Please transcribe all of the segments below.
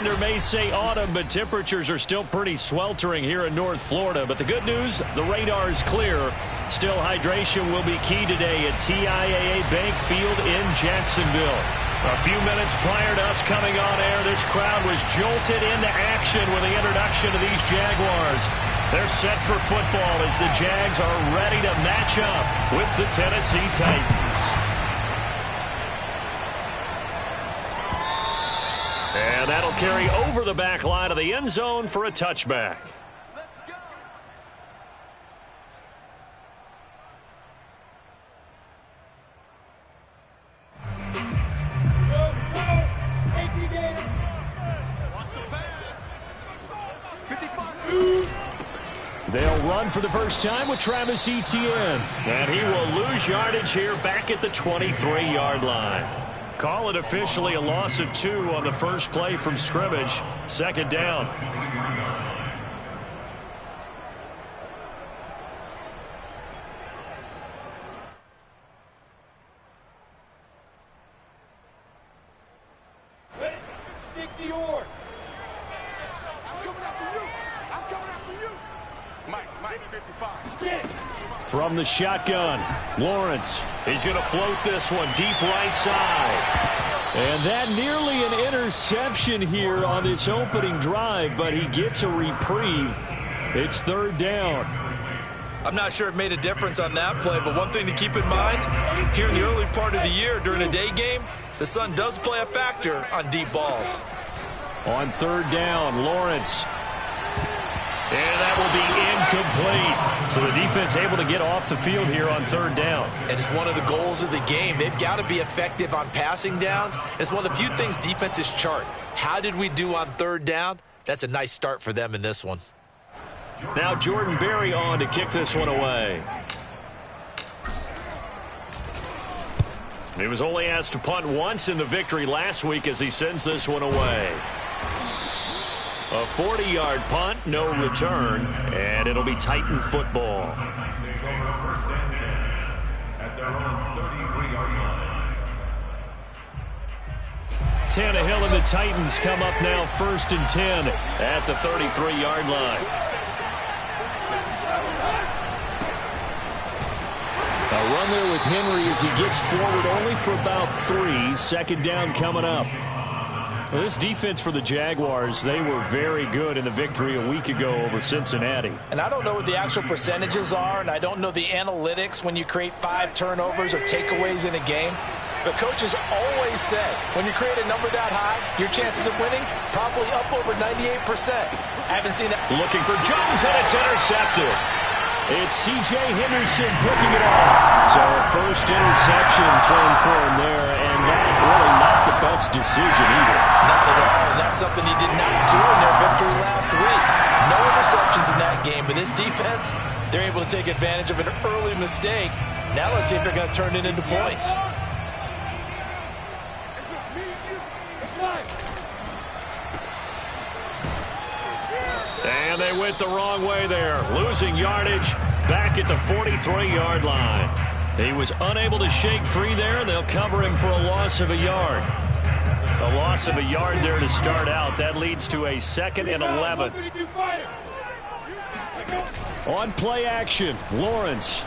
calendar may say autumn, but temperatures are still pretty sweltering here in North Florida. But the good news, the radar is clear. Still, hydration will be key today at TIAA Bank Field in Jacksonville. A few minutes prior to us coming on air, this crowd was jolted into action with the introduction of these Jaguars. They're set for football as the Jags are ready to match up with the Tennessee Titans. And that'll carry over the back line of the end zone for a touchback. They'll run for the first time with Travis Etienne. And he will lose yardage here back at the 23-yard line. Call it officially a loss of 2 on the first play from scrimmage. Second down. From the shotgun, Lawrence. He's going to float this one deep right side. And that nearly an interception here on this opening drive, but he gets a reprieve. It's third down. I'm not sure it made a difference on that play, but one thing to keep in mind, here in the early part of the year during a day game, the sun does play a factor on deep balls. On third down, Lawrence. And that will be incomplete. So the defense able to get off the field here on third down. And it's one of the goals of the game. They've got to be effective on passing downs. It's one of the few things defenses chart. How did we do on third down? That's a nice start for them in this one. Now Jordan Berry on to kick this one away. He was only asked to punt once in the victory last week as he sends this one away. A 40-yard punt, no return, and it'll be Titan football. Tannehill and the Titans come up now 1st and 10 at the 33-yard line. A run there with Henry as he gets forward only for about 3. Second down coming up. Well, this defense for the Jaguars, they were very good in the victory a week ago over Cincinnati. And I don't know what the actual percentages are, and I don't know the analytics when you create 5 turnovers or takeaways in a game. But coaches always say, when you create a number that high, your chances of winning probably up over 98%. I haven't seen it. Looking for Jones, and it's intercepted. It's C.J. Henderson picking it off. So first interception thrown for him there, and that really not the best decision either. Not at all, and that's something he did not do in their victory last week. No interceptions in that game, but this defense, they're able to take advantage of an early mistake. Now let's see if they're going to turn it into points. And they went the wrong way there, losing yardage back at the 43-yard line. He was unable to shake free there, and they'll cover him for a loss of a yard. A loss of a yard there to start out. That leads to a 2nd and 11. On play action, Lawrence.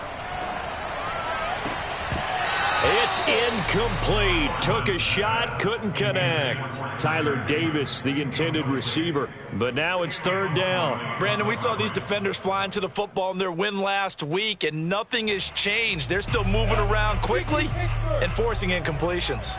It's incomplete. Took a shot, couldn't connect. Tyler Davis, the intended receiver. But now it's third down. Brandon, we saw these defenders flying to the football in their win last week, and nothing has changed. They're still moving around quickly and forcing incompletions.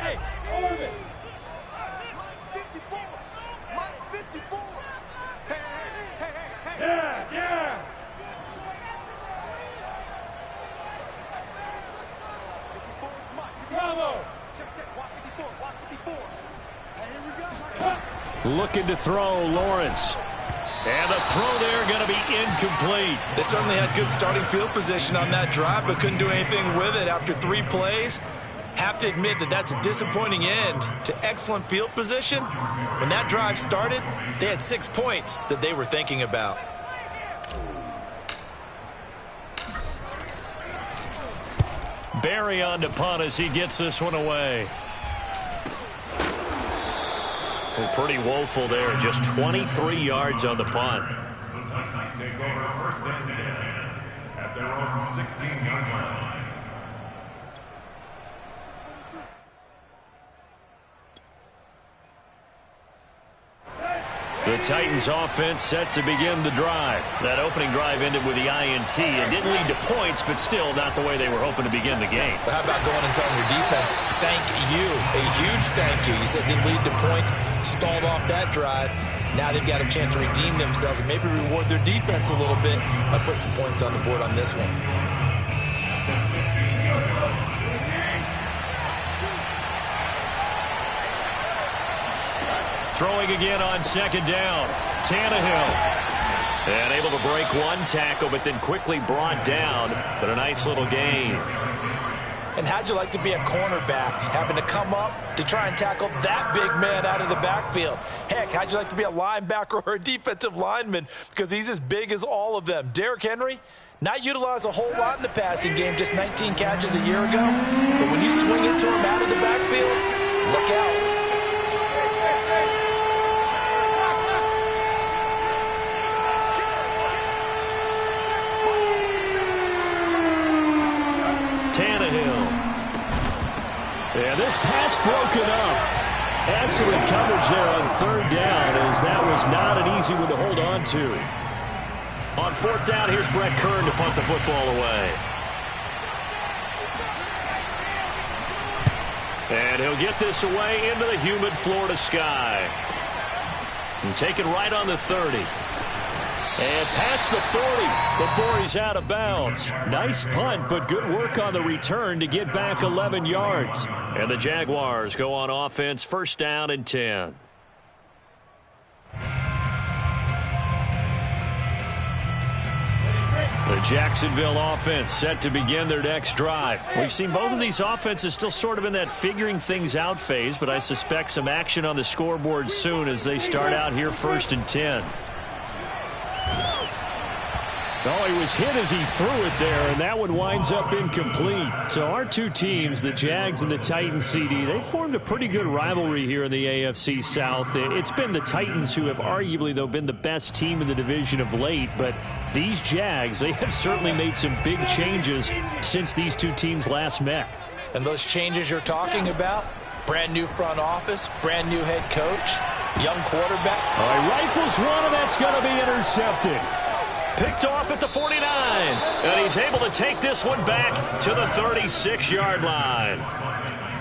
Looking to throw, Lawrence. And the throw there going to be incomplete. They certainly had good starting field position on that drive, but couldn't do anything with it after 3 plays. Have to admit that that's a disappointing end to excellent field position. When that drive started, they had 6 points that they were thinking about. Barry on to punt as he gets this one away. Well, pretty woeful there. Just 23 yards on the punt. The Titans take over first and 10 at their own 16-yard line. The Titans offense set to begin the drive. That opening drive ended with the INT. It didn't lead to points, but still not the way they were hoping to begin the game. But how about going and telling your defense, thank you, a huge thank you. You said it didn't lead to points, stalled off that drive. Now they've got a chance to redeem themselves and maybe reward their defense a little bit by putting some points on the board on this one. Throwing again on second down. Tannehill. And able to break one tackle, but then quickly brought down. But a nice little gain. And how'd you like to be a cornerback, having to come up to try and tackle that big man out of the backfield? Heck, how'd you like to be a linebacker or a defensive lineman, because he's as big as all of them? Derrick Henry, not utilized a whole lot in the passing game, just 19 catches a year ago. But when you swing it to him out of the backfield, look out. Yeah, this pass broken up. Excellent coverage there on third down, as that was not an easy one to hold on to. On fourth down, here's Brett Kern to punt the football away. And he'll get this away into the humid Florida sky. And take it right on the 30. And past the 40 before he's out of bounds. Nice punt, but good work on the return to get back 11 yards. And the Jaguars go on offense, first down and 10. The Jacksonville offense set to begin their next drive. We've seen both of these offenses still sort of in that figuring things out phase, but I suspect some action on the scoreboard soon as they start out here first and 10. Oh, he was hit as he threw it there, and that one winds up incomplete. So our two teams, the Jags and the Titans, CD, they formed a pretty good rivalry here in the AFC South. It's been the Titans who have arguably, though, been the best team in the division of late, but these Jags, they have certainly made some big changes since these two teams last met. And those changes you're talking about, brand new front office, brand new head coach, young quarterback. All right, rifles one, and that's going to be intercepted. Picked off at the 49, and he's able to take this one back to the 36-yard line.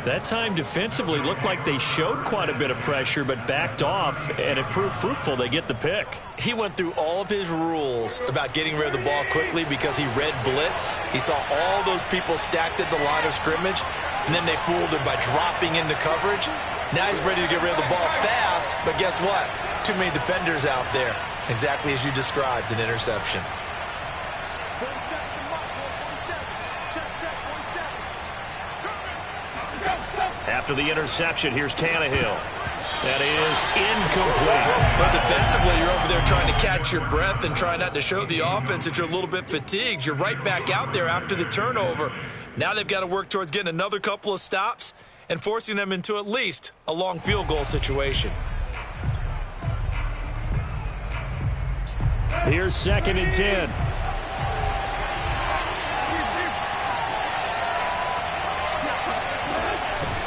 That time defensively looked like they showed quite a bit of pressure, but backed off, and it proved fruitful. They get the pick. He went through all of his rules about getting rid of the ball quickly because he read blitz. He saw all those people stacked at the line of scrimmage, and then they fooled him by dropping into coverage. Now he's ready to get rid of the ball fast, but guess what? Too many defenders out there. Exactly as you described, an interception. After the interception, here's Tannehill. That is incomplete. But defensively, you're over there trying to catch your breath and try not to show the offense that you're a little bit fatigued. You're right back out there after the turnover. Now they've got to work towards getting another couple of stops and forcing them into at least a long field goal situation. Here's second and 10.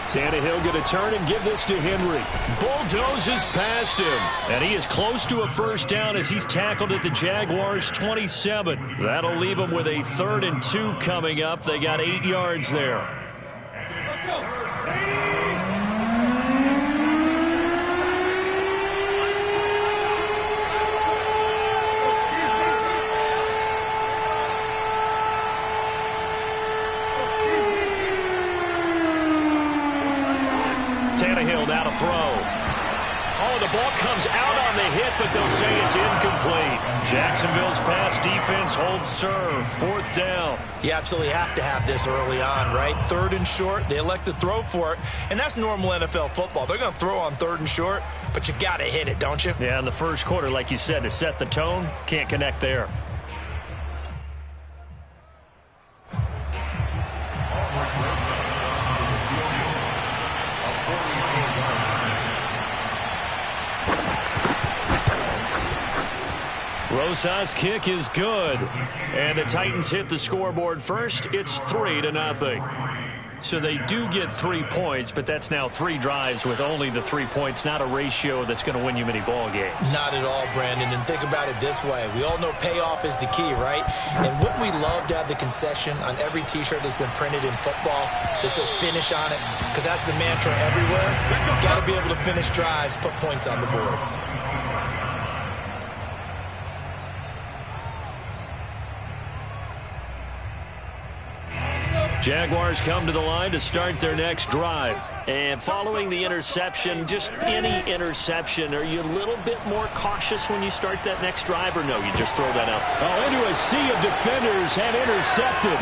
Tannehill going to turn and give this to Henry. Bulldozes past him. And he is close to a first down as he's tackled at the Jaguars' 27. That'll leave him with a 3rd and 2 coming up. They got 8 yards there. Tannehill now to throw. Oh, the ball comes out on the hit, but they'll say it's incomplete. Jacksonville's pass defense holds serve. 4th down. You absolutely have to have this early on, right? 3rd and short. They elect to throw for it, and that's normal NFL football. They're going to throw on 3rd and short, but you've got to hit it, don't you? Yeah, in the first quarter, like you said, to set the tone, can't connect there. Rosas' kick is good. And the Titans hit the scoreboard first. It's 3-0. So they do get 3 points, but that's now 3 drives with only the 3 points, not a ratio that's going to win you many ball games. Not at all, Brandon. And think about it this way. We all know payoff is the key, right? And wouldn't we love to have the concession on every T-shirt that's been printed in football that says finish on it? Because that's the mantra everywhere. Got to be able to finish drives, put points on the board. Jaguars come to the line to start their next drive. And following the interception, just any interception, are you a little bit more cautious when you start that next drive, or no, you just throw that up? Oh, into a sea of defenders and intercepted.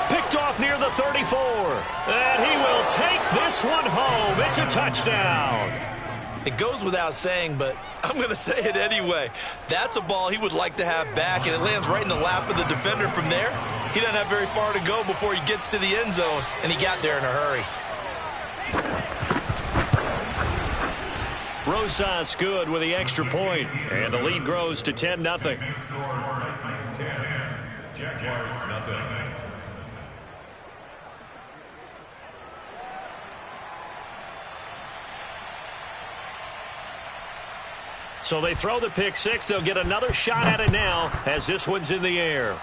Picked off near the 34. And he will take this one home. It's a touchdown. It goes without saying, but I'm going to say it anyway. That's a ball he would like to have back, and it lands right in the lap of the defender from there. He doesn't have very far to go before he gets to the end zone, and he got there in a hurry. Rosas good with the extra point, and the lead grows to 10-0. Titans 10, Jaguars nothing. So they throw the pick six. They'll get another shot at it now as this one's in the air.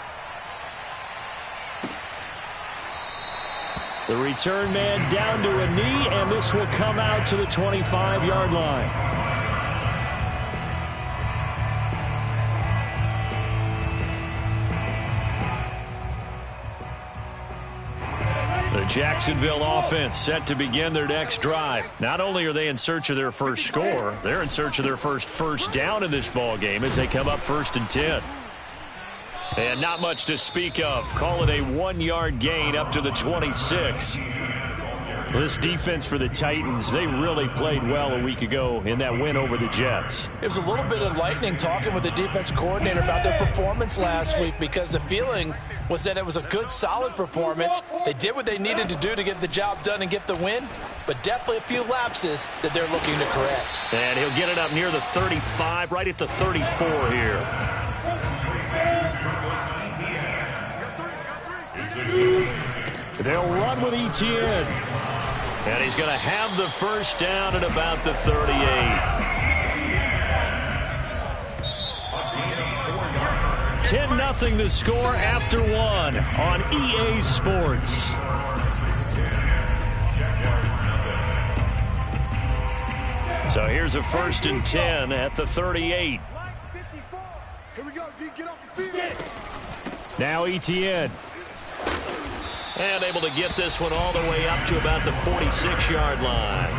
The return man down to a knee, and this will come out to the 25-yard line. The Jacksonville offense set to begin their next drive. Not only are they in search of their first score, they're in search of their first down in this ball game as they come up 1st and 10. And not much to speak of. Call it a 1-yard gain up to the 26. This defense for the Titans, they really played well a week ago in that win over the Jets. It was a little bit enlightening talking with the defense coordinator about their performance last week, because the feeling was that it was a good, solid performance. They did what they needed to do to get the job done and get the win, but definitely a few lapses that they're looking to correct. And he'll get it up near the 35, right at the 34 here. They'll run with Etienne. And he's going to have the first down at about the 38. 10-0 the score after one on EA Sports. So here's a 1st and 10 at the 38. Here we go, D, get off the field. Now Etienne. And able to get this one all the way up to about the 46-yard line.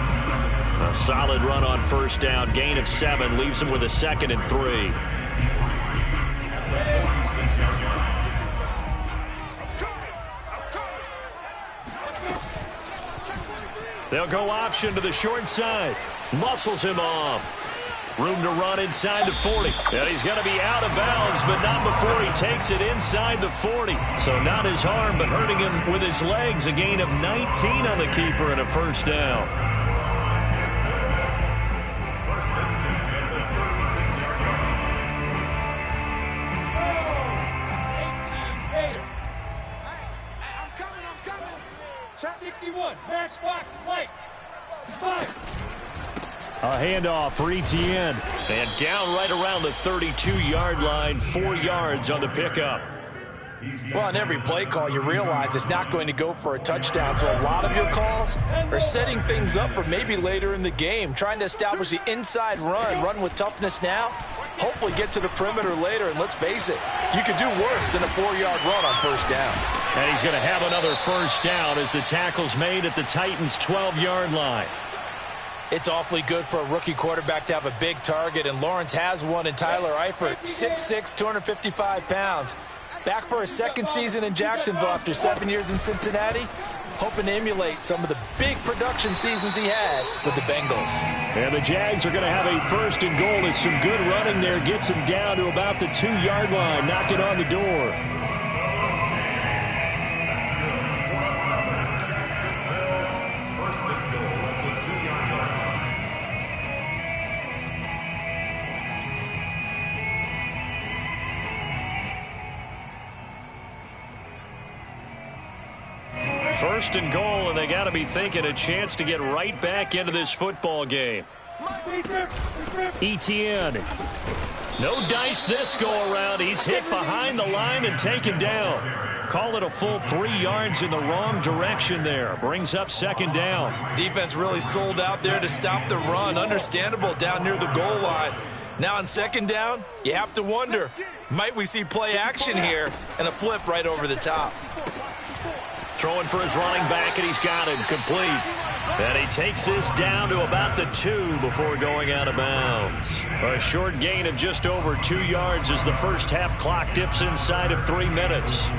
A solid run on first down. Gain of 7 leaves him with a 2nd and 3. They'll go option to the short side. Muscles him off. Room to run inside the 40. And he's going to be out of bounds, but not before he takes it inside the 40. So not his arm, but hurting him with his legs. A gain of 19 on the keeper and a first down. First and 10 at the 36-yard line. 18 Gator. Hey, I'm coming. Shot 61. Matchbox lights. 5. A handoff for Etienne. And down right around the 32-yard line. 4 yards on the pickup. Well, on every play call, you realize it's not going to go for a touchdown. So a lot of your calls are setting things up for maybe later in the game, trying to establish the inside run with toughness now, hopefully get to the perimeter later. And let's face it, you could do worse than a 4-yard run on first down. And he's going to have another first down as the tackle's made at the Titans' 12-yard line. It's awfully good for a rookie quarterback to have a big target, and Lawrence has one in Tyler Eifert, 6'6", 255 pounds. Back for his 2nd season in Jacksonville after 7 years in Cincinnati, hoping to emulate some of the big production seasons he had with the Bengals. And the Jags are going to have a 1st and goal. It's some good running there. Gets him down to about the 2-yard line, knocking on the door. First and goal, and they got to be thinking a chance to get right back into this football game. Etienne. No dice this go-around. He's hit behind the line and taken down. Call it a full 3 yards in the wrong direction there. Brings up second down. Defense really sold out there to stop the run. Understandable down near the goal line. Now on second down, you have to wonder, might we see play action here and a flip right over the top? Throwing for his running back, and he's got him complete. And he takes this down to about the 2 before going out of bounds. A short gain of just over 2 yards as the first half clock dips inside of 3 minutes.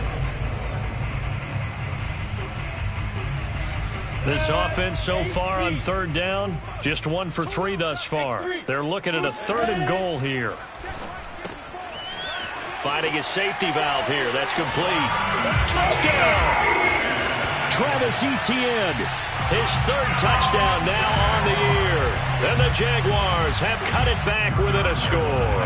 This offense so far on third down, just 1 for 3 thus far. They're looking at a 3rd and goal here. Finding a safety valve here. That's complete. Touchdown! Travis Etienne, his 3rd touchdown now on the year. And the Jaguars have cut it back within a score.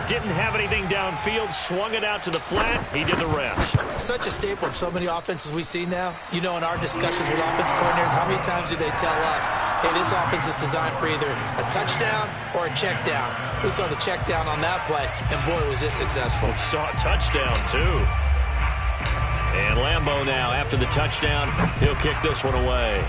Didn't have anything downfield, swung it out to the flat. He did the rest. Such a staple of so many offenses we see now. You know, in our discussions with offense coordinators, how many times do they tell us, hey, this offense is designed for either a touchdown or a check down. We saw the check down on that play, and boy, was this successful. We saw a touchdown, too. And Lambeau now, after the touchdown, he'll kick this one away.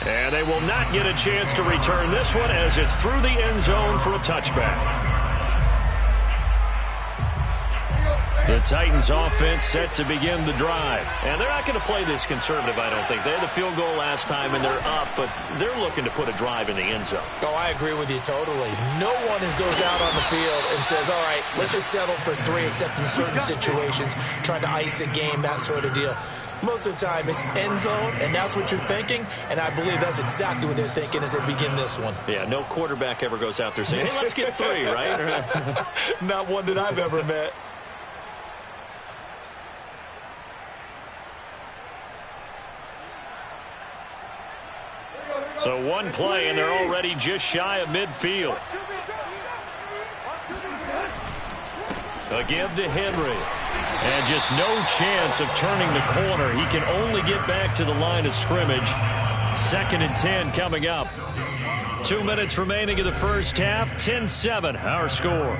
And they will not get a chance to return this one as it's through the end zone for a touchback. The Titans offense set to begin the drive. And they're not going to play this conservative, I don't think. They had the field goal last time and they're up, but they're looking to put a drive in the end zone. Oh, I agree with you totally. No one goes out on the field and says, all right, let's just settle for 3, except in certain situations, trying to ice a game, that sort of deal. Most of the time, it's end zone, and that's what you're thinking, and I believe that's exactly what they're thinking as they begin this one. Yeah, no quarterback ever goes out there saying, hey, let's get 3, right? Not one that I've ever met. So 1 play, and they're already just shy of midfield. A give to Henry. And just no chance of turning the corner. He can only get back to the line of scrimmage. 2nd and 10 coming up. 2 minutes remaining in the first half. 10-7, our score.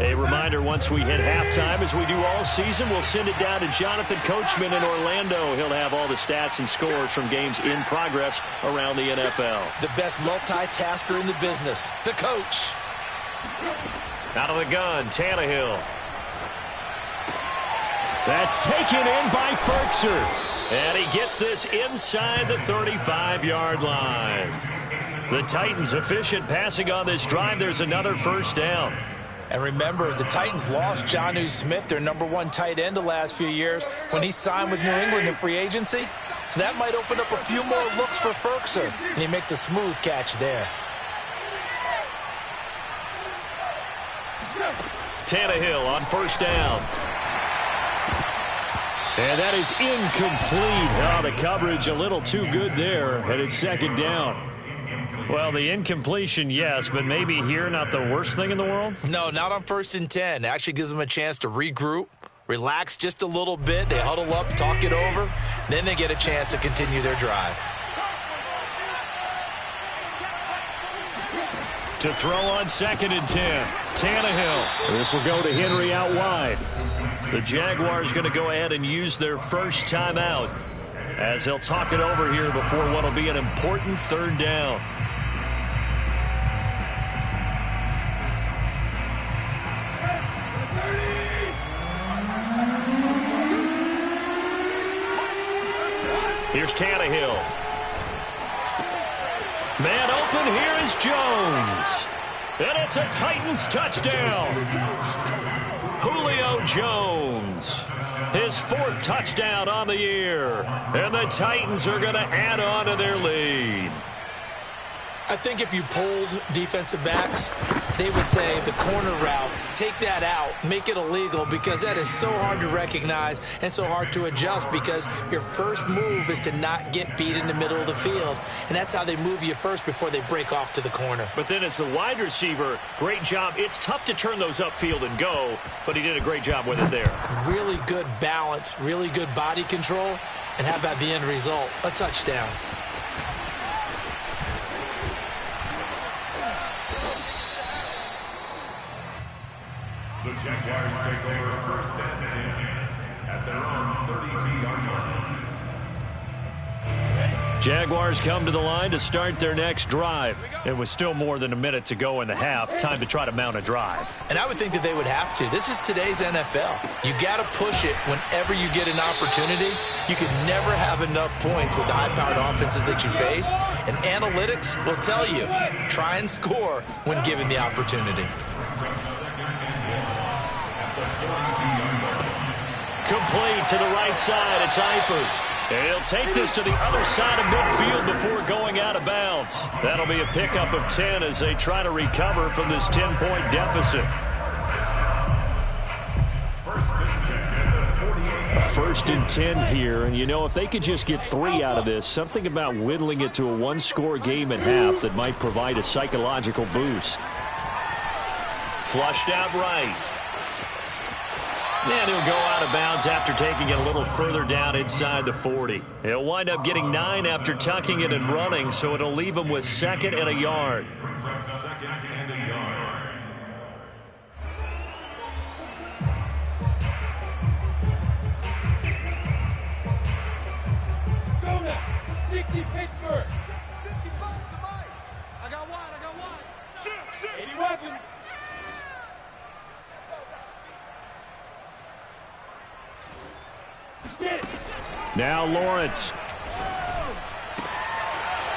A reminder, once we hit halftime, as we do all season, we'll send it down to Jonathan Coachman in Orlando. He'll have all the stats and scores from games in progress around the NFL. The best multitasker in the business, the coach. Out of the gun, Tannehill. That's taken in by Ferkser. And he gets this inside the 35-yard line. The Titans efficient passing on this drive. There's another first down. And remember, the Titans lost Jonnu Smith, their #1 tight end the last few years, when he signed with New England in free agency. So that might open up a few more looks for Ferkser. And he makes a smooth catch there. Tannehill on first down. And that is incomplete. Oh, the coverage a little too good there. And it's second down. Well, the incompletion, yes, but maybe here not the worst thing in the world? No, not on 1st and 10. Actually gives them a chance to regroup, relax just a little bit. They huddle up, talk it over. Then they get a chance to continue their drive. To throw on 2nd and 10. Tannehill. This will go to Henry out wide. The Jaguars going to go ahead and use their first timeout as they'll talk it over here before what will be an important 3rd down. Here's Tannehill. Man open, here is Jones. And it's a Titans touchdown. Julio Jones. His 4th touchdown on the year. And the Titans are going to add on to their lead. I think if you polled defensive backs, they would say the corner route, take that out, make it illegal, because that is so hard to recognize and so hard to adjust, because your first move is to not get beat in the middle of the field, and that's how they move you first before they break off to the corner. But then as the wide receiver, great job. It's tough to turn those upfield and go, but he did a great job with it there. Really good balance, really good body control, and how about the end result? A touchdown. The Jaguars take over first and 10 at their own 32-yard line. Jaguars come to the line to start their next drive. It was still more than a minute to go in the half. Time to try to mount a drive. And I would think that they would have to. This is today's NFL. You got to push it whenever you get an opportunity. You can never have enough points with the high-powered offenses that you face. And analytics will tell you, try and score when given the opportunity. Complete to the right side. It's Eifert. And he'll take this to the other side of midfield before going out of bounds. That'll be a pickup of 10 as they try to recover from this 10-point deficit. First and 10 here, and you know, if they could just get 3 out of this, something about whittling it to a one-score game at half that might provide a psychological boost. Flushed out right. And he'll go out of bounds after taking it a little further down inside the 40. He'll wind up getting 9 after tucking it and running, so it'll leave him with 2nd and a yard. Second and a yard. Go now. 60 Pittsburgh. 55 to Mike. I got one. Shoot. 80 weapons. Now Lawrence.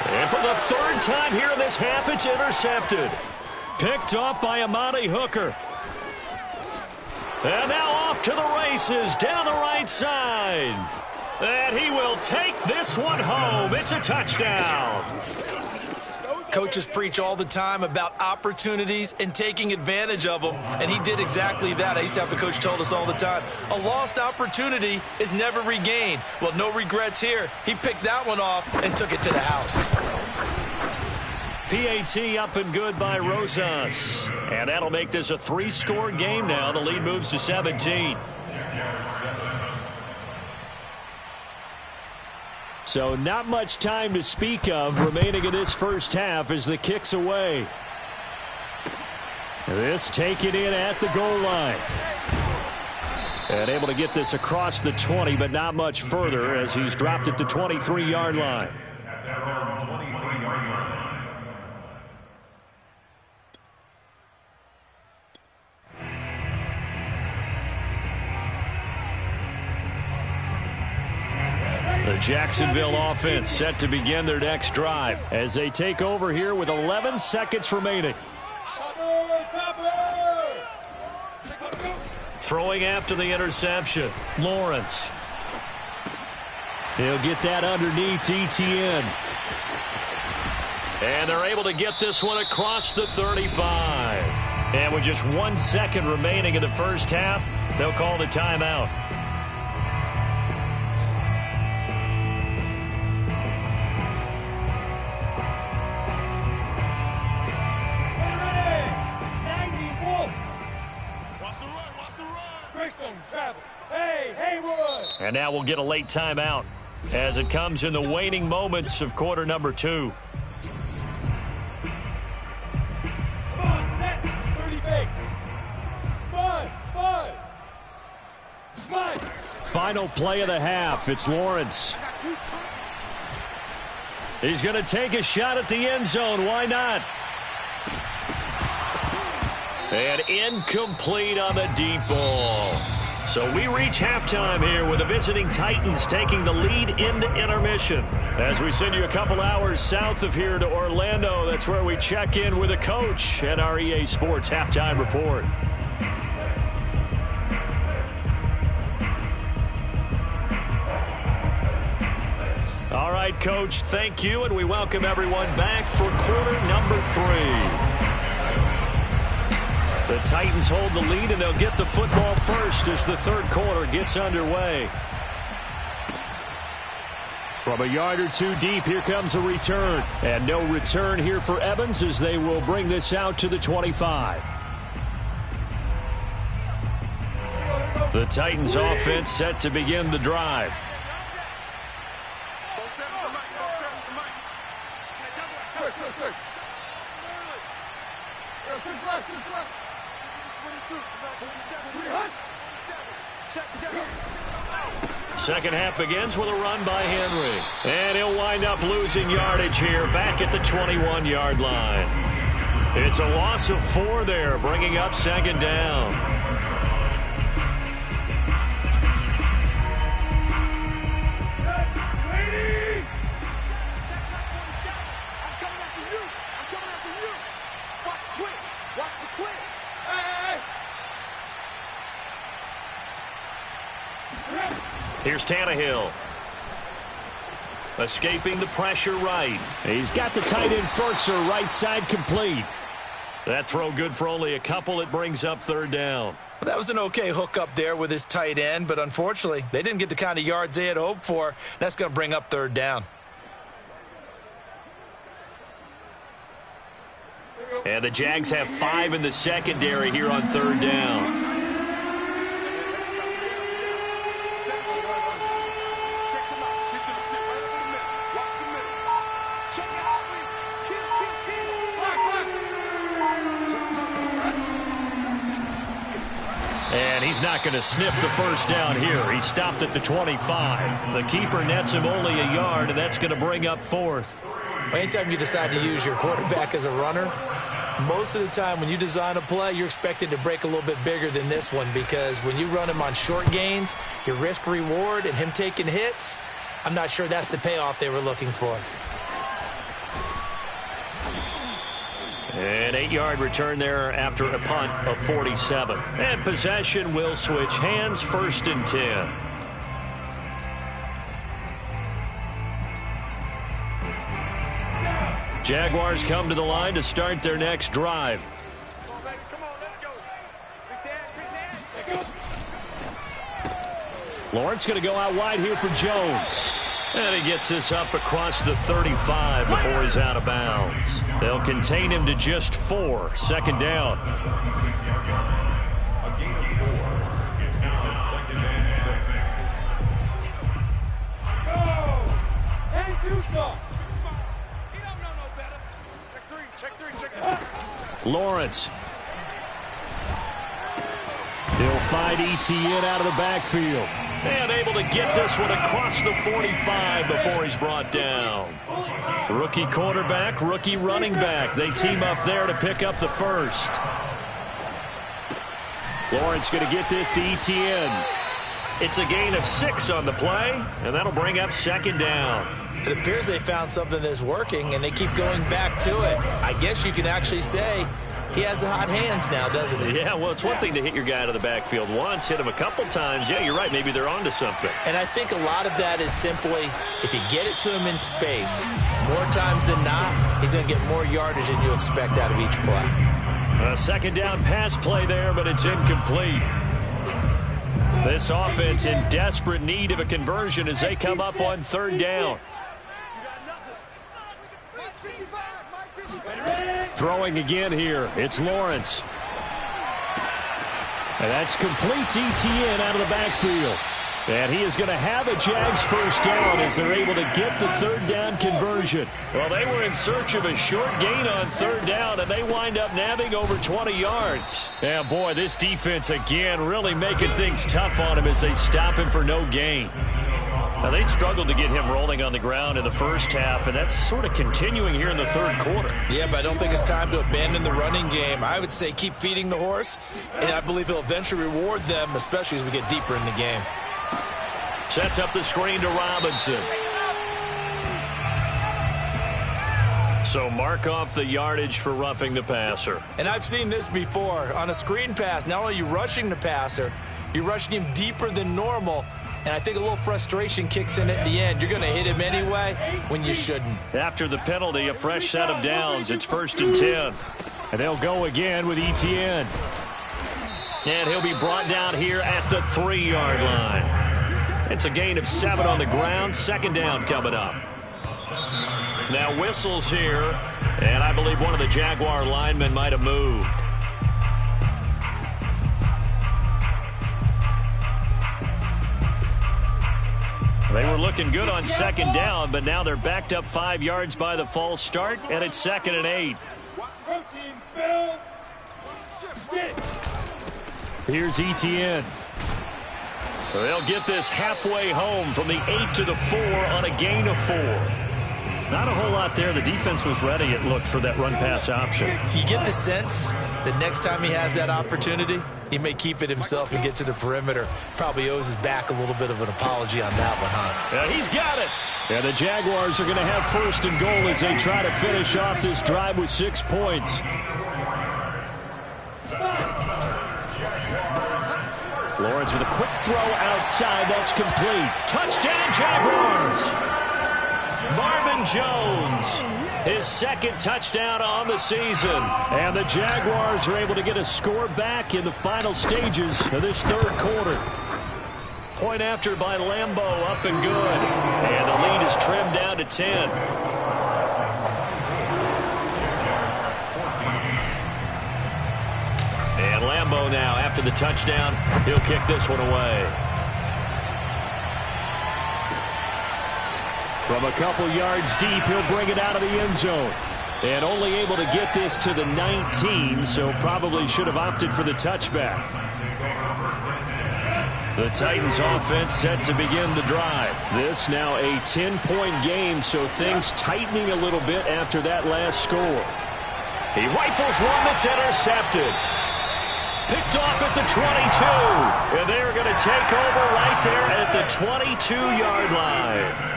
And for the 3rd time here in this half, it's intercepted. Picked off by Amani Hooker. And now off to the races down the right side. And he will take this one home. It's a touchdown. Coaches preach all the time about opportunities and taking advantage of them, and he did exactly that. I used to have a coach told us all the time, a lost opportunity is never regained. Well, no regrets here. He picked that one off and took it to the house. PAT up and good by Rosas. And that'll make this a 3-score game now. The lead moves to 17. So not much time to speak of remaining in this first half as the kick's away. This taken in at the goal line. And able to get this across the 20, but not much further as he's dropped it to 23-yard line. At their own 23-yard line. The Jacksonville offense set to begin their next drive as they take over here with 11 seconds remaining. Throwing after the interception, Lawrence. He'll get that underneath ETN. And they're able to get this one across the 35. And with just 1 second remaining in the first half, they'll call the timeout. And now we'll get a late timeout as it comes in the waning moments of quarter number 2. Come on, set. 30 base. Buzz. Final play of the half. It's Lawrence. He's going to take a shot at the end zone. Why not? And incomplete on the deep ball. So we reach halftime here with the visiting Titans taking the lead into intermission. As we send you a couple hours south of here to Orlando, that's where we check in with a coach at our EA Sports Halftime Report. All right, Coach, thank you, and we welcome everyone back for quarter number 3. The Titans hold the lead, and they'll get the football first as the third quarter gets underway. From a yard or two deep, here comes a return. And no return here for Evans as they will bring this out to the 25. The Titans offense set to begin the drive. Second half begins with a run by Henry. And he'll wind up losing yardage here back at the 21-yard line. It's a loss of 4 there, bringing up second down. Here's Tannehill. Escaping the pressure right. He's got the tight end Ferkser right side complete. That throw good for only a couple. It brings up third down. Well, that was an okay hook up there with his tight end, but unfortunately, they didn't get the kind of yards they had hoped for. That's going to bring up third down. And the Jags have 5 in the secondary here on third down. And he's not going to sniff the first down here. He stopped at the 25. The keeper nets him only a yard, and that's going to bring up fourth. Anytime you decide to use your quarterback as a runner, most of the time when you design a play, you're expected to break a little bit bigger than this one, because when you run him on short gains, your risk-reward and him taking hits, I'm not sure that's the payoff they were looking for. An 8-yard return there after a punt of 47. And possession will switch hands, first and 10. Jaguars come to the line to start their next drive. Lawrence going to go out wide here for Jones. And he gets this up across the 35 before he's out of bounds. They'll contain him to just 4. Second down. A gain of 4. It's now second and 6. Go! And 2 stop. He don't know no better. Check 3, check 3, check 3. Lawrence. He'll find Etienne out of the backfield. And able to get this one across the 45 before he's brought down. Rookie quarterback, rookie running back. They team up there to pick up the first. Lawrence going to get this to Etienne. It's a gain of 6 on the play, and that'll bring up second down. It appears they found something that's working, and they keep going back to it. I guess you could actually say he has the hot hands now, doesn't he? Yeah, well, it's one thing to hit your guy out of the backfield once, hit him a couple times. Yeah, you're right. Maybe they're onto something. And I think a lot of that is simply, if you get it to him in space, more times than not, he's going to get more yardage than you expect out of each play. A second down pass play there, but it's incomplete. This offense in desperate need of a conversion as they come up on third down. Throwing again here. It's Lawrence. And that's complete to Etienne out of the backfield. And he is going to have a Jags first down as they're able to get the third down conversion. Well, they were in search of a short gain on third down, and they wind up nabbing over 20 yards. Yeah, boy, this defense again really making things tough on him as they stop him for no gain. Now, they struggled to get him rolling on the ground in the first half, and that's sort of continuing here in the third quarter. Yeah, but I don't think it's time to abandon the running game. I would say keep feeding the horse, and I believe he'll eventually reward them, especially as we get deeper in the game. Sets up the screen to Robinson. So mark off the yardage for roughing the passer. And I've seen this before. On a screen pass, not only are you rushing the passer, you're rushing him deeper than normal. And I think a little frustration kicks in at the end. You're going to hit him anyway when you shouldn't. After the penalty, a fresh set of downs. It's first and 10. And they'll go again with Etienne. And he'll be brought down here at the 3-yard line. It's a gain of 7 on the ground. Second down coming up. Now whistles here. And I believe one of the Jaguar linemen might have moved. They were looking good on second down, but now they're backed up 5 yards by the false start, and it's 2nd and 8. Here's Etienne. They'll get this halfway home from the 8 to the 4 on a gain of 4. Not a whole lot there. The defense was ready, it looked, for that run-pass option. You get the sense that next time he has that opportunity, he may keep it himself and get to the perimeter. Probably owes his back a little bit of an apology on that one, huh? Yeah, he's got it. And the Jaguars are going to have 1st and goal as they try to finish off this drive with 6 points. Lawrence with a quick throw outside. That's complete. Touchdown, Jaguars! Marvin Jones, his 2nd touchdown on the season. And the Jaguars are able to get a score back in the final stages of this 3rd quarter. Point after by Lambeau, up and good. And the lead is trimmed down to 10. And Lambeau now, after the touchdown, he'll kick this one away. From a couple yards deep, he'll bring it out of the end zone. And only able to get this to the 19, so probably should have opted for the touchback. The Titans offense set to begin the drive. This now a 10-point game, so things tightening a little bit after that last score. He rifles one that's intercepted. Picked off at the 22. And they're going to take over right there at the 22-yard line.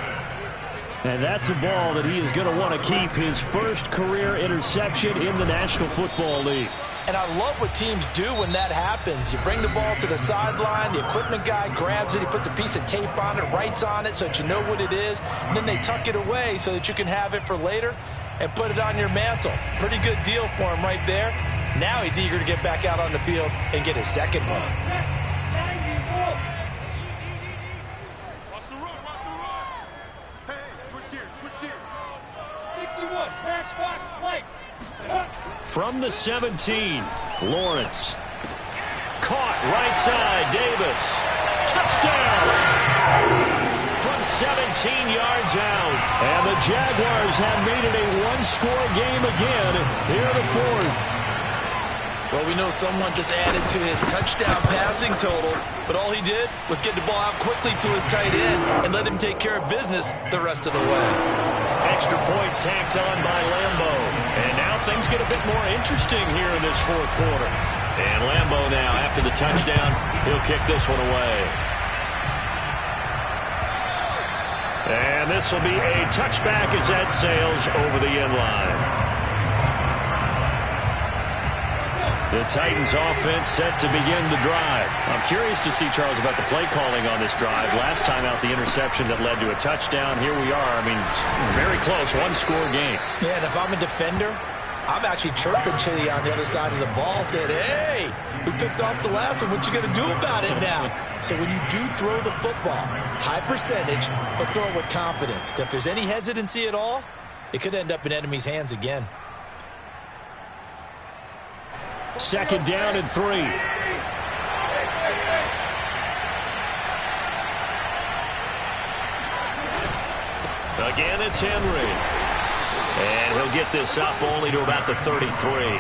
And that's a ball that he is going to want to keep, his first career interception in the National Football League. And I love what teams do when that happens. You bring the ball to the sideline, the equipment guy grabs it, he puts a piece of tape on it, writes on it so that you know what it is, and then they tuck it away so that you can have it for later and put it on your mantle. Pretty good deal for him right there. Now he's eager to get back out on the field and get his 2nd one. From the 17, Lawrence. Caught right side, Davis. Touchdown! From 17 yards out. And the Jaguars have made it a one-score game again here in the 4th. Well, we know someone just added to his touchdown passing total, but all he did was get the ball out quickly to his tight end and let him take care of business the rest of the way. Extra point tacked on by Lambeau. And now things get a bit more interesting here in this 4th quarter. And Lambeau now, after the touchdown, he'll kick this one away. And this will be a touchback as that sails over the end line. The Titans offense set to begin the drive. I'm curious to see, Charles, about the play calling on this drive. Last time out, the interception that led to a touchdown. Here we are. I mean, very close, one-score game. Yeah, and if I'm a defender, I'm actually chirping Chili on the other side of the ball, saying, hey, we picked off the last one. What you going to do about it now? So when you do throw the football, high percentage, but throw it with confidence. If there's any hesitancy at all, it could end up in enemy's hands again. 2nd down and 3. Again, it's Henry. And he'll get this up only to about the 33.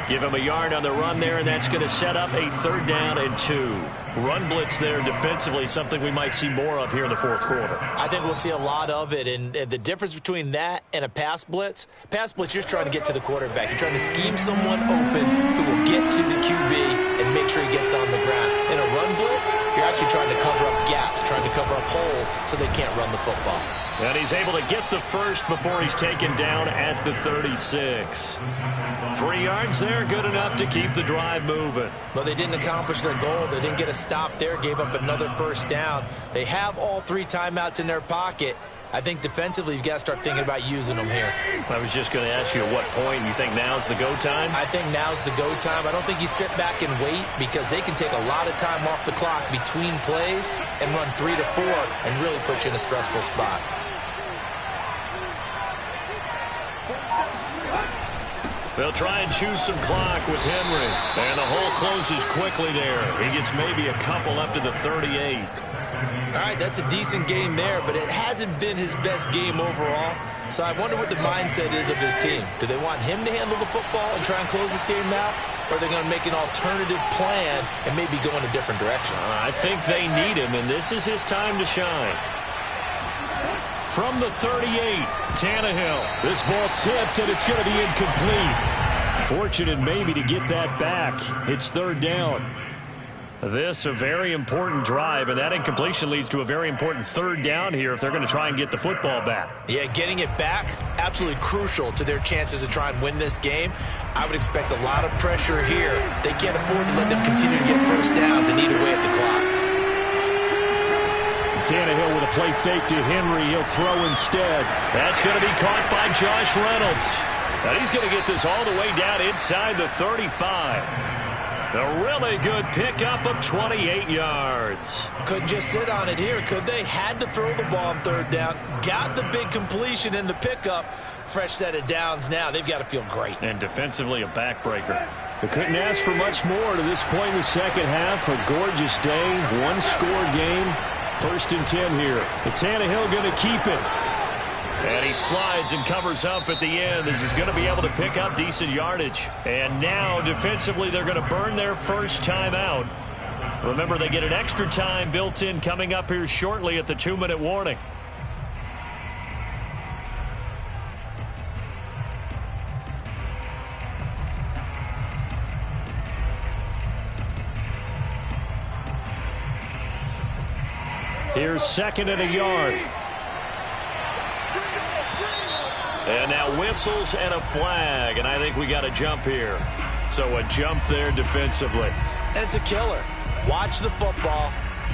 Give him a yard on the run there, and that's going to set up a 3rd down and 2. Run blitz there defensively, something we might see more of here in the 4th quarter. I think we'll see a lot of it, and the difference between that and a pass blitz, you're just trying to get to the quarterback. You're trying to scheme someone open who will get to the QB and make sure he gets on the ground. In a run blitz, you're actually trying to cover up gaps, trying to cover up holes so they can't run the football. And he's able to get the first before he's taken down at the 36. 3 yards there, good enough to keep the drive moving. Well, they didn't accomplish their goal. They didn't get a stop there, gave up another 1st down. They have all 3 timeouts in their pocket. I think defensively you've got to start thinking about using them here. I was just going to ask you at what point you think now's the go time? I think now's the go time. I don't think you sit back and wait because they can take a lot of time off the clock between plays and run 3 to 4 and really put you in a stressful spot. They'll try and choose some clock with Henry. And the hole closes quickly there. He gets maybe a couple up to the 38. All right, that's a decent game there, but it hasn't been his best game overall. So I wonder what the mindset is of his team. Do they want him to handle the football and try and close this game out? Or are they going to make an alternative plan and maybe go in a different direction? I think they need him, and this is his time to shine. From the 38, Tannehill. This ball tipped, and it's going to be incomplete. Fortunate maybe to get that back. It's third down. This a very important drive, and that incompletion leads to a very important third down here if they're going to try and get the football back. Yeah, getting it back, absolutely crucial to their chances to try and win this game. I would expect a lot of pressure here. They can't afford to let them continue to get first downs and eat away at the clock. Tannehill with a play fake to Henry. He'll throw instead. That's going to be caught by Josh Reynolds. And he's going to get this all the way down inside the 35. A really good pickup of 28 yards. Couldn't just sit on it here, could they? Had to throw the ball on third down. Got the big completion in the pickup. Fresh set of downs now. They've got to feel great. And defensively a backbreaker. They couldn't ask for much more to this point in the second half. A gorgeous day. One-score game. 1st and 10 here. And Tannehill going to keep it. And he slides and covers up at the end as he's going to be able to pick up decent yardage. And now, defensively, they're going to burn their first timeout. Remember, they get an extra time built in coming up here shortly at the 2-minute warning. Here's 2nd and a yard. And now whistles and a flag, and I think we got a jump here. So a jump there defensively. And it's a killer. Watch the football.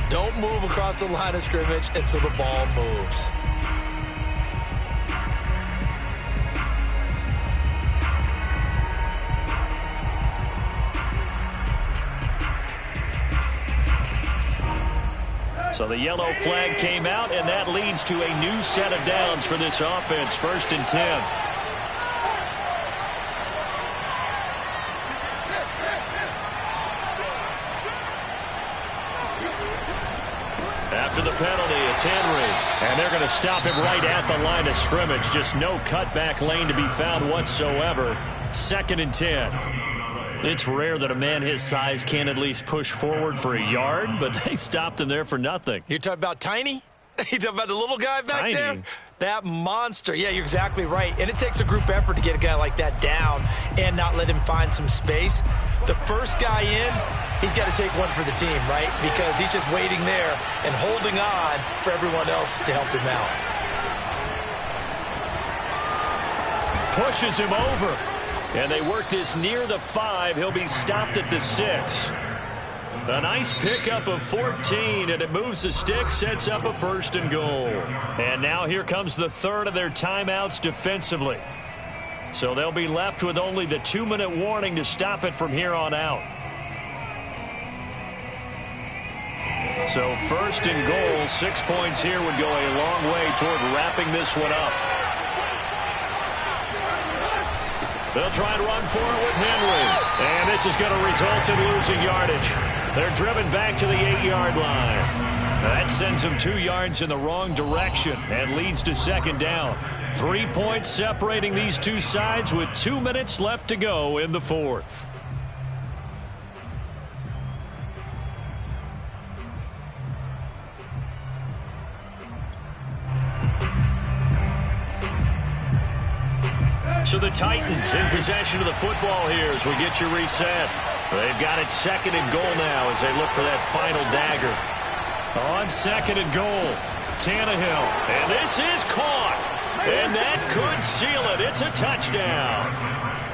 Don't move across the line of scrimmage until the ball moves. So the yellow flag came out, and that leads to a new set of downs for this offense. 1st and 10. After the penalty, it's Henry. And they're going to stop him right at the line of scrimmage. Just no cutback lane to be found whatsoever. 2nd and 10. It's rare that a man his size can at least push forward for a yard, but they stopped him there for nothing. You're talking about Tiny? You talking about the little guy back Tiny. there? That monster. Yeah, you're exactly right. And it takes a group effort to get a guy like that down and not let him find some space. The first guy in, he's got to take one for the team, right? Because he's just waiting there and holding on for everyone else to help him out. Pushes him over. And they work this near the 5. He'll be stopped at the 6. A nice pickup of 14, and it moves the stick, sets up a 1st and goal. And now here comes the 3rd of their timeouts defensively. So they'll be left with only the 2-minute warning to stop it from here on out. So 1st and goal, 6 points here would go a long way toward wrapping this one up. They'll try and run for it with Henry. And this is going to result in losing yardage. They're driven back to the 8-yard line. That sends them 2 yards in the wrong direction and leads to 2nd down. 3 points separating these two sides with 2 minutes left to go in the 4th. So the Titans in possession of the football here as we get you reset. They've got it 2nd and goal now as they look for that final dagger. On 2nd and goal, Tannehill. And this is caught. And that could seal it. It's a touchdown.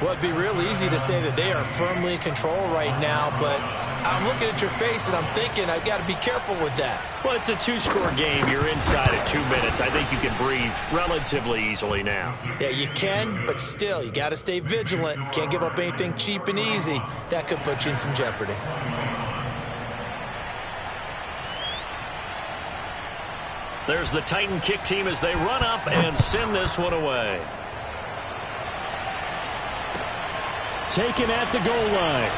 Well, it'd be real easy to say that they are firmly in control right now, but I'm looking at your face and I'm thinking I've got to be careful with that. Well, it's a two-score game. You're inside at 2 minutes. I think you can breathe relatively easily now. Yeah, you can, but still, you got to stay vigilant. Can't give up anything cheap and easy. That could put you in some jeopardy. There's the Titan kick team as they run up and send this one away. Taken at the goal line.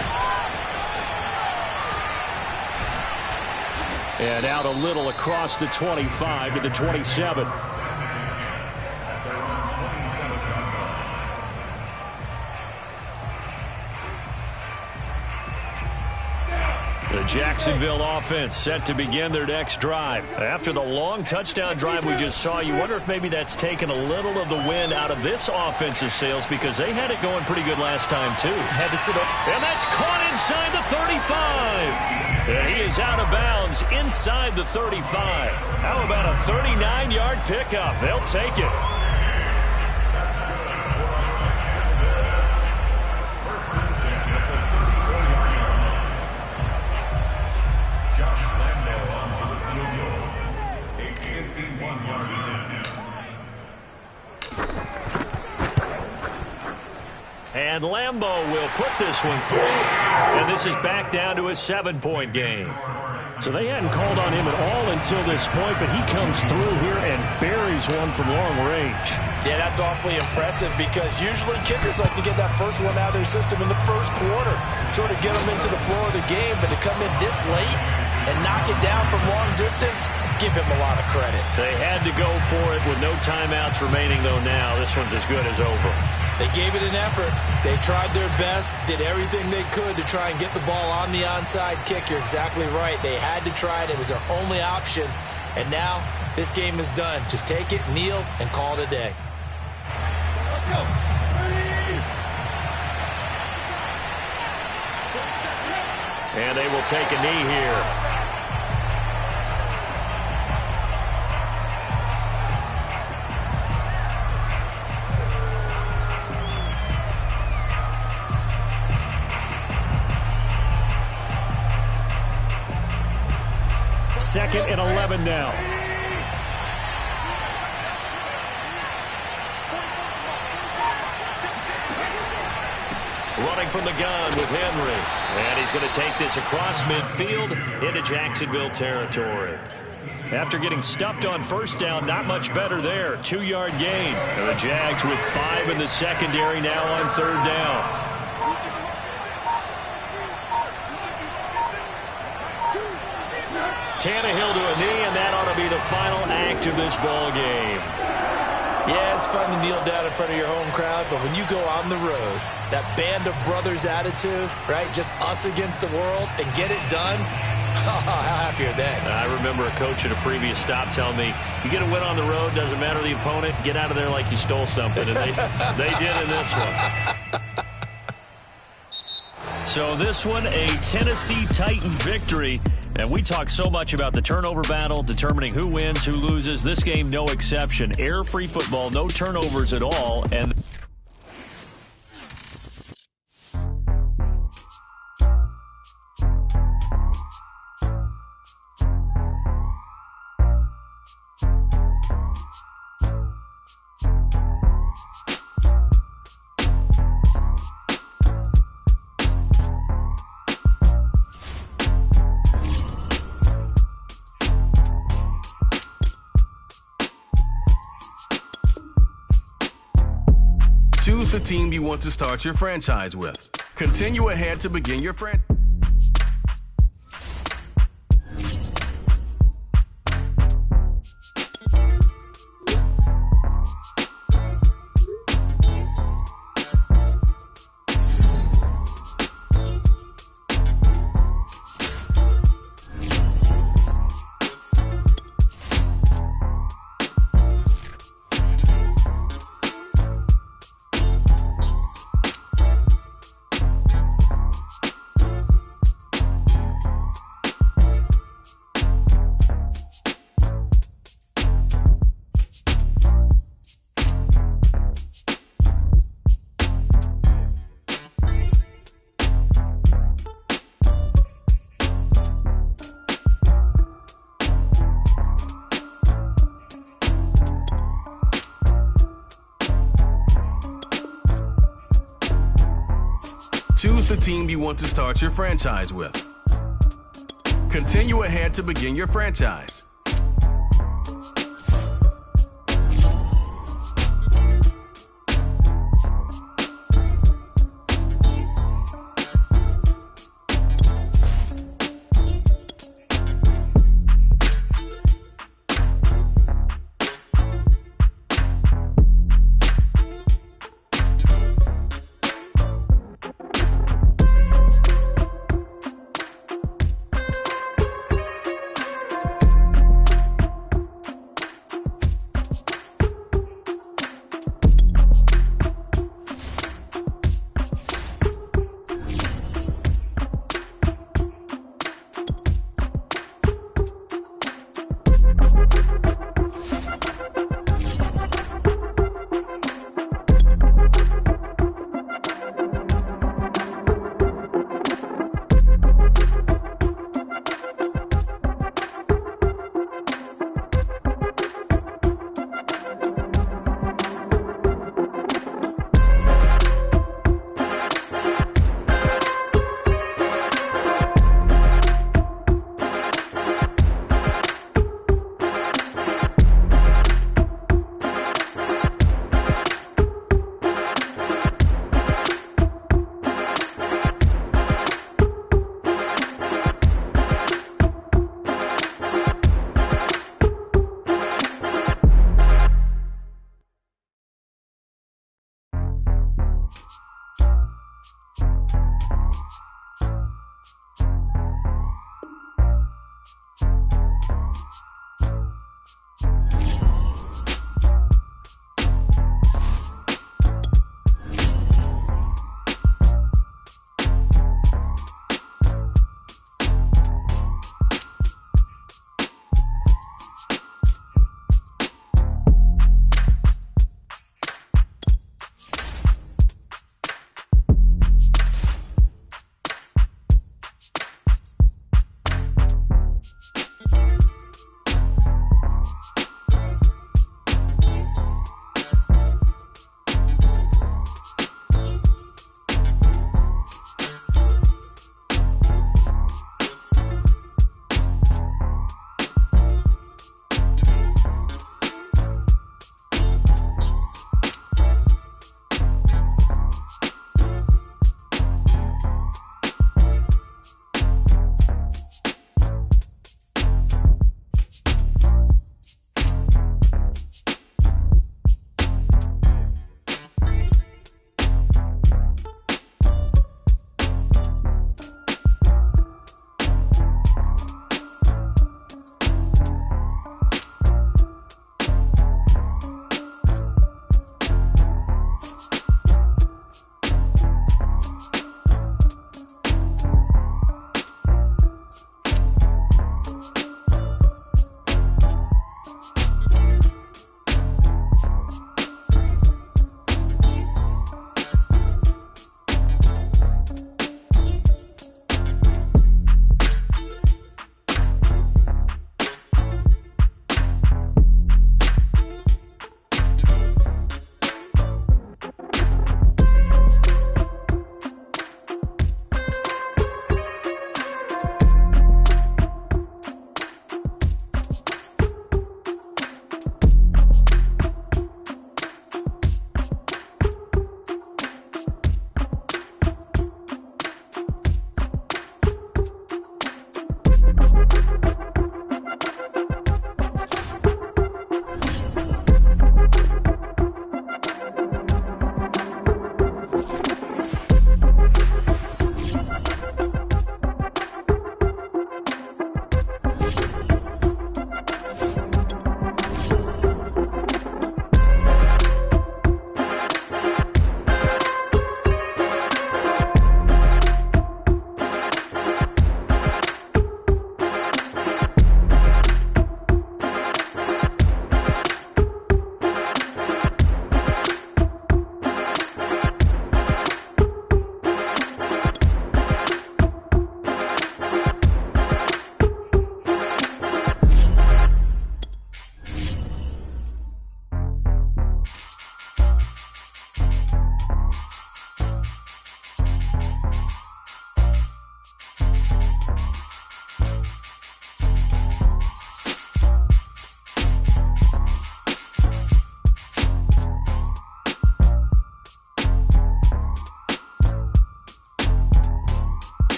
And out a little across the 25 to the 27. The Jacksonville offense set to begin their next drive. After the long touchdown drive we just saw, you wonder if maybe that's taken a little of the wind out of this offensive sails because they had it going pretty good last time, too. Had to sit up. And that's caught inside the 35. And he is out of bounds inside the 35. How about a 39-yard pickup? They'll take it. And Lambeau will put this one through. And this is back down to a 7-point game. So they hadn't called on him at all until this point, but he comes through here and buries one from long range. Yeah, that's awfully impressive because usually kickers like to get that first one out of their system in the first quarter, sort of get them into the flow of the game, but to come in this late and knock it down from long distance, give him a lot of credit. They had to go for it with no timeouts remaining, though now this one's as good as over. They gave it an effort. They tried their best, did everything they could to try and get the ball on the onside kick. You're exactly right. They had to try it. It was their only option. And now this game is done. Just take it, kneel, and call it a day. And they will take a knee here. Second and 11 now. Running from the gun with Henry. And he's going to take this across midfield into Jacksonville territory. After getting stuffed on first down, not much better there. 2-yard gain. And the Jags with 5 in the secondary now on third down. Tannehill to a knee, and that ought to be the final act of this ball game. Yeah, it's fun to kneel down in front of your home crowd, but when you go on the road, that band of brothers attitude, right, just us against the world, and get it done, how happy are they? I remember a coach at a previous stop telling me, you get a win on the road, doesn't matter the opponent, get out of there like you stole something, and they did in this one. So this one, a Tennessee Titan victory. And we talk so much about the turnover battle, determining who wins, who loses. This game, no exception. Air-free football, no turnovers at all. And choose the team you want to start your franchise with. Continue ahead to begin your franchise. choose the team you want to start your franchise with. Continue ahead to begin your franchise.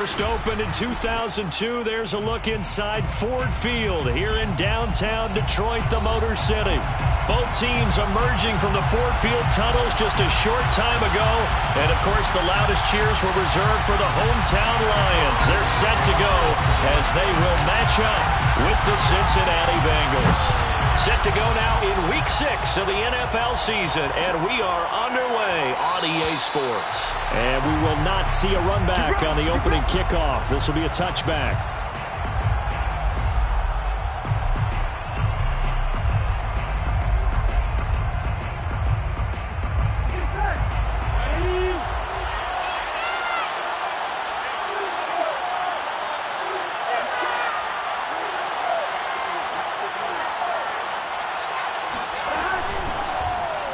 First opened in 2002. There's a look inside Ford Field here in downtown Detroit, the Motor City. Both teams emerging from the Ford Field tunnels just a short time ago. And, of course, the loudest cheers were reserved for the hometown Lions. They're set to go as they will match up with the Cincinnati Bengals. Set to go now in Week 6 of the NFL season, and we are underway on EA Sports. And we will not see a run back on the opening kickoff. This will be a touchback.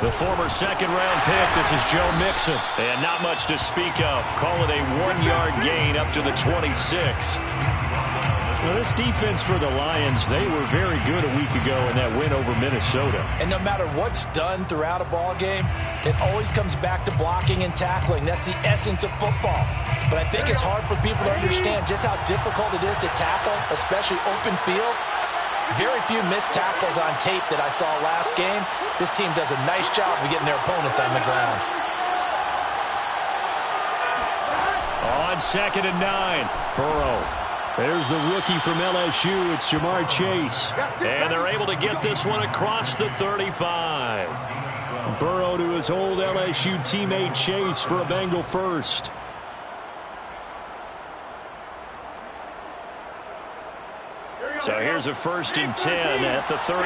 The former second-round pick, this is Joe Mixon. And not much to speak of. Call it a 1-yard gain up to the 26. Well, this defense for the Lions, they were very good a week ago in that win over Minnesota. And no matter what's done throughout a ball game, it always comes back to blocking and tackling. That's the essence of football. But I think it's hard for people to understand just how difficult it is to tackle, especially open field. Very few missed tackles on tape that I saw last game. This team does a nice job of getting their opponents on the ground. On 2nd and 9, Burrow. There's the rookie from LSU. It's Jamar Chase. And they're able to get this one across the 35. Burrow to his old LSU teammate Chase for a Bengal first. So here's a 1st and 10 at the 38.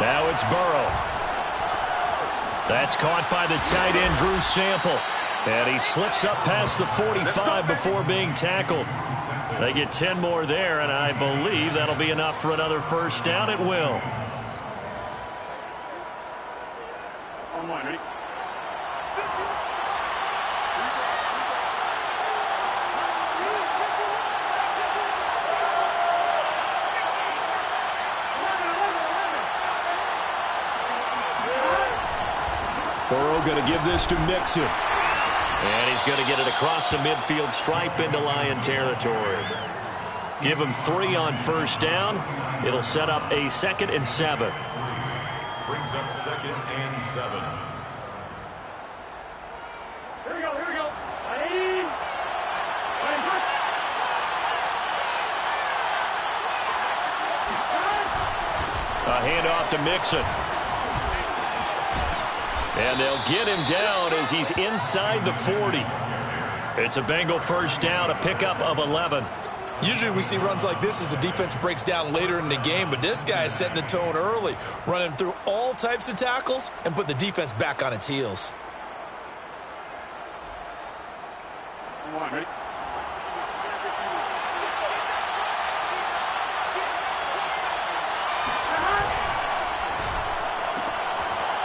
Now it's Burrow. That's caught by the tight end, Drew Sample. And he slips up past the 45 before being tackled. They get 10 more there, and I believe that'll be enough for another first down. It will. Burrow going to give this to Mixon. And he's going to get it across the midfield stripe into Lion territory. Give him 3 on first down. It'll set up a 2nd and 7. Brings up 2nd and 7. Here we go. A handoff to Mixon. And they'll get him down as he's inside the 40. It's a Bengal first down, a pickup of 11. Usually we see runs like this as the defense breaks down later in the game, but this guy is setting the tone early, running through all types of tackles and put the defense back on its heels.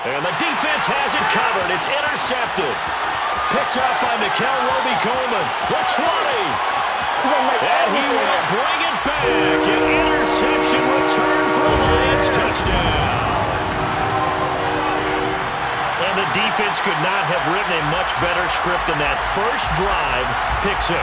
And the defense has it covered. It's intercepted. Picked up by Nickel Roby-Coleman. The 20. And he will bring it back. An interception return for a Lions touchdown. And the defense could not have written a much better script than that first drive, pick 6.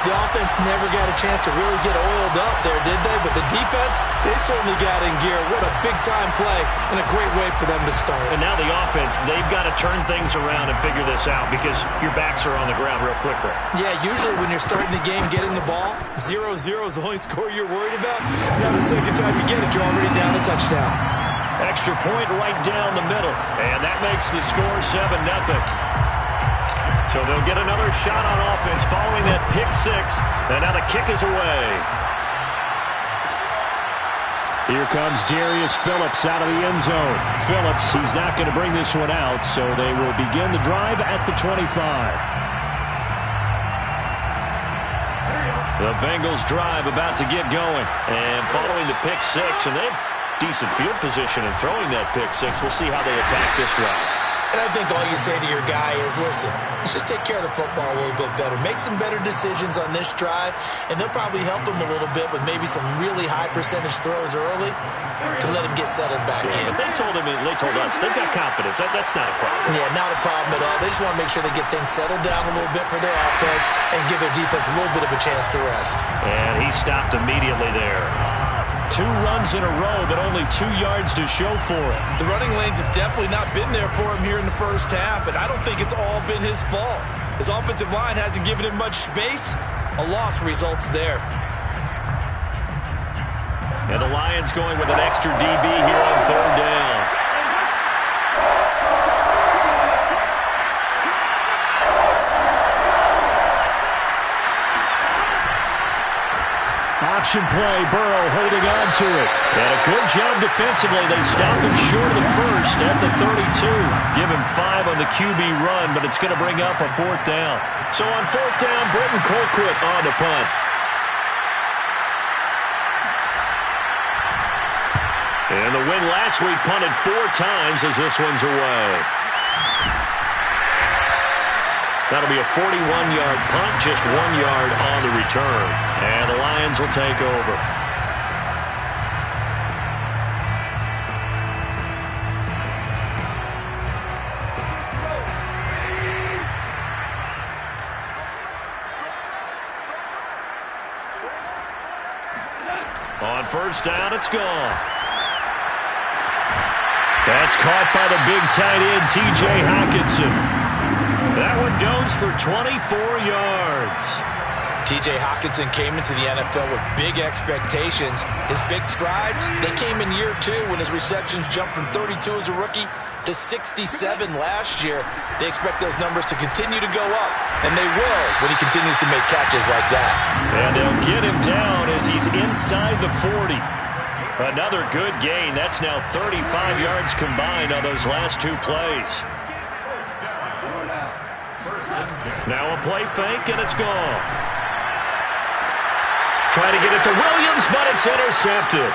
The offense never got a chance to really get oiled up there, did they? But the defense, they certainly got in gear. What a big-time play and a great way for them to start. And now the offense, they've got to turn things around and figure this out because your backs are on the ground real quickly. Yeah, usually when you're starting the game, getting the ball, 0-0 is the only score you're worried about. Now the second time you get it, you're already down a touchdown. Extra point right down the middle. And that makes the score 7-0. So they'll get another shot on offense following that pick 6. And now the kick is away. Here comes Darius Phillips out of the end zone. Phillips, he's not going to bring this one out, so they will begin the drive at the 25. The Bengals drive about to get going. And following the pick 6, and they have decent field position in throwing that pick 6. We'll see how they attack this route. And I think all you say to your guy is, listen, let's just take care of the football a little bit better. Make some better decisions on this drive, and they'll probably help him a little bit with maybe some really high percentage throws early to let him get settled back in. But they told us they've got confidence. That's not a problem. Yeah, not a problem at all. They just want to make sure they get things settled down a little bit for their offense and give their defense a little bit of a chance to rest. And he stopped immediately there. 2 runs in a row, but only 2 yards to show for it. The running lanes have definitely not been there for him here in the first half, and I don't think it's all been his fault. His offensive line hasn't given him much space. A loss results there. And the Lions going with an extra DB here on 3rd down. Option play, Burrow holding on to it. And a good job defensively. They stopped him short of the first at the 32. Give him 5 on the QB run, but it's going to bring up a 4th down. So on 4th down, Britton Colquitt on the punt. And the win last week punted 4 times as this one's away. That'll be a 41-yard punt, just 1 yard on the return. And the Lions will take over. On 1st down, it's gone. That's caught by the big tight end, T.J. Hockenson. That one goes for 24 yards. T.J. Hockenson came into the NFL with big expectations. His big strides, they came in year 2 when his receptions jumped from 32 as a rookie to 67 last year. They expect those numbers to continue to go up, and they will when he continues to make catches like that. And they'll get him down as he's inside the 40. Another good gain. That's now 35 yards combined on those last 2 plays. Now a play fake, and it's gone. Try to get it to Williams, but it's intercepted.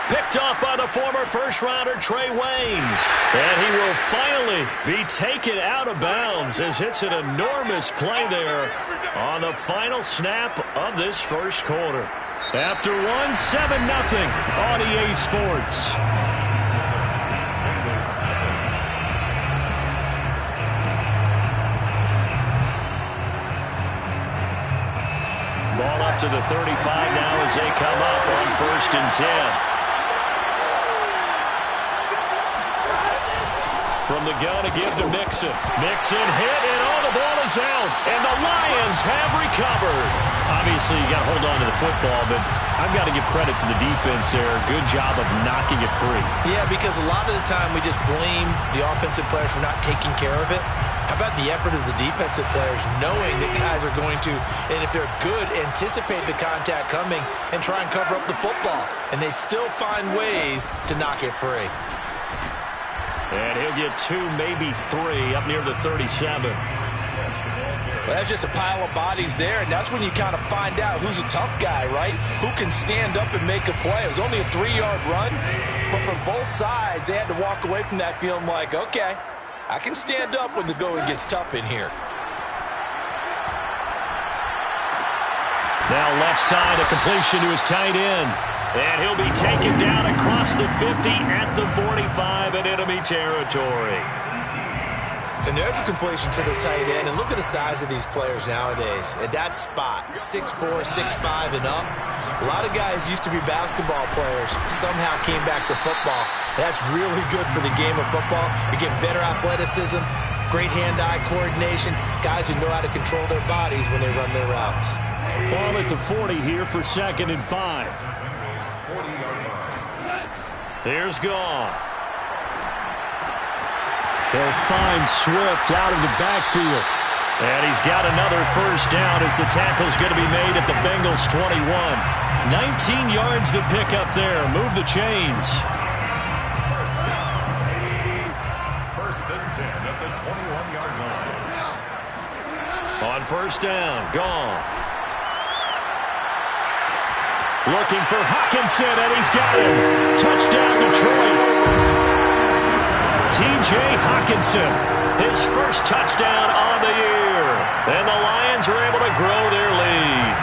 Picked off by the former first-rounder Trey Waynes. And he will finally be taken out of bounds as it's an enormous play there on the final snap of this first quarter. After 1, 7-0 on EA Sports. Ball up to the 35 now as they come up on 1st and 10. From the gun to give to Mixon. Mixon hit, and the ball is out. And the Lions have recovered. Obviously, you got to hold on to the football, but I've got to give credit to the defense there. Good job of knocking it free. Yeah, because a lot of the time we just blame the offensive players for not taking care of it. How about the effort of the defensive players knowing that guys are going to, and if they're good, anticipate the contact coming and try and cover up the football. And they still find ways to knock it free. And he'll get 2, maybe 3 up near the 37. Well, that's just a pile of bodies there, and that's when you kind of find out who's a tough guy, right? Who can stand up and make a play. It was only a 3-yard run, but from both sides, they had to walk away from that feeling like, okay, I can stand up when the going gets tough in here. Now left side, a completion to his tight end. And he'll be taken down across the 50 at the 45 in enemy territory. And there's a completion to the tight end. And look at the size of these players nowadays. At that spot, 6'4", 6'5", and up. A lot of guys used to be basketball players, somehow came back to football. That's really good for the game of football. You're getting better athleticism, great hand-eye coordination, guys who know how to control their bodies when they run their routes. Ball at the 40 here for 2nd and 5. There's Goff. They'll find Swift out of the backfield. And he's got another first down as the tackle's going to be made at the Bengals 21. 19 yards to pick up there. Move the chains. First and 10 at the 21-yard line. On 1st down, Goff. Looking for Hockenson, and he's got him. Touchdown, Detroit. T.J. Hawkinson, his first touchdown on the year. And the Lions are able to grow their lead.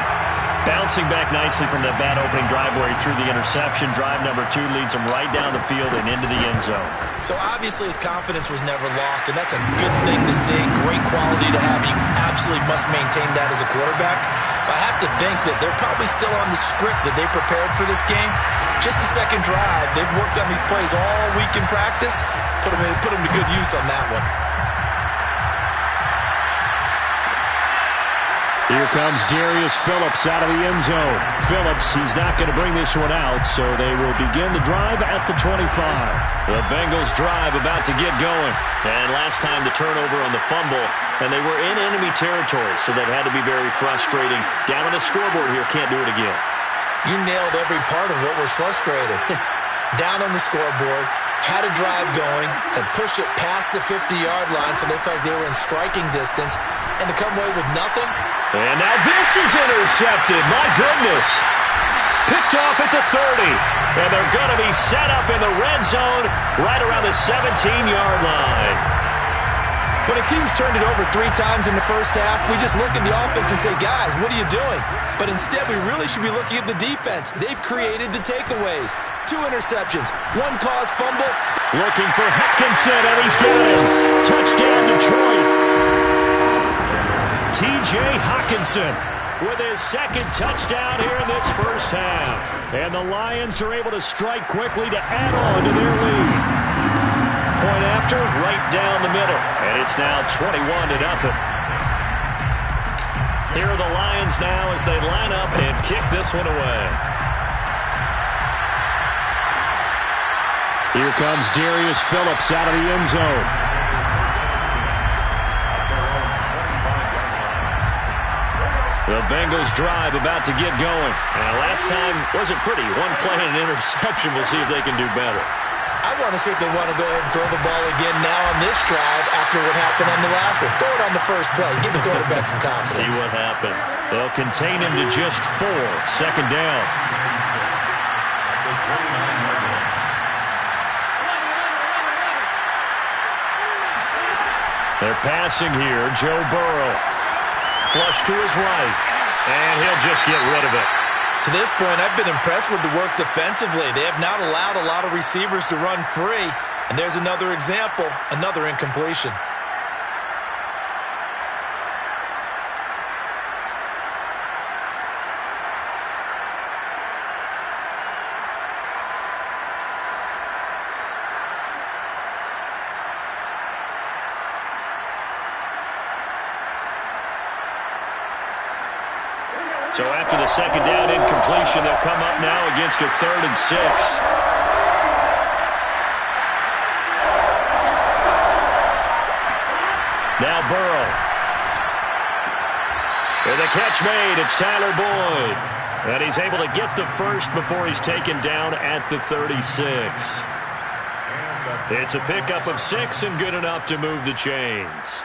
Bouncing back nicely from that bad opening drive where he threw the interception. Drive number 2 leads him right down the field and into the end zone. So obviously his confidence was never lost, and that's a good thing to see. Great quality to have. You absolutely must maintain that as a quarterback. But I have to think that they're probably still on the script that they prepared for this game. Just the second drive, they've worked on these plays all week in practice. Put them to good use on that one. Here comes Darius Phillips out of the end zone. Phillips, he's not going to bring this one out, so they will begin the drive at the 25. The Bengals drive about to get going. And last time the turnover on the fumble, and they were in enemy territory, so that had to be very frustrating. Down on the scoreboard here, can't do it again. You nailed every part of what was frustrating. Down on the scoreboard, had a drive going, and pushed it past the 50-yard line, so they felt like they were in striking distance, and to come away with nothing. And now this is intercepted. My goodness. Picked off at the 30. And they're going to be set up in the red zone right around the 17-yard line. When a team's turned it over 3 times in the first half, we just look at the offense and say, guys, what are you doing? But instead, we really should be looking at the defense. They've created the takeaways. 2 interceptions, 1 caused fumble. Looking for Hopkinson, and he's got him. Touchdown, Detroit. T.J. Hawkinson with his second touchdown here in this first half. And the Lions are able to strike quickly to add on to their lead. Point after, right down the middle. And it's now 21-0. Here are the Lions now as they line up and kick this one away. Here comes Darius Phillips out of the end zone. The Bengals drive about to get going. And last time wasn't pretty. 1 play and an interception. We'll see if they can do better. I want to see if they want to go ahead and throw the ball again now on this drive after what happened on the last one. Throw it on the first play. Give the quarterback some confidence. See what happens. They'll contain him to just 4. Second down. They're passing here. Joe Burrow. Flush to his right. And he'll just get rid of it. To this point, I've been impressed with the work defensively. They have not allowed a lot of receivers to run free. And there's another example, another incompletion. So after the second down incompletion, they'll come up now against a 3rd and 6. Now Burrow. And the catch made. It's Tyler Boyd. And he's able to get the first before he's taken down at the 36. It's a pickup of 6 and good enough to move the chains.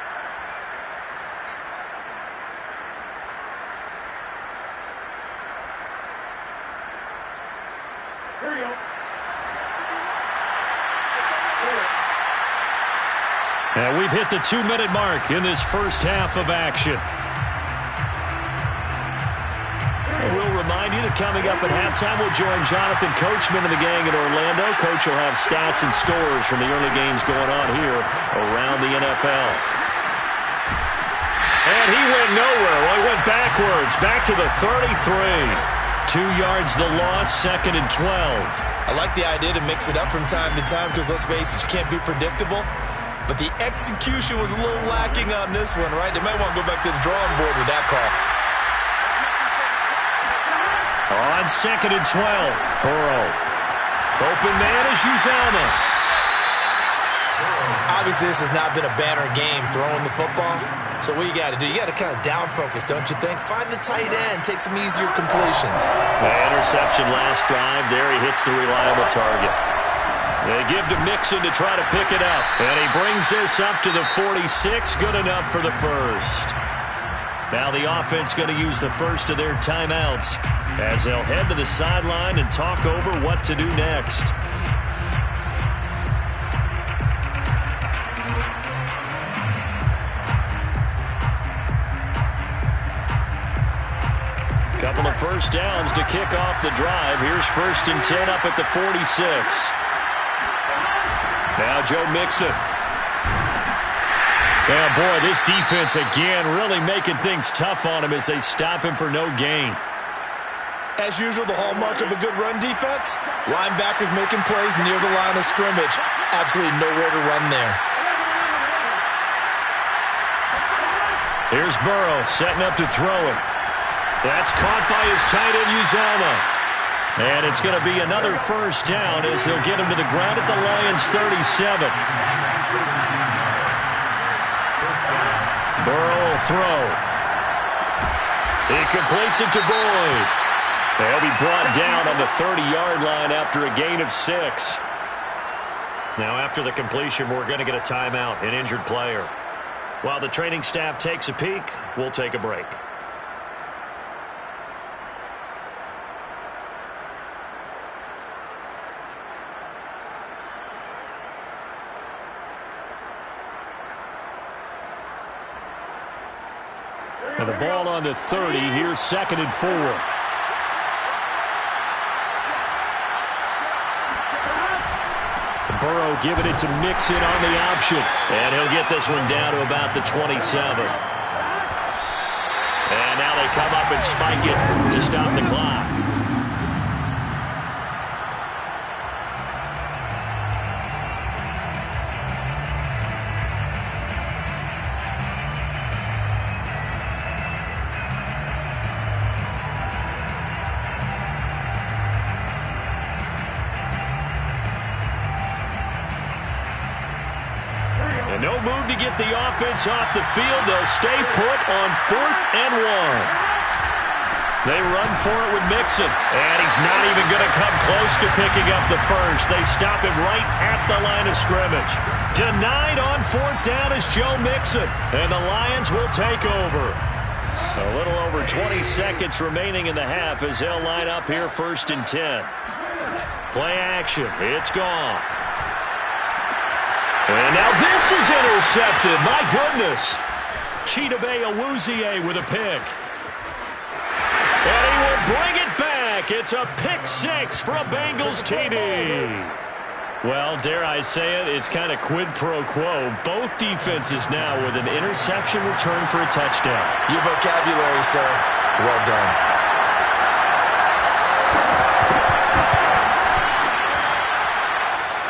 And we've hit the 2-minute mark in this first half of action. And we'll remind you that coming up at halftime, we'll join Jonathan Coachman and the gang in Orlando. Coach will have stats and scores from the early games going on here around the NFL. And he went nowhere. Well, he went backwards, back to the 33. 2 yards the loss, 2nd and 12. I like the idea to mix it up from time to time because, let's face it, you can't be predictable. But the execution was a little lacking on this one, right? They might want to go back to the drawing board with that call. On 2nd and 12, Burrow. Open man is Uzama. Obviously, this has not been a banner game throwing the football. So what you got to do, you got to kind of down focus, don't you think? Find the tight end, take some easier completions. The interception last drive. There he hits the reliable target. They give to Mixon to try to pick it up. And he brings this up to the 46. Good enough for the first. Now the offense going to use the first of their timeouts as they'll head to the sideline and talk over what to do next. Couple of first downs to kick off the drive. Here's 1st and 10 up at the 46. Now Joe Mixon. Yeah, boy, this defense again really making things tough on him as they stop him for no gain. As usual, the hallmark of a good run defense, linebackers making plays near the line of scrimmage. Absolutely nowhere to run there. Here's Burrow setting up to throw it. That's caught by his tight end, Uzomah. And it's going to be another first down as they'll get him to the ground at the Lions' 37. Burrow will throw. He completes it to Boyd. They'll be brought down on the 30-yard line after a gain of 6. Now after the completion, we're going to get a timeout, an injured player. While the training staff takes a peek, we'll take a break. And the ball on the 30. Here's 2nd and 4. Burrow giving it to Mixon on the option. And he'll get this one down to about the 27. And now they come up and spike it to stop the clock. No move to get the offense off the field. They'll stay put on 4th and 1. They run for it with Mixon. And he's not even going to come close to picking up the first. They stop him right at the line of scrimmage. Denied on 4th down is Joe Mixon. And the Lions will take over. A little over 20 seconds remaining in the half as they'll line up here 1st and 10. Play action. It's gone. And now this is intercepted. My goodness. Chidobe Awuzie with a pick. And he will bring it back. It's a pick 6 for a Bengals TD. Well, dare I say it, it's kind of quid pro quo. Both defenses now with an interception return for a touchdown. Your vocabulary, sir. Well done.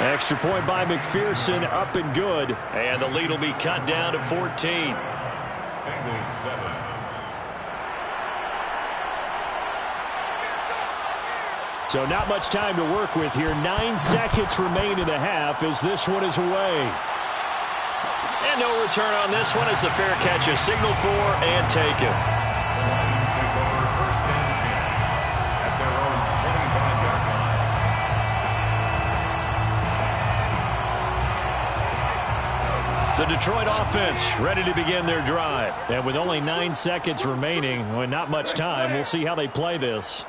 Extra point by McPherson, up and good. And the lead will be cut down to 14. Bengals 7. So not much time to work with here. 9 seconds remain in the half as this one is away. And no return on this one as the fair catch is signaled for and taken. Lions take over 1st and 10 at their own 25-yard line. The Detroit offense ready to begin their drive. And with only 9 seconds remaining, and not much time, we'll see how they play this.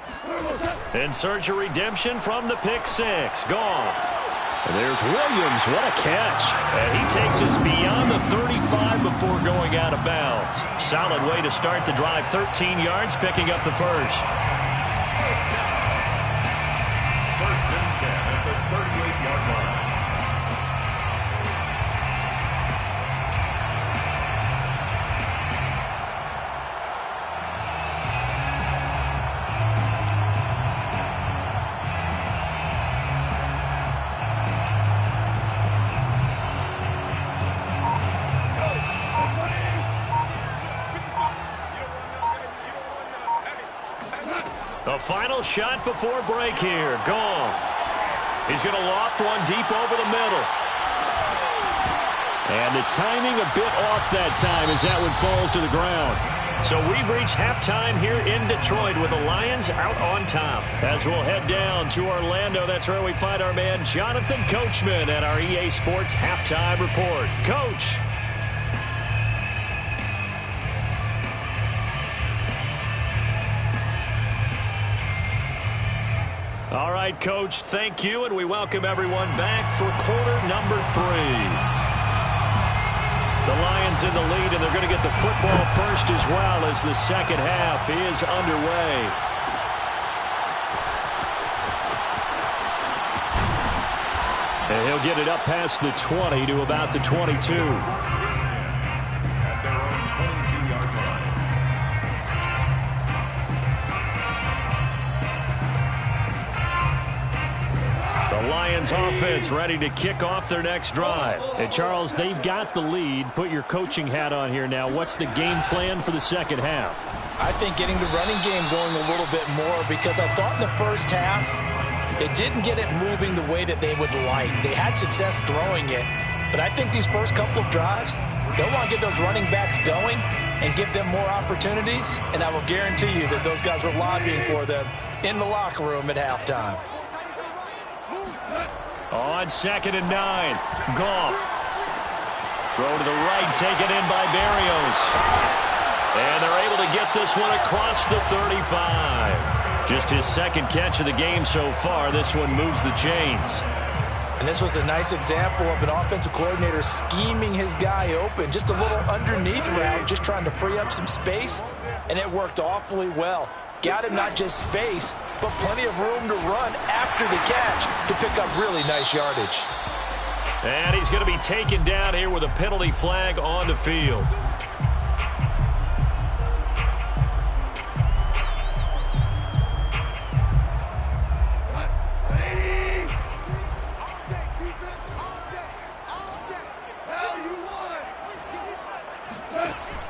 In search of redemption from the pick 6. Goff. And there's Williams. What a catch. And he takes us beyond the 35 before going out of bounds. Solid way to start the drive. 13 yards, picking up the first. First and 10 at the 38-yard line. The final shot before break here. Goff. He's going to loft one deep over the middle. And the timing a bit off that time as that one falls to the ground. So we've reached halftime here in Detroit with the Lions out on top. As we'll head down to Orlando, that's where we find our man Jonathan Coachman at our EA Sports Halftime Report. Coach. All right, Coach, thank you, and we welcome everyone back for quarter number 3. The Lions in the lead, and they're going to get the football first as well as the second half is underway. And he'll get it up past the 20 to about the 22. At their own 22-yard line. The Lions offense ready to kick off their next drive. And Charles, they've got the lead. Put your coaching hat on here now. What's the game plan for the second half? I think getting the running game going a little bit more, because I thought in the first half it didn't get it moving the way that they would like. They had success throwing it, but I think these first couple of drives, they'll want to get those running backs going and give them more opportunities, and I will guarantee you that those guys were lobbying for them in the locker room at halftime. On 2nd and 9, Goff. Throw to the right, taken in by Berrios. And they're able to get this one across the 35. Just his second catch of the game so far. This one moves the chains. And this was a nice example of an offensive coordinator scheming his guy open. Just a little underneath route, just trying to free up some space, and it worked awfully well. Got him not just space, but plenty of room to run after the catch to pick up really nice yardage. And he's going to be taken down here with a penalty flag on the field.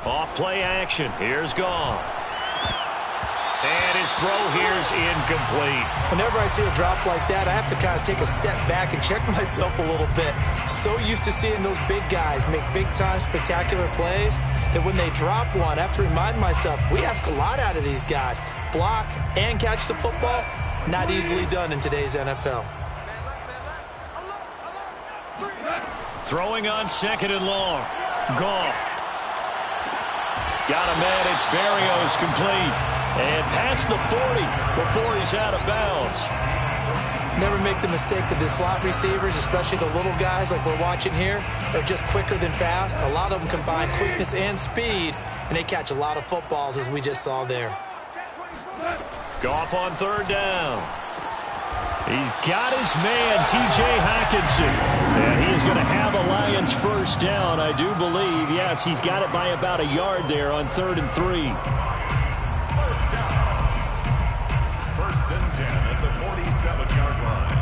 Off play action. Here's Goff. And his throw here's incomplete. Whenever I see a drop like that, I have to kind of take a step back and check myself a little bit. So used to seeing those big guys make big-time spectacular plays that when they drop one, I have to remind myself, we ask a lot out of these guys. Block and catch the football, not easily done in today's NFL. Throwing on 2nd and long. Goff. Got a man. It's Berrios complete. And past the 40 before he's out of bounds. Never make the mistake that the slot receivers, especially the little guys like we're watching here, are just quicker than fast. A lot of them combine quickness and speed, and they catch a lot of footballs, as we just saw there. Goff on 3rd down. He's got his man, T.J. Hockenson. And he's going to have a Lions first down, I do believe. Yes, he's got it by about a yard there on 3rd and 3. First down. 1st and 10 at the 47-yard line.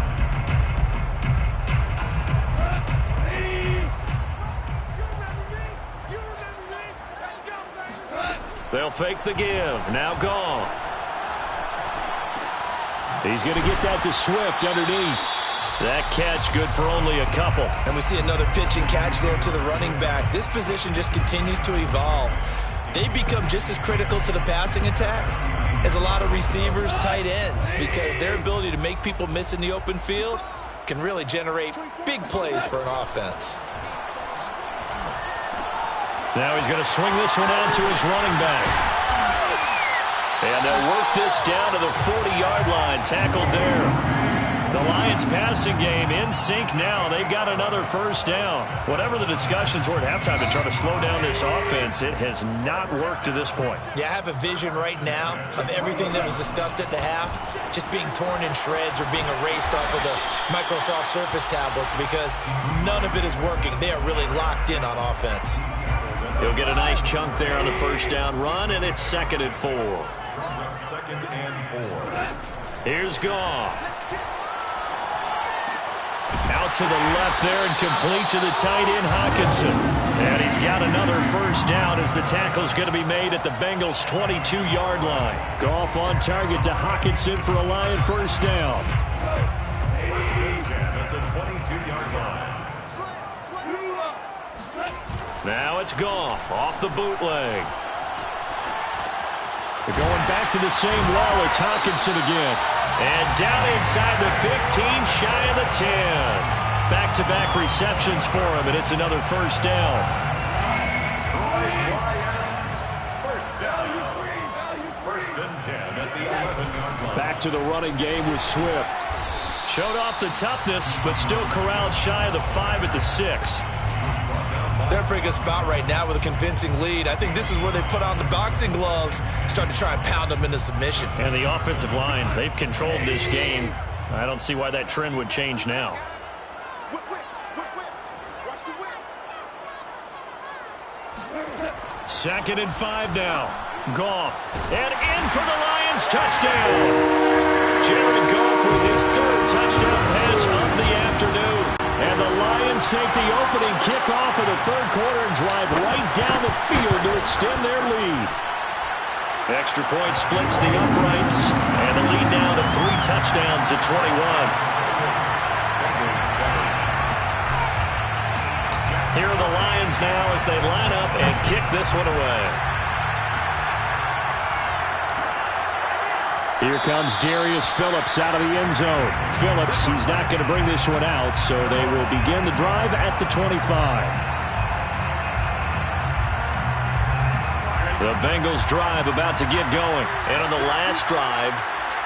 They'll fake the give. Now Goff. He's going to get that to Swift underneath. That catch good for only a couple. And we see another pitch and catch there to the running back. This position just continues to evolve. They become just as critical to the passing attack as a lot of receivers, tight ends, because their ability to make people miss in the open field can really generate big plays for an offense. Now he's going to swing this one out to his running back. And they'll work this down to the 40-yard line. Tackled there. The Lions passing game in sync now. They've got another first down. Whatever the discussions were at halftime to try to slow down this offense, it has not worked to this point. Yeah, I have a vision right now of everything that was discussed at the half just being torn in shreds or being erased off of the Microsoft Surface tablets because none of it is working. They are really locked in on offense. He'll get a nice chunk there on the first down run, and it's 2nd and 4. 2nd and 4. Here's Goff. Out to the left there and complete to the tight end, Hockenson. And he's got another first down as the tackle's going to be made at the Bengals' 22-yard line. Goff on target to Hockenson for a Lion first down. 1st and 10 at the 22-yard line. Now it's Goff off the bootleg. They're going back to the same wall. It's Hockenson again. And down inside the 15, shy of the 10. Back-to-back receptions for him, and it's another first down. First down. 1st and 10 at the 11-yard line. Back to the running game with Swift. Showed off the toughness, but still corralled shy of the 5 at the 6. They're in a pretty good spot right now with a convincing lead. I think this is where they put on the boxing gloves, start to try and pound them into submission. And the offensive line, they've controlled this game. I don't see why that trend would change now. Second and 5 now. Goff. And in for the Lions. Touchdown. Jared Goff with his 3rd touchdown pass of the afternoon. And the Lions take the opening kickoff of the 3rd quarter and drive right down the field to extend their lead. Extra point splits the uprights. And the lead now to 3 touchdowns at 21. Here are the Lions now as they line up and kick this one away. Here comes Darius Phillips out of the end zone. Phillips, he's not going to bring this one out, so they will begin the drive at the 25. The Bengals drive about to get going. And on the last drive,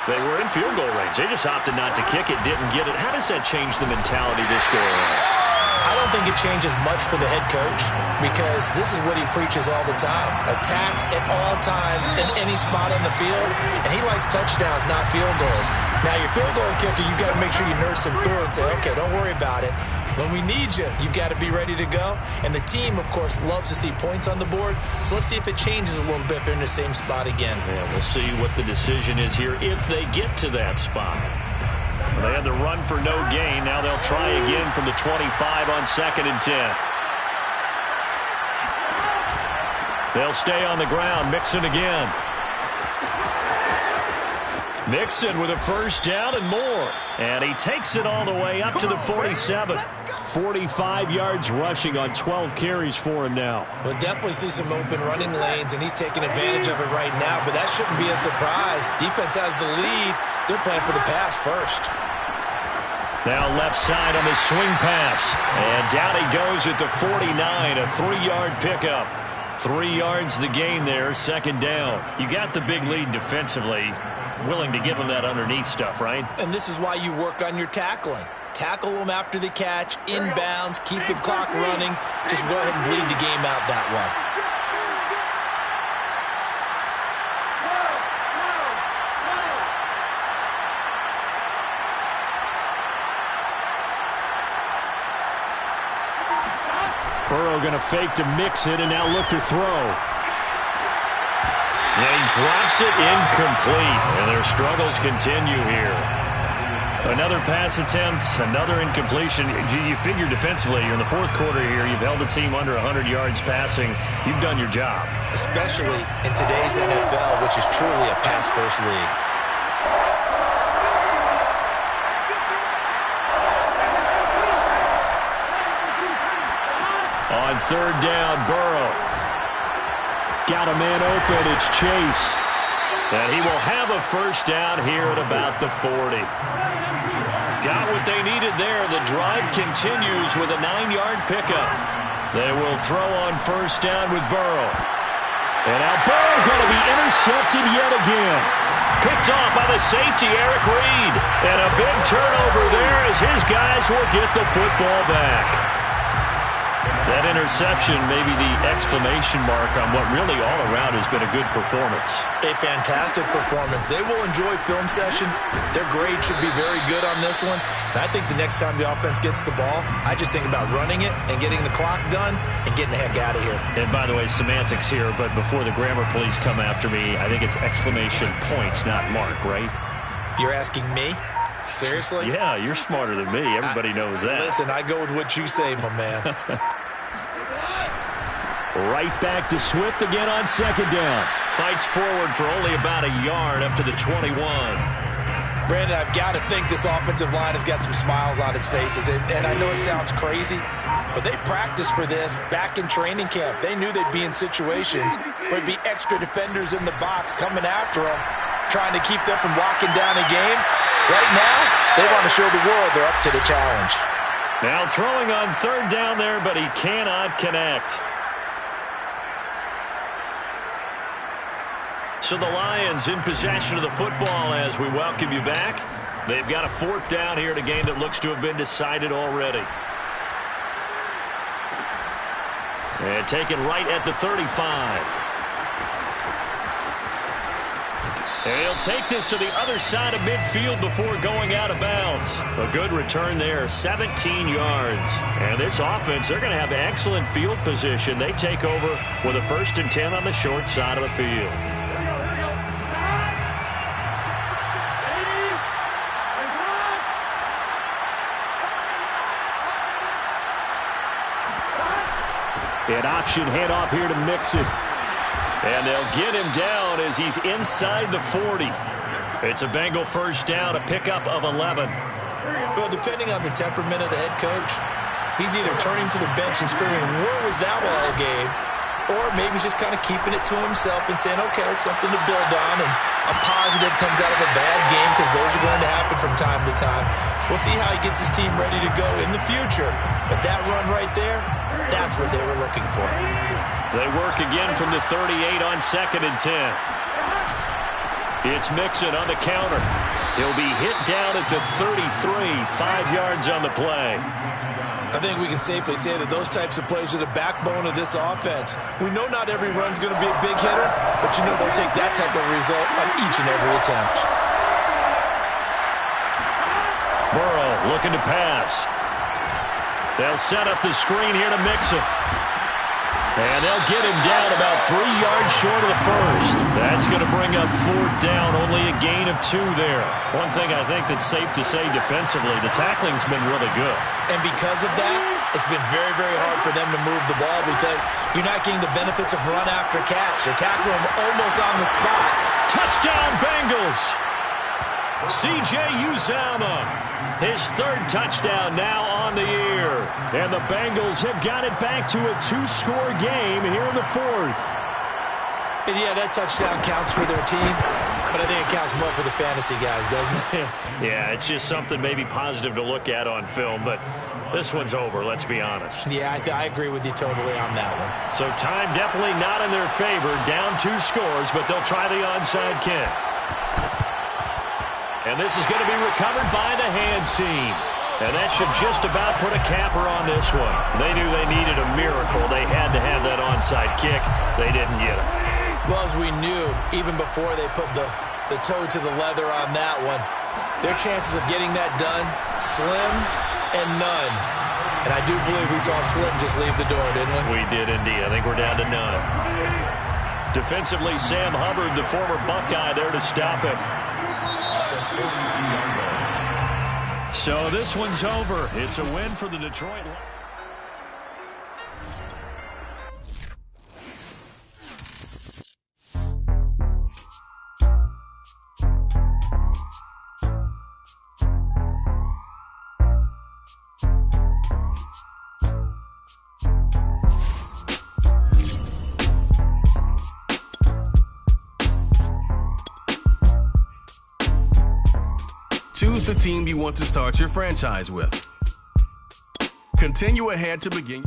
they were in field goal range. They just opted not to kick it, didn't get it. How does that change the mentality this go around? I don't think it changes much for the head coach because this is what he preaches all the time. Attack at all times in any spot on the field, and he likes touchdowns, not field goals. Now, your field goal kicker, you've got to make sure you nurse him through and say, okay, don't worry about it. When we need you, you've got to be ready to go. And the team, of course, loves to see points on the board. So let's see if it changes a little bit if they're in the same spot again. Yeah, we'll see what the decision is here if they get to that spot. They had the run for no gain. Now they'll try again from the 25 on 2nd and 10. They'll stay on the ground. Mixon again. Mixon with a first down and more. And he takes it all the way up to the 47. 45 yards rushing on 12 carries for him now. We'll definitely see some open running lanes, and he's taking advantage of it right now, but that shouldn't be a surprise. Defense has the lead. They're playing for the pass first. Now left side on the swing pass. And down he goes at the 49, a 3-yard pickup. 3 yards the gain there, 2nd down. You got the big lead defensively. Willing to give him that underneath stuff, right? And this is why you work on your tackling. Tackle them after the catch, inbounds, keep the clock running. Just go ahead and bleed the game out that way. Burrow going to fake to mix it and now look to throw. And he drops it incomplete. And their struggles continue here. Another pass attempt, another incompletion. You figure defensively, you're in the 4th quarter here. You've held the team under 100 yards passing. You've done your job. Especially in today's NFL, which is truly a pass-first league. On 3rd down, Burrow. Got a man open. It's Chase. And he will have a first down here at about the 40. Got what they needed there. The drive continues with a 9-yard pickup. They will throw on first down with Burrow. And now Burrow going to be intercepted yet again. Picked off by the safety, Eric Reed. And a big turnover there as his guys will get the football back. That interception may be the exclamation mark on what really all around has been a good performance. A fantastic performance. They will enjoy film session. Their grade should be very good on this one. And I think the next time the offense gets the ball, I just think about running it and getting the clock done and getting the heck out of here. And by the way, semantics here, but before the grammar police come after me, I think it's exclamation point, not mark, right? You're asking me? Seriously? Yeah, you're smarter than me. Everybody knows that. Listen, I go with what you say, my man. Right back to Swift again on 2nd down. Fights forward for only about a yard up to the 21. Brandon, I've got to think this offensive line has got some smiles on its faces. And I know it sounds crazy, but they practiced for this back in training camp. They knew they'd be in situations where there'd be extra defenders in the box coming after them, trying to keep them from locking down a game. Right now, they want to show the world they're up to the challenge. Now throwing on 3rd down there, but he cannot connect. So the Lions in possession of the football as we welcome you back. They've got a 4th down here in a game that looks to have been decided already. And taken right at the 35. And he'll take this to the other side of midfield before going out of bounds. A good return there, 17 yards. And this offense, they're going to have excellent field position. They take over with a 1st and 10 on the short side of the field. An option handoff here to Mixon. And they'll get him down as he's inside the 40. It's a Bengal first down, a pickup of 11. Well, depending on the temperament of the head coach, he's either turning to the bench and screaming, "Where was that all game?" Or maybe he's just kind of keeping it to himself and saying, okay, it's something to build on, and a positive comes out of a bad game, because those are going to happen from time to time. We'll see how he gets his team ready to go in the future. But that run right there, that's what they were looking for. They work again from the 38 on 2nd and 10. It's Mixon on the counter. He'll be hit down at the 33, 5 yards on the play. I think we can safely say that those types of plays are the backbone of this offense. We know not every run's going to be a big hitter, but you know they'll take that type of result on each and every attempt. Burrow looking to pass. They'll set up the screen here to Mixon. And they'll get him down about 3 yards short of the first. That's going to bring up 4th down, only a gain of 2 there. One thing I think that's safe to say defensively, the tackling's been really good. And because of that, it's been very, very hard for them to move the ball, because you're not getting the benefits of run after catch. They're tackling him almost on the spot. Touchdown, Bengals! C.J. Uzomah, his 3rd touchdown now on the year. And the Bengals have got it back to a 2-score game here in the 4th. And yeah, that touchdown counts for their team, but I think it counts more for the fantasy guys, doesn't it? Yeah, it's just something maybe positive to look at on film, but this one's over, let's be honest. Yeah, I agree with you totally on that one. So time definitely not in their favor, down 2 scores, but they'll try the onside kick. And this is going to be recovered by the hands team. And that should just about put a capper on this one. They knew they needed a miracle. They had to have that onside kick. They didn't get it. Well, as we knew, even before they put the toe to the leather on that one, their chances of getting that done, slim and none. And I do believe we saw Slim just leave the door, didn't we? We did indeed. I think we're down to none. Defensively, Sam Hubbard, the former Buckeye, there to stop him. So this one's over. It's a win for the Detroit Lions. Choose the team you want to start your franchise with. Continue ahead to begin.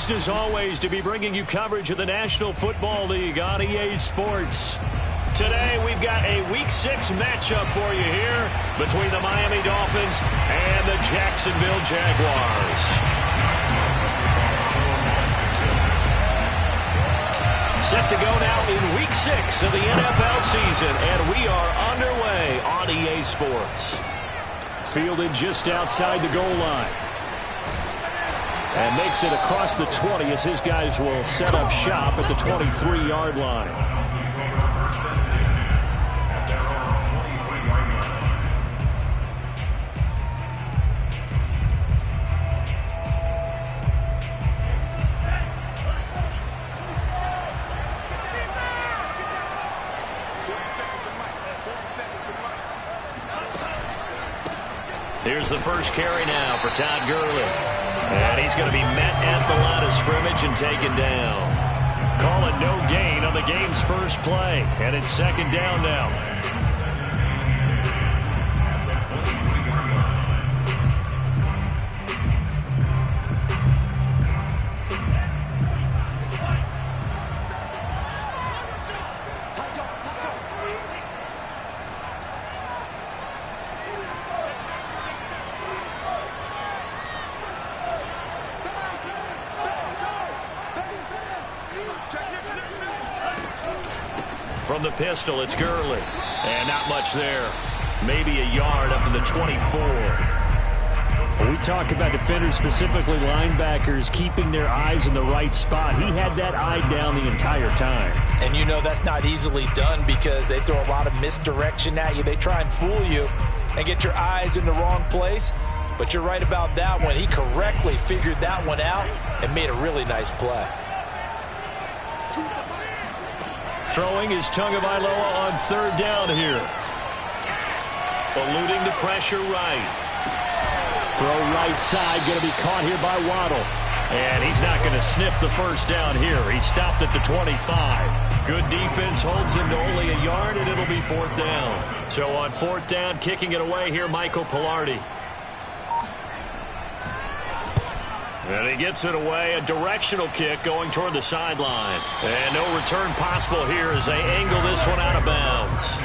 Pleased as always to be bringing you coverage of the National Football League on EA Sports. Today we've got a Week 6 matchup for you here between the Miami Dolphins and the Jacksonville Jaguars. Set to go now in Week 6 of the NFL season, and we are underway on EA Sports. Fielded just outside the goal line. And makes it across the 20 as his guys will set up shop at the 23-yard line. Here's the first carry now for Todd Gurley. And he's going to be met at the line of scrimmage and taken down. Calling no gain on the game's first play. And it's second down now. From the pistol, it's Gurley. And not much there. Maybe a yard up to the 24. When we talk about defenders, specifically linebackers, keeping their eyes in the right spot. He had that eye down the entire time. And you know that's not easily done because they throw a lot of misdirection at you. They try and fool you and get your eyes in the wrong place. But you're right about that one. He correctly figured that one out and made a really nice play. Throwing is Tagovailoa on third down here. Eluding the pressure right. Throw right side, going to be caught here by Waddle. And he's not going to sniff the first down here. He stopped at the 25. Good defense holds him to only a yard, and it'll be fourth down. So on fourth down, kicking it away here, Michael Pilardi. And he gets it away, a directional kick going toward the sideline. And no return possible here as they angle this one out of bounds.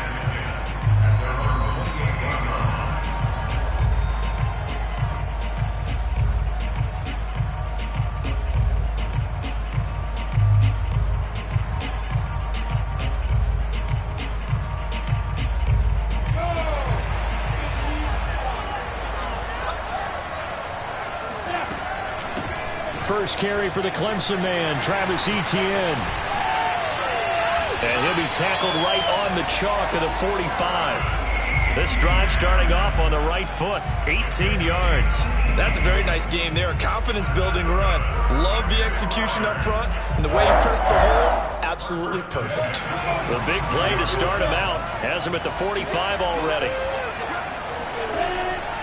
First carry for the Clemson man, Travis Etienne. And he'll be tackled right on the chalk of the 45. This drive starting off on the right foot, 18 yards. That's a very nice game there, a confidence-building run. Love the execution up front, and the way he pressed the hole, absolutely perfect. The big play to start him out. Has him at the 45 already.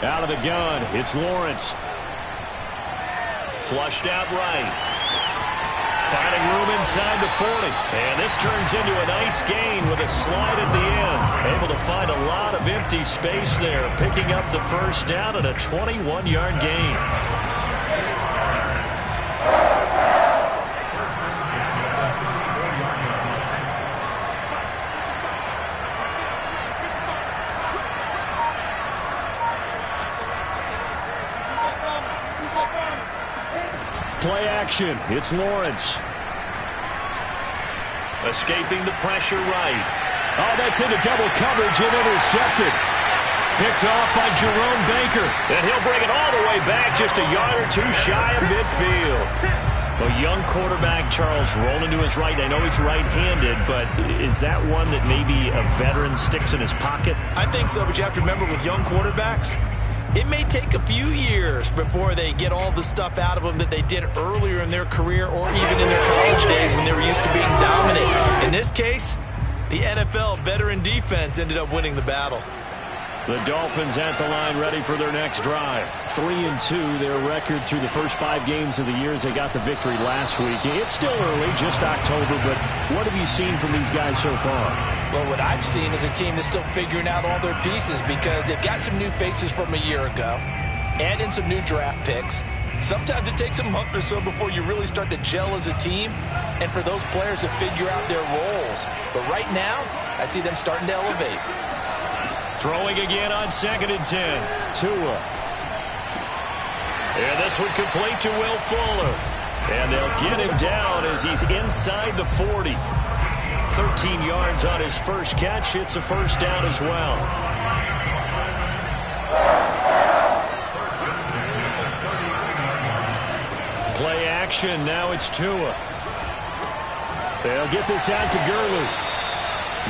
Out of the gun, it's Lawrence. Flushed out right. Finding room inside the 40. And this turns into a nice gain with a slide at the end. Able to find a lot of empty space there. Picking up the first down and a 21-yard gain. Play action. It's Lawrence. Escaping the pressure right. Oh, that's into double coverage and intercepted. Picked off by Jerome Baker. And he'll bring it all the way back just a yard or two shy of midfield. A young quarterback, Charles, rolling to his right. I know he's right-handed, but is that one that maybe a veteran sticks in his pocket? I think so, but you have to remember with young quarterbacks, it may take a few years before they get all the stuff out of them that they did earlier in their career or even in their college days when they were used to being dominant. In this case, the NFL veteran defense ended up winning the battle. The Dolphins at the line ready for their next drive. 3-2, their record through the first 5 games of the year as they got the victory last week. It's still early, just October, but what have you seen from these guys so far? Well, what I've seen is a team that's still figuring out all their pieces because they've got some new faces from a year ago, add in some new draft picks, Sometimes it takes a month or so before you really start to gel as a team and for those players to figure out their roles. But right now, I see them starting to elevate. Throwing again on 2nd and 10. Tua. And this one complete to Will Fuller. And they'll get him down as he's inside the 40. 13 yards on his first catch. It's a first down as well. Play action. Now it's Tua. They'll get this out to Crilly.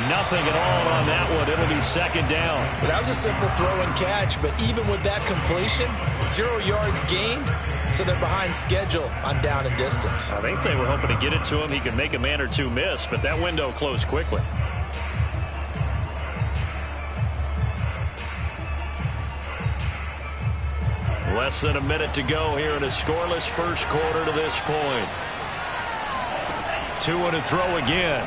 Nothing at all on that one. It'll be 2nd down. Well, that was a simple throw and catch, but even with that completion, 0 yards gained, so they're behind schedule on down and distance. I think they were hoping to get it to him. He could make a man or two miss, but that window closed quickly. Less than a minute to go here in a scoreless first quarter to this point. Tua to throw again.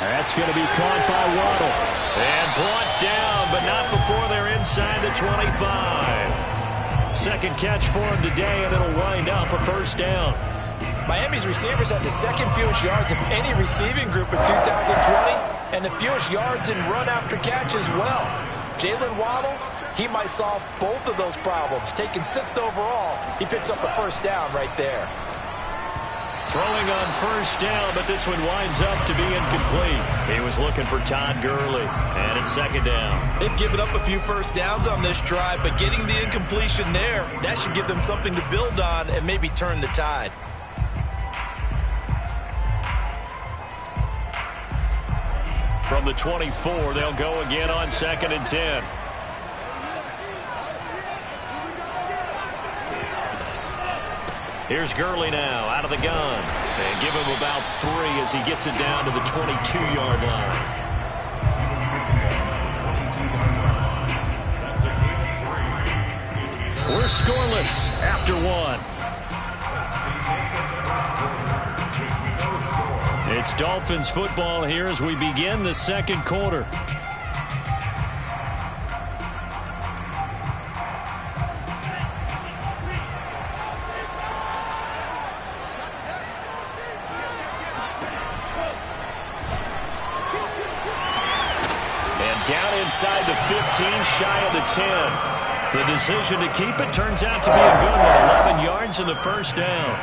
That's going to be caught by Waddle. And brought down, but not before they're inside the 25. Second catch for him today, and it'll wind up a first down. Miami's receivers had the second fewest yards of any receiving group in 2020, and the fewest yards in run after catch as well. Jalen Waddle, he might solve both of those problems. Taking 6th overall, he picks up a first down right there. Throwing on first down, but this one winds up to be incomplete. He was looking for Todd Crilly, and it's 2nd down. They've given up a few first downs on this drive, but getting the incompletion there, that should give them something to build on and maybe turn the tide. From the 24, they'll go again on 2nd and 10. Here's Crilly now out of the gun. And give him about 3 as he gets it down to the 22-yard line. We're scoreless after 1. It's Dolphins football here as we begin the second quarter. Down inside the 15, shy of the 10. The decision to keep it turns out to be a good one. 11 yards in the first down.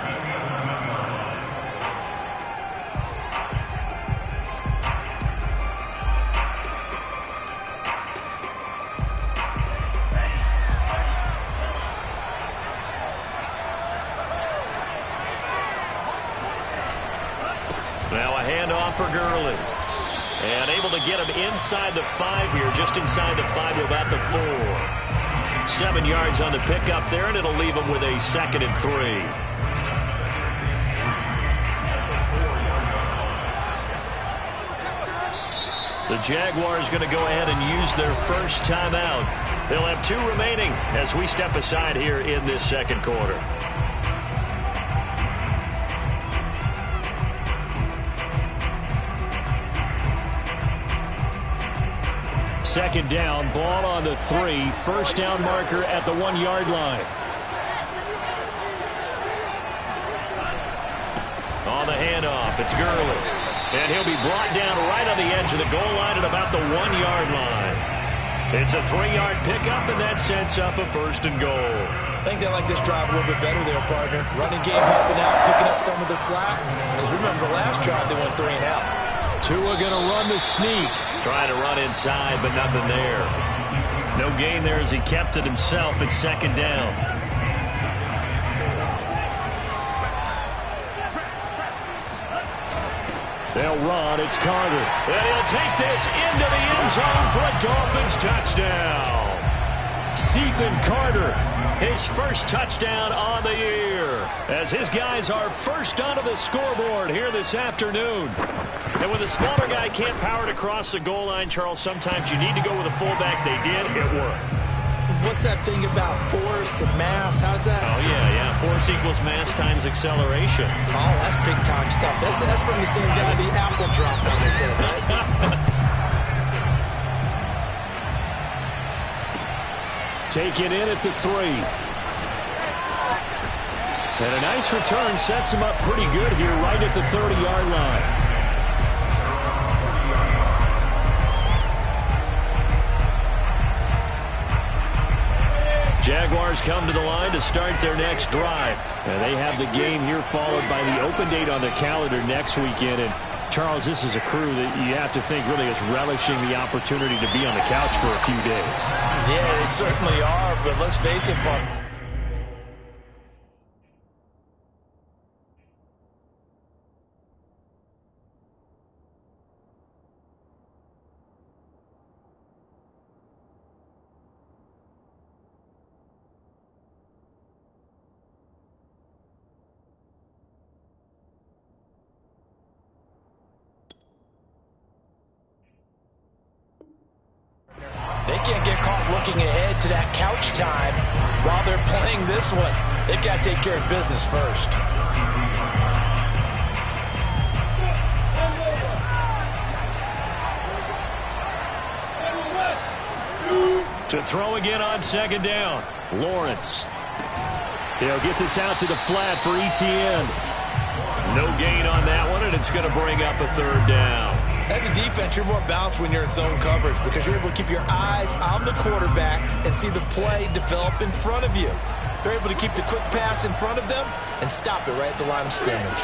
Now a handoff for Crilly. And able to get him inside the 5 here, just inside the 5 to about the 4. 7 yards on the pickup there, and it'll leave him with a 2nd and 3. The Jaguars going to go ahead and use their first timeout. They'll have 2 remaining as we step aside here in this second quarter. Second down, ball on the 3. First down marker at the 1-yard line. On the handoff, it's Crilly. And he'll be brought down right on the edge of the goal line at about the 1-yard line. It's a 3-yard pickup, and that sets up a 1st and goal. I think they like this drive a little bit better there, partner. Running game helping out, picking up some of the slack. Because remember, the last drive they went 3 and out. Tua going to run the sneak. Trying to run inside, but nothing there. No gain there as he kept it himself at 2nd down. They'll run. It's Carter. And he'll take this into the end zone for a Dolphins touchdown. Ethan Carter, his first touchdown on the year, as his guys are first onto the scoreboard here this afternoon. And when the smaller guy can't power it across the goal line, Charles, sometimes you need to go with a fullback. They did. It worked. What's that thing about force and mass? How's that? Oh, yeah. Force equals mass times acceleration. Oh, that's big-time stuff. That's from the same guy the apple dropped on his head, right? Take it in at the 3. And a nice return sets him up pretty good here right at the 30-yard line. Jaguars come to the line to start their next drive. And they have the game here followed by the open date on their calendar next weekend. And Charles, this is a crew that you have to think really is relishing the opportunity to be on the couch for a few days. Yeah, they certainly are, but let's face it, Buck. They can't get caught looking ahead to that couch time while they're playing this one. They've got to take care of business first. To throw again on second down. Lawrence. He'll get this out to the flat for ETN. No gain on that one, and it's going to bring up a third down. As a defense, you're more balanced when you're in zone coverage because you're able to keep your eyes on the quarterback and see the play develop in front of you. They're able to keep the quick pass in front of them and stop it right at the line of scrimmage.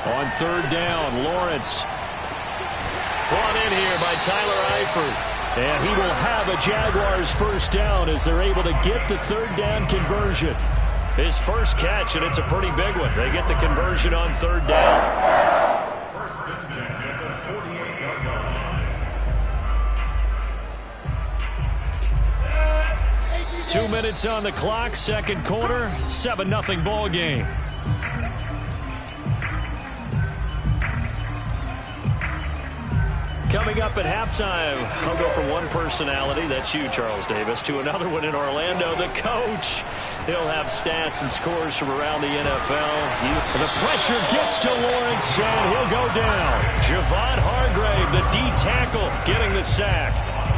On third down, Lawrence. Brought in here by Tyler Eifert. And he will have a Jaguars first down as they're able to get the third down conversion. His first catch, and it's a pretty big one. They get the conversion on third down. 2 minutes on the clock, second quarter, 7-0 ball game. Coming up at halftime, I'll go from one personality, that's you, Charles Davis, to another one in Orlando, the coach. He'll have stats and scores from around the NFL. The pressure gets to Lawrence, and he'll go down. Javon Hargrave, the D tackle, getting the sack.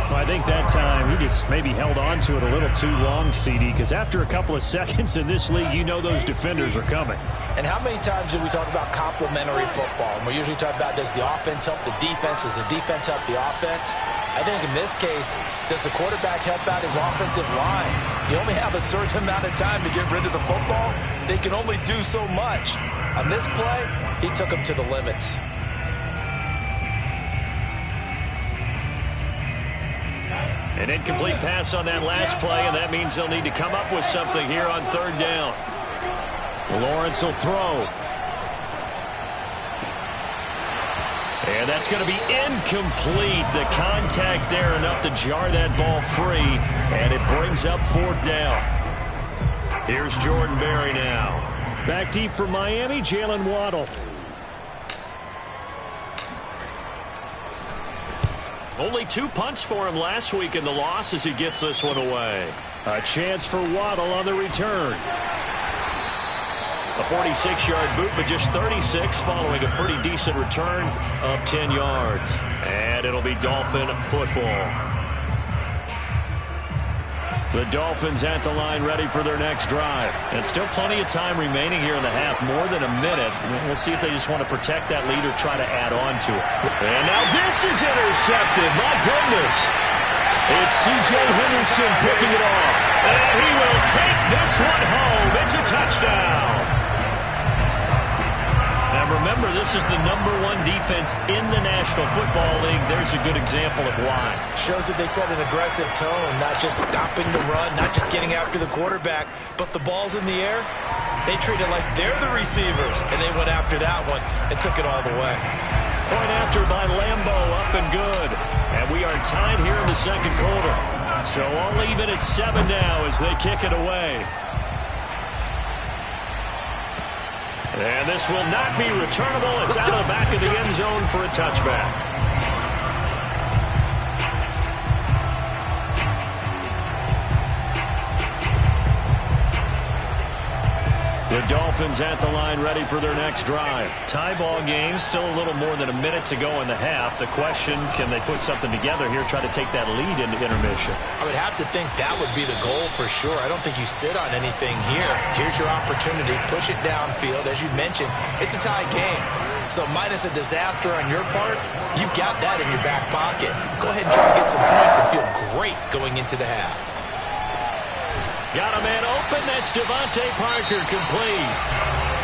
Well, I think that time he just maybe held on to it a little too long, CD, because after a couple of seconds in this league, you know those defenders are coming. And how many times do we talk about complementary football? And we usually talk about, does the offense help the defense? Does the defense help the offense? I think in this case, does the quarterback help out his offensive line? You only have a certain amount of time to get rid of the football. They can only do so much. On this play, he took them to the limits. An incomplete pass on that last play, and that means they'll need to come up with something here on third down. Lawrence will throw. And that's going to be incomplete. The contact there enough to jar that ball free, and it brings up fourth down. Here's Jordan Berry now. Back deep for Miami, Jalen Waddle. Only 2 punts for him last week in the loss as he gets this one away. A chance for Waddle on the return. A 46-yard boot, but just 36 following a pretty decent return of 10 yards. And it'll be Dolphin football. The Dolphins at the line ready for their next drive. And still plenty of time remaining here in the half, more than a minute. We'll see if they just want to protect that lead or try to add on to it. And now this is intercepted. My goodness. It's C.J. Henderson picking it off. And he will take this one home. It's a touchdown. Now remember, this is the #1 defense in the National Football League. There's a good example of why. Shows that they set an aggressive tone, not just stopping the run, not just getting after the quarterback, but the ball's in the air. They treat it like they're the receivers, and they went after that one and took it all the way. Point after by Lambeau, up and good. And we are tied here in the second quarter. So all even at 7 now as they kick it away. And this will not be returnable. It's out of the back of the end zone for a touchback. The Dolphins at the line ready for their next drive. Tie ball game, still a little more than a minute to go in the half. The question, can they put something together here, try to take that lead into intermission? I would have to think that would be the goal for sure. I don't think you sit on anything here. Here's your opportunity. Push it downfield. As you mentioned, it's a tie game. So minus a disaster on your part, you've got that in your back pocket. Go ahead and try to get some points and feel great going into the half. Got a man open. That's Devontae Parker, complete.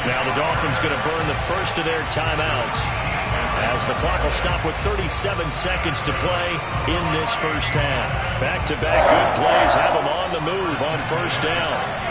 Now the Dolphins going to burn the first of their timeouts as the clock will stop with 37 seconds to play in this first half. Back-to-back good plays have them on the move on first down.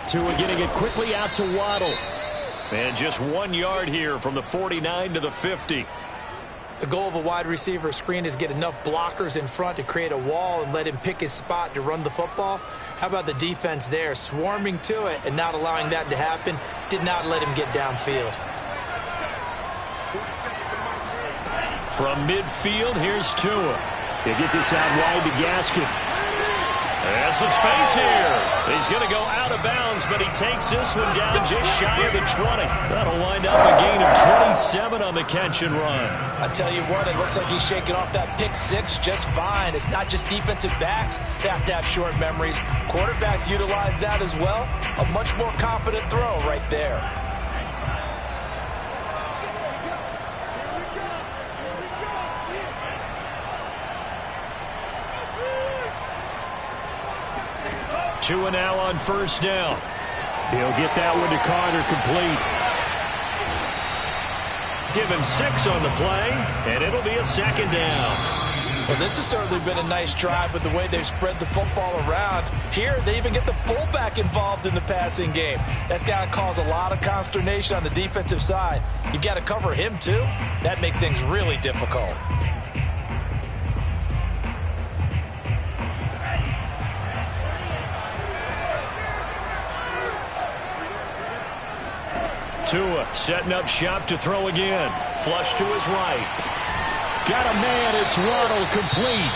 Tua getting it quickly out to Waddle. And just 1 yard here from the 49 to the 50. The goal of a wide receiver screen is get enough blockers in front to create a wall and let him pick his spot to run the football. How about the defense there, swarming to it and not allowing that to happen? Did not let him get downfield. From midfield, here's Tua. He'll get this out wide to Gaskin. There's some space here. He's going to go out of bounds, but he takes this one down just shy of the 20. That'll wind up a gain of 27 on the catch and run. I tell you what, it looks like he's shaking off that pick six just fine. It's not just defensive backs that have to have short memories. Quarterbacks utilize that as well. A much more confident throw right there. Tua now on first down. He'll get that one to Carter, complete. Given 6 on the play, and it'll be a second down. Well, this has certainly been a nice drive with the way they've spread the football around. Here, they even get the fullback involved in the passing game. That's got to cause a lot of consternation on the defensive side. You've got to cover him, too. That makes things really difficult. Tua setting up shop to throw again. Flush to his right. Got a man. It's Waddle, complete.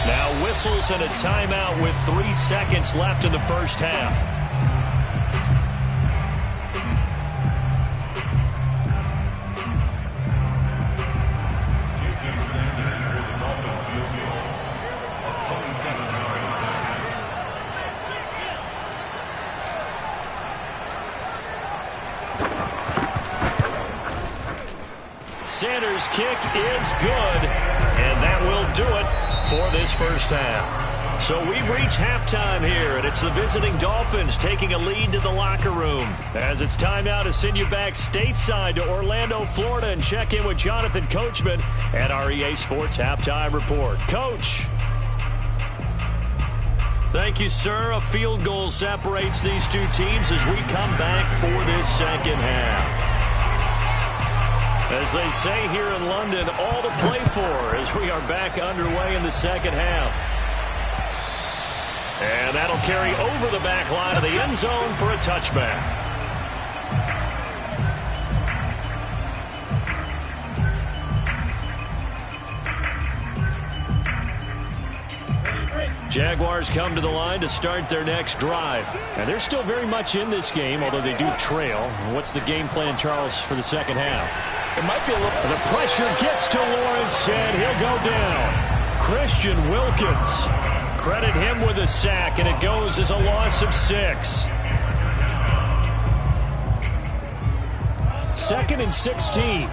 Now whistles and a timeout with 3 seconds left in the first half. Sanders' kick is good, and that will do it for this first half. So we've reached halftime here, and it's the visiting Dolphins taking a lead to the locker room. As it's time now to send you back stateside to Orlando, Florida, and check in with Jonathan Coachman at our EA Sports Halftime Report. Coach. Thank you, sir. A field goal separates these two teams as we come back for this second half. As they say here in London, all to play for as we are back underway in the second half. And that'll carry over the back line of the end zone for a touchback. Jaguars come to the line to start their next drive. And they're still very much in this game, although they do trail. What's the game plan, Charles, for the second half? It might be a little... The pressure gets to Lawrence, and he'll go down. Christian Wilkins. Credit him with a sack, and it goes as a loss of 6. 2nd and 16.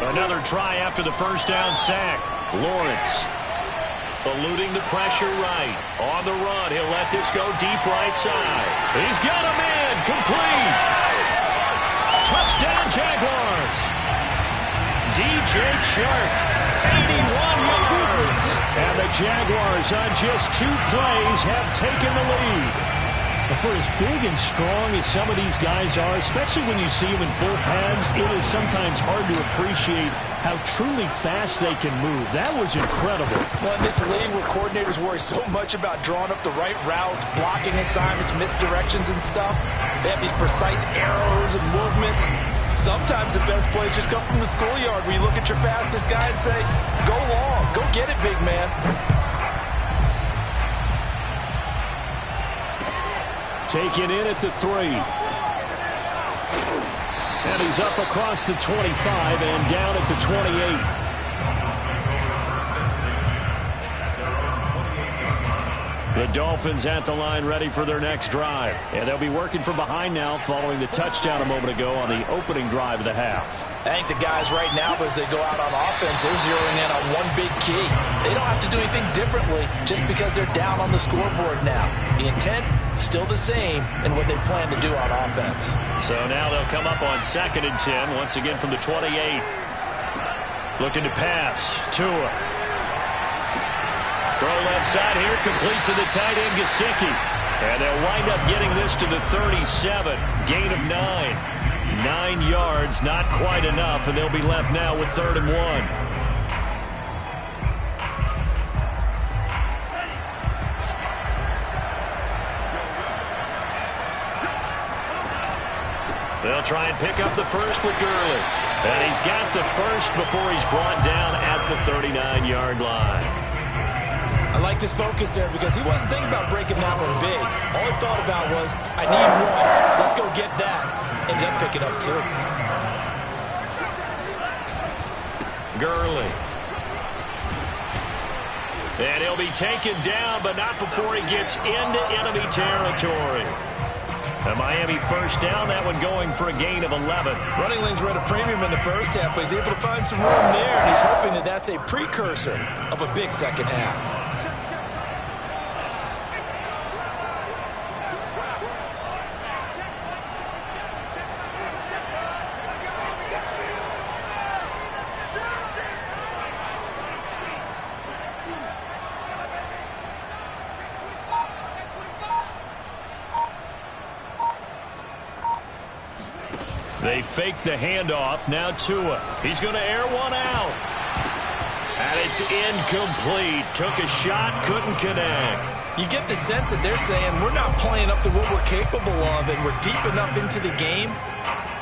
Another try after the first down sack. Lawrence eluding the pressure right. On the run, he'll let this go deep right side. He's got a man, complete. Touchdown Jaguars. DJ Chark, 81 yards. And the Jaguars on just 2 plays have taken the lead. For as big and strong as some of these guys are, especially when you see them in full pads, it is sometimes hard to appreciate how truly fast they can move. That was incredible. Well, in this league where coordinators worry so much about drawing up the right routes, blocking assignments, misdirections and stuff, they have these precise arrows and movements. Sometimes the best plays just come from the schoolyard where you look at your fastest guy and say, go long, go get it, big man. Taken in at the 3. And he's up across the 25 and down at the 28. The Dolphins at the line ready for their next drive. And they'll be working from behind now following the touchdown a moment ago on the opening drive of the half. I think the guys right now, as they go out on offense, they're zeroing in on one big key. They don't have to do anything differently just because they're down on the scoreboard now. The intent, still the same in what they plan to do on offense. So now they'll come up on 2nd and 10, once again from the 28. Looking to pass. Tua. Throw left side here, complete to the tight end, Gesicki. And they'll wind up getting this to the 37. Gain of 9. 9 yards, not quite enough, and they'll be left now with 3rd and 1. They'll try and pick up the first with Crilly. And he's got the first before he's brought down at the 39-yard line. I like this focus there because he wasn't thinking about breaking that one big. All he thought about was, I need one. Let's go get that. Ended up picking up 2. Crilly. And he'll be taken down, but not before he gets into enemy territory. A Miami first down, that one going for a gain of 11. Running lanes were at a premium in the first half, but he's able to find some room there, and he's hoping that that's a precursor of a big second half. They fake the handoff. Now Tua. He's going to air one out. And it's incomplete. Took a shot, couldn't connect. You get the sense that they're saying we're not playing up to what we're capable of, and we're deep enough into the game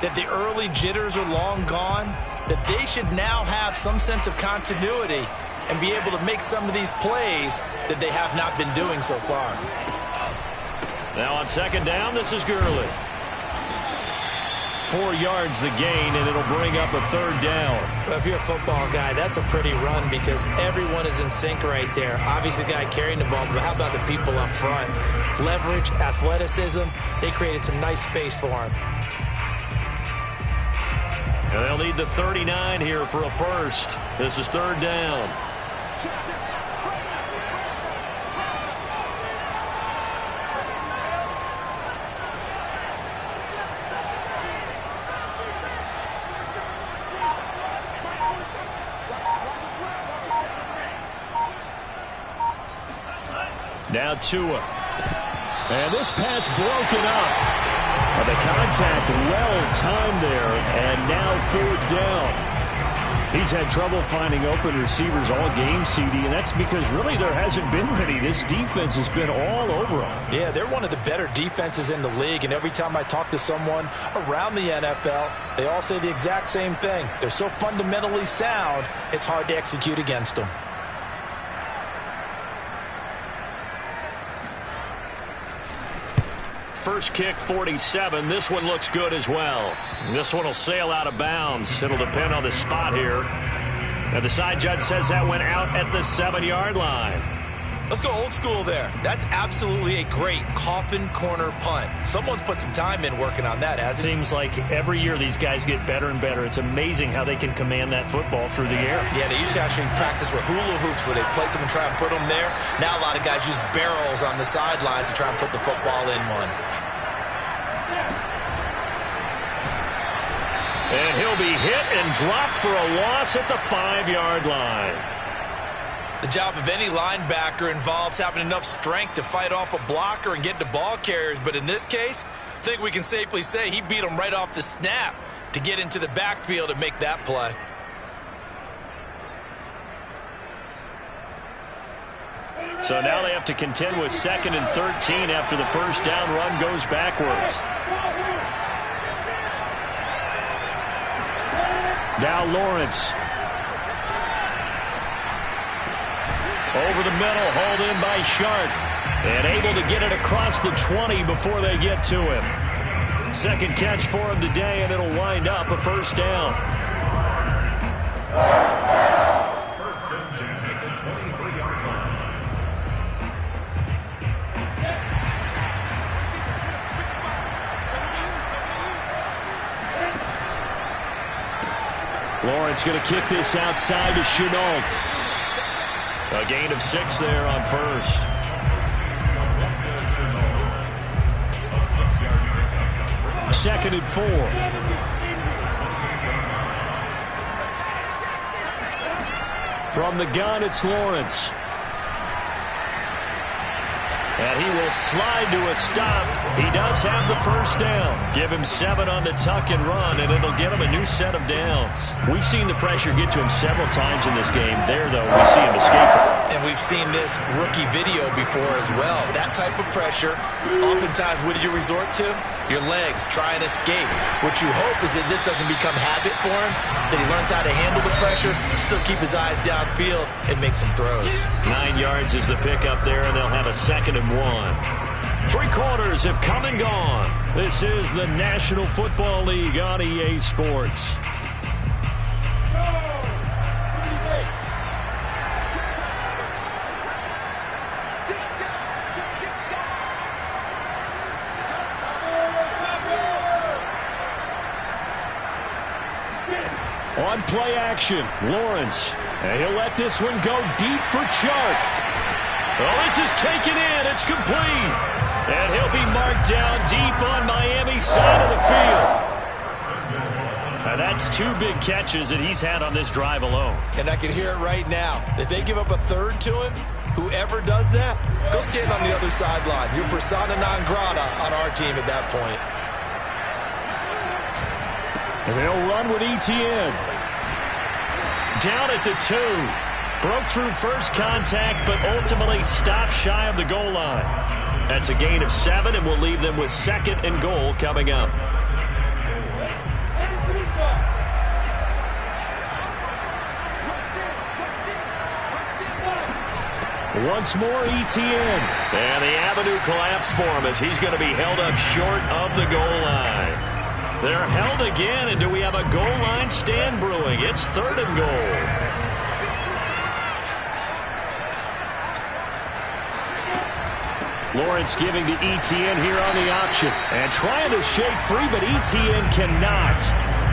that the early jitters are long gone, that they should now have some sense of continuity and be able to make some of these plays that they have not been doing so far. Now on 2nd down, this is Crilly. 4 yards the gain, and it'll bring up a 3rd down. Well, if you're a football guy, that's a pretty run because everyone is in sync right there. Obviously, the guy carrying the ball, but how about the people up front? Leverage, athleticism, they created some nice space for him. And they'll need the 39 here for a first. This is 3rd down. Now Tua. And this pass broken up. And the contact well-timed there. And now 4th down. He's had trouble finding open receivers all game, CD, and that's because really there hasn't been many. This defense has been all over them. Yeah, they're one of the better defenses in the league, and every time I talk to someone around the NFL, they all say the exact same thing. They're so fundamentally sound, it's hard to execute against them. First kick, 47. This one looks good as well. This one will sail out of bounds. It'll depend on the spot here. And the side judge says that went out at the 7-yard line. Let's go old school there. That's absolutely a great coffin corner punt. Someone's put some time in working on that, hasn't he? Seems like every year these guys get better and better. It's amazing how they can command that football through the air. Yeah, they used to actually practice with hula hoops where they place them and try and put them there. Now a lot of guys use barrels on the sidelines to try and put the football in one. And he'll be hit and dropped for a loss at the 5-yard line. The job of any linebacker involves having enough strength to fight off a blocker and get to ball carriers. But in this case, I think we can safely say he beat him right off the snap to get into the backfield and make that play. So now they have to contend with 2nd and 13 after the first down run goes backwards. Now Lawrence. Over the middle, hauled in by Shark. And able to get it across the 20 before they get to him. Second catch for him today, and it'll wind up a first down. First and 10 at the 23-yard line. Lawrence going to kick this outside to Chenault. A gain of 6 there on first. Second and 4. From the gun, it's Lawrence. And he will slide to a stop. He does have the first down. Give him 7 on the tuck and run, and it'll get him a new set of downs. We've seen the pressure get to him several times in this game. There, though, we see him escape it. And we've seen this rookie video before as well. That type of pressure, oftentimes, what do you resort to? Your legs, try and escape. What you hope is that this doesn't become habit for him, that he learns how to handle the pressure, still keep his eyes downfield, and make some throws. 9 yards is the pickup there, and they'll have a 2nd and 1. 3 quarters have come and gone. This is the National Football League on EA Sports. On play action, Lawrence. And he'll let this one go deep for Chark. Oh, this is taken in. It's complete. And he'll be marked down deep on Miami's side of the field. And that's 2 big catches that he's had on this drive alone. And I can hear it right now. If they give up a 3rd to him, whoever does that, go stand on the other sideline. You're persona non grata on our team at that point. And they'll run with Etienne. Down at the 2. Broke through first contact, but ultimately stopped shy of the goal line. That's a gain of 7, and we'll leave them with 2nd and goal coming up. Once more, Etienne. And the avenue collapsed for him as he's going to be held up short of the goal line. They're held again, and do we have a goal line stand brewing? It's 3rd and goal. Lawrence giving to Etienne here on the option. And trying to shake free, but Etienne cannot.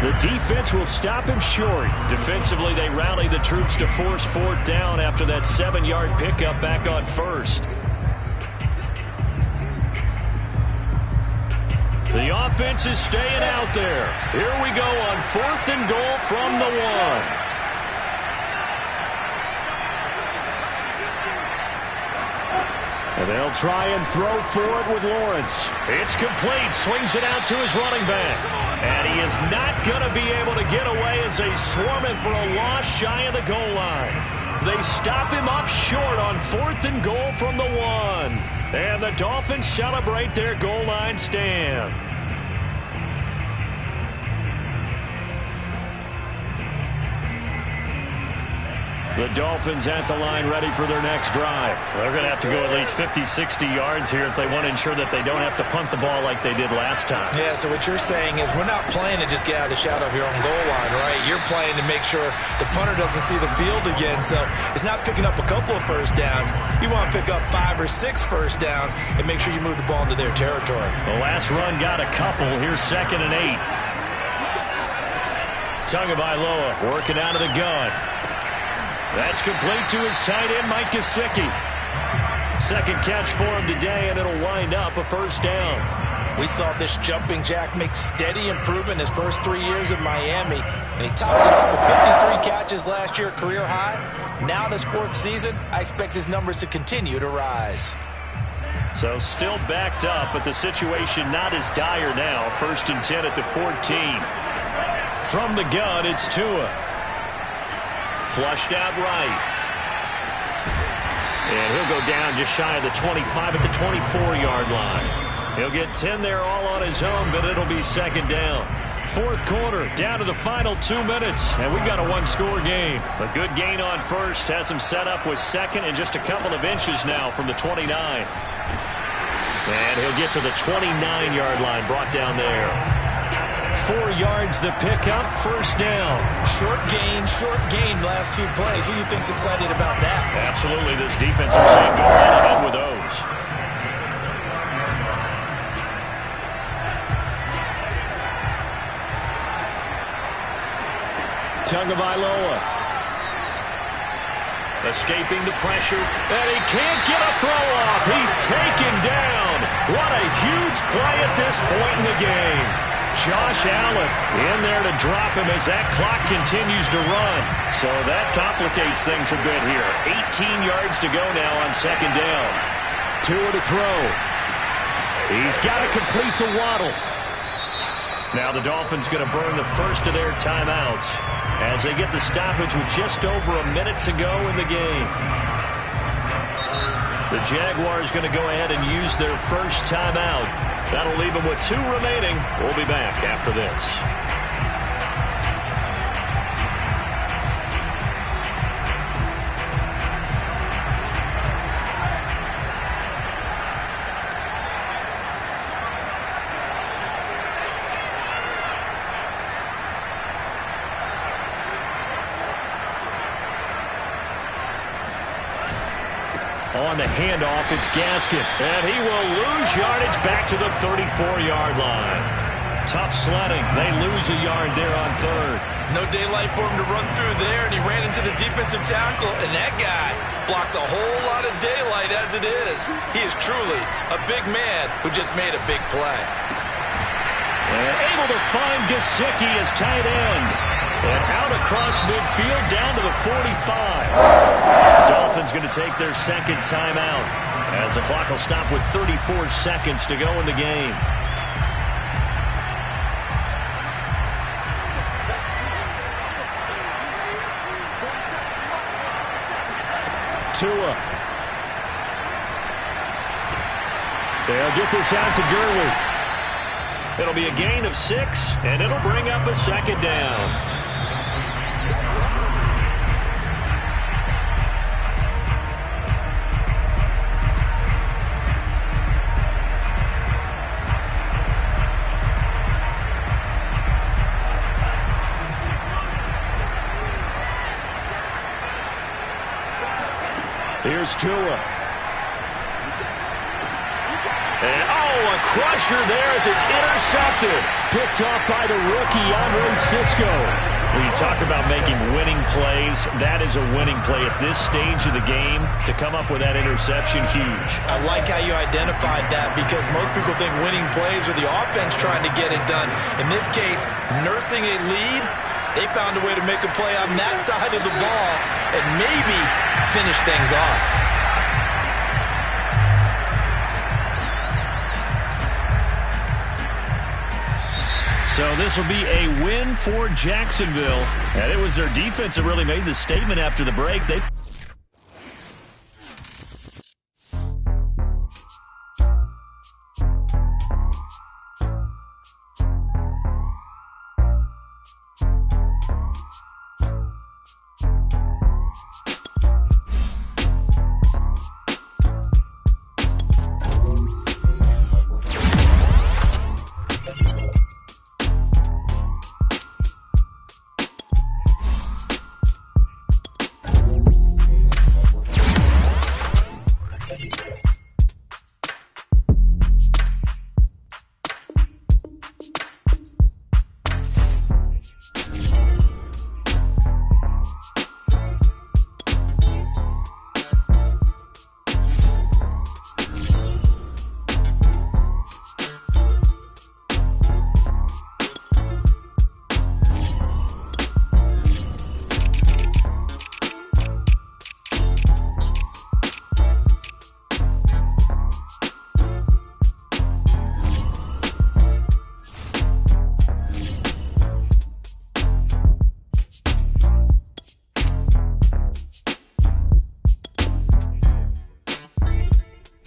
The defense will stop him short. Defensively, they rally the troops to force 4th down after that 7-yard pickup back on first. The offense is staying out there. Here we go on 4th and goal from the 1. And they'll try and throw for it with Lawrence. It's complete. Swings it out to his running back. And he is not going to be able to get away as they swarm him for a loss shy of the goal line. They stop him up short on 4th and goal from the 1. And the Dolphins celebrate their goal line stand. The Dolphins at the line ready for their next drive. They're going to have to go at least 50, 60 yards here if they want to ensure that they don't have to punt the ball like they did last time. Yeah, so what you're saying is we're not playing to just get out of the shadow of your own goal line, right? You're playing to make sure the punter doesn't see the field again. So it's not picking up a couple of first downs. You want to pick up 5 or 6 first downs and make sure you move the ball into their territory. The last run got a couple. Here's 2nd and 8. Tagovailoa working out of the gun. That's complete to his tight end, Mike Gesicki. 2nd catch for him today, and it'll wind up a first down. We saw this jumping jack make steady improvement his first 3 years in Miami, and he topped it off with 53 catches last year, career high. Now in his 4th season, I expect his numbers to continue to rise. So still backed up, but the situation not as dire now. 1st and 10 at the 14. From the gun, it's Tua. Flushed out right. And he'll go down just shy of the 25 at the 24-yard line. He'll get 10 there all on his own, but it'll be 2nd down. 4th quarter, down to the final 2 minutes, and we've got a 1-score game. A good gain on 1st, has him set up with 2nd and just a couple of inches now from the 29. And he'll get to the 29-yard line, brought down there. 4 yards the pickup, 1st down. Short gain last 2 plays. Who do you think's excited about that? Absolutely, this defense are saying go right ahead with those. Tagovailoa escaping the pressure, and he can't get a throw off. He's taken down. What a huge play at this point in the game. Josh Allen in there to drop him as that clock continues to run. So that complicates things a bit here. 18 yards to go now on 2nd down. Tua to throw. He's got to complete to Waddle. Now the Dolphins going to burn the first of their timeouts as they get the stoppage with just over a minute to go in the game. The Jaguars going to go ahead and use their first timeout. That'll leave them with 2 remaining. We'll be back after this. On the handoff, it's Gaskin. And he will lose yardage back to the 34-yard line. Tough sledding. They lose a yard there on 3rd. No daylight for him to run through there, and he ran into the defensive tackle, and that guy blocks a whole lot of daylight as it is. He is truly a big man who just made a big play. And able to find Gesicki as tight end. And out across midfield down to the 45. Dolphins going to take their 2nd timeout as the clock will stop with 34 seconds to go in the game. Tua. They'll get this out to Gurley. It'll be a gain of 6, and it'll bring up a 2nd down. Here's Tua. And, a crusher there as it's intercepted. Picked off by the rookie, Andre Cisco. When you talk about making winning plays, that is a winning play at this stage of the game. To come up with that interception, huge. I like how you identified that because most people think winning plays are the offense trying to get it done. In this case, nursing a lead, they found a way to make a play on that side of the ball and maybe finish things off. So this will be a win for Jacksonville. And it was their defense that really made the statement after the break. They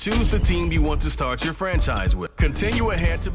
Choose the team you want to start your franchise with. Continue ahead to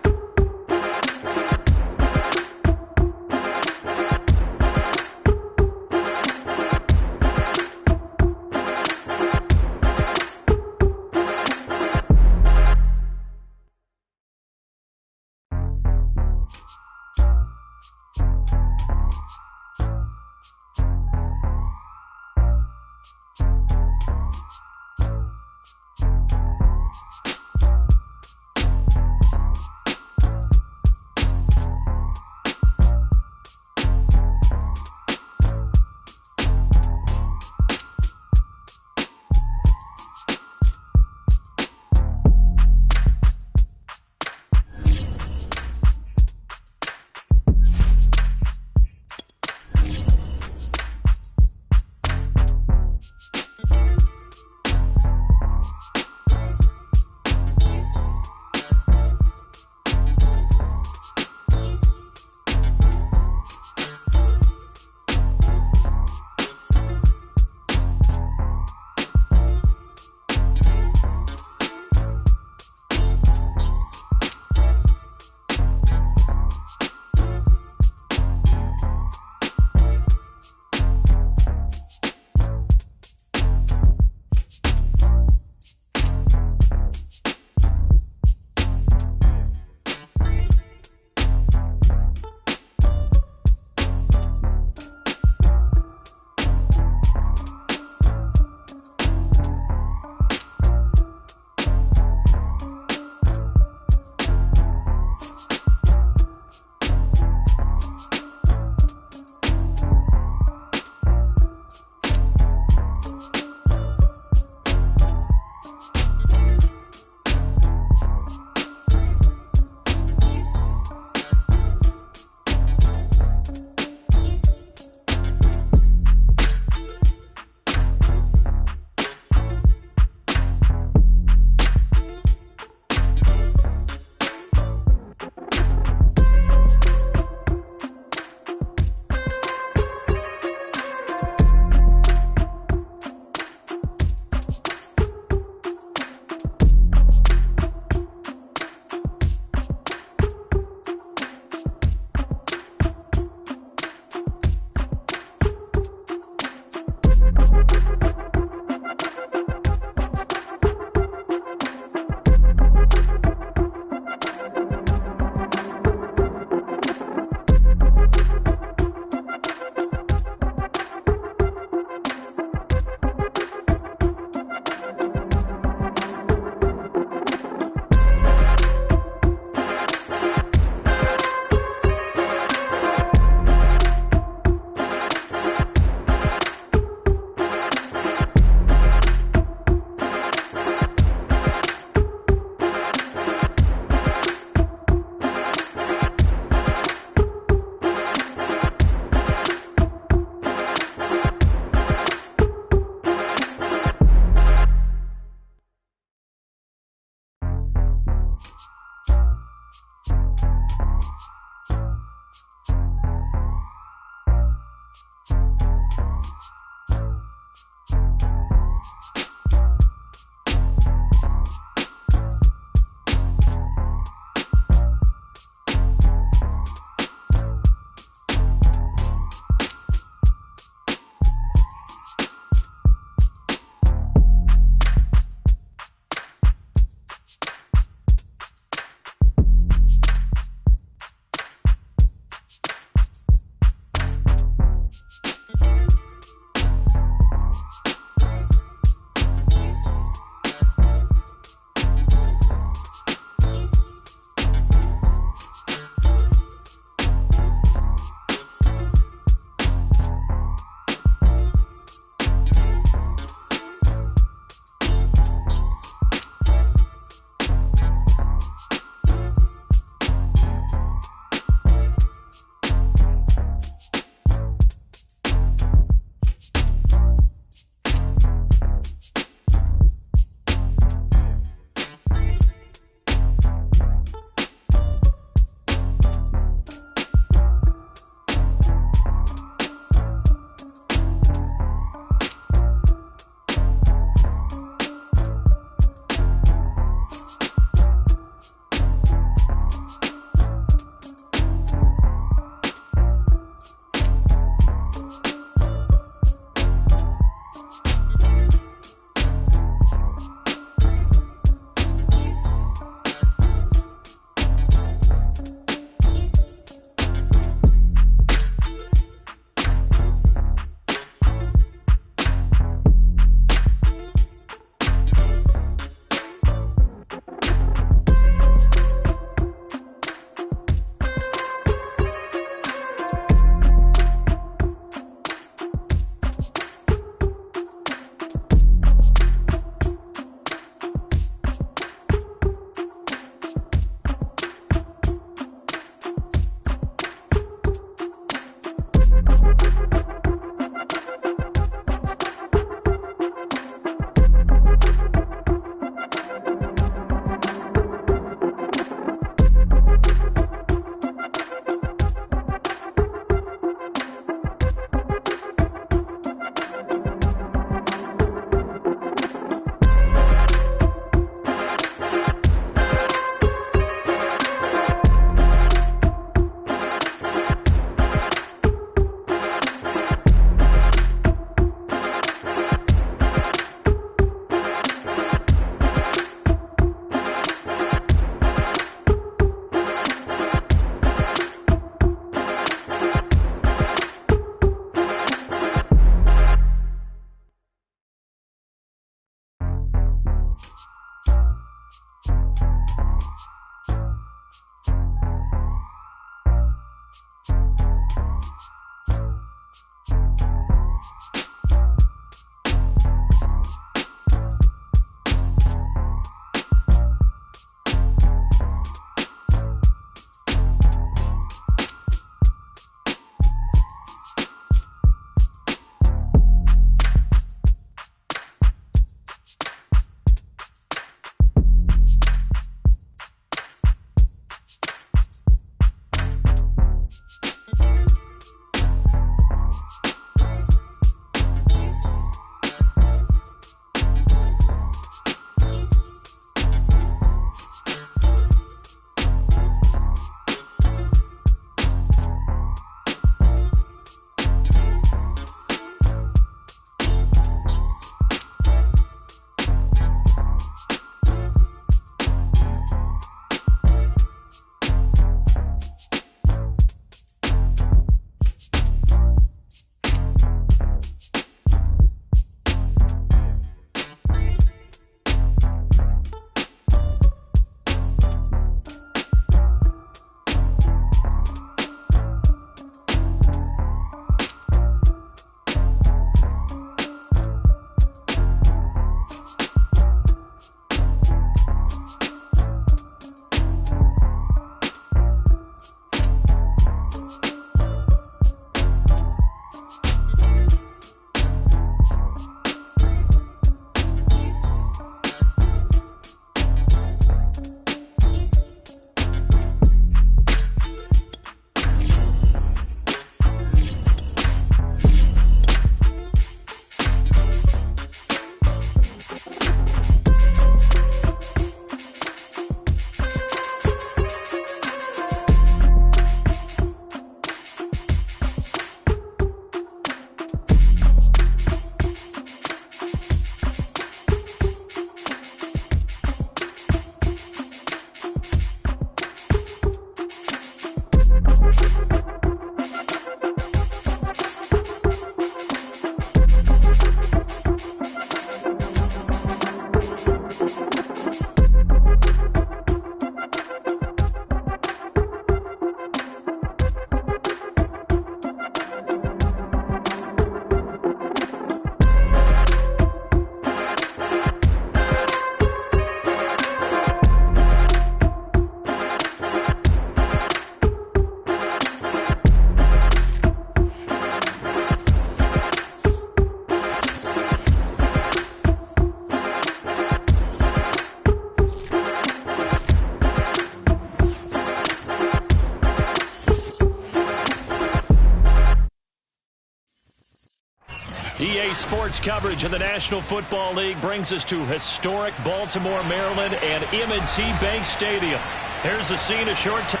EA Sports coverage of the National Football League brings us to historic Baltimore, Maryland, and M&T Bank Stadium. Here's the scene a short time.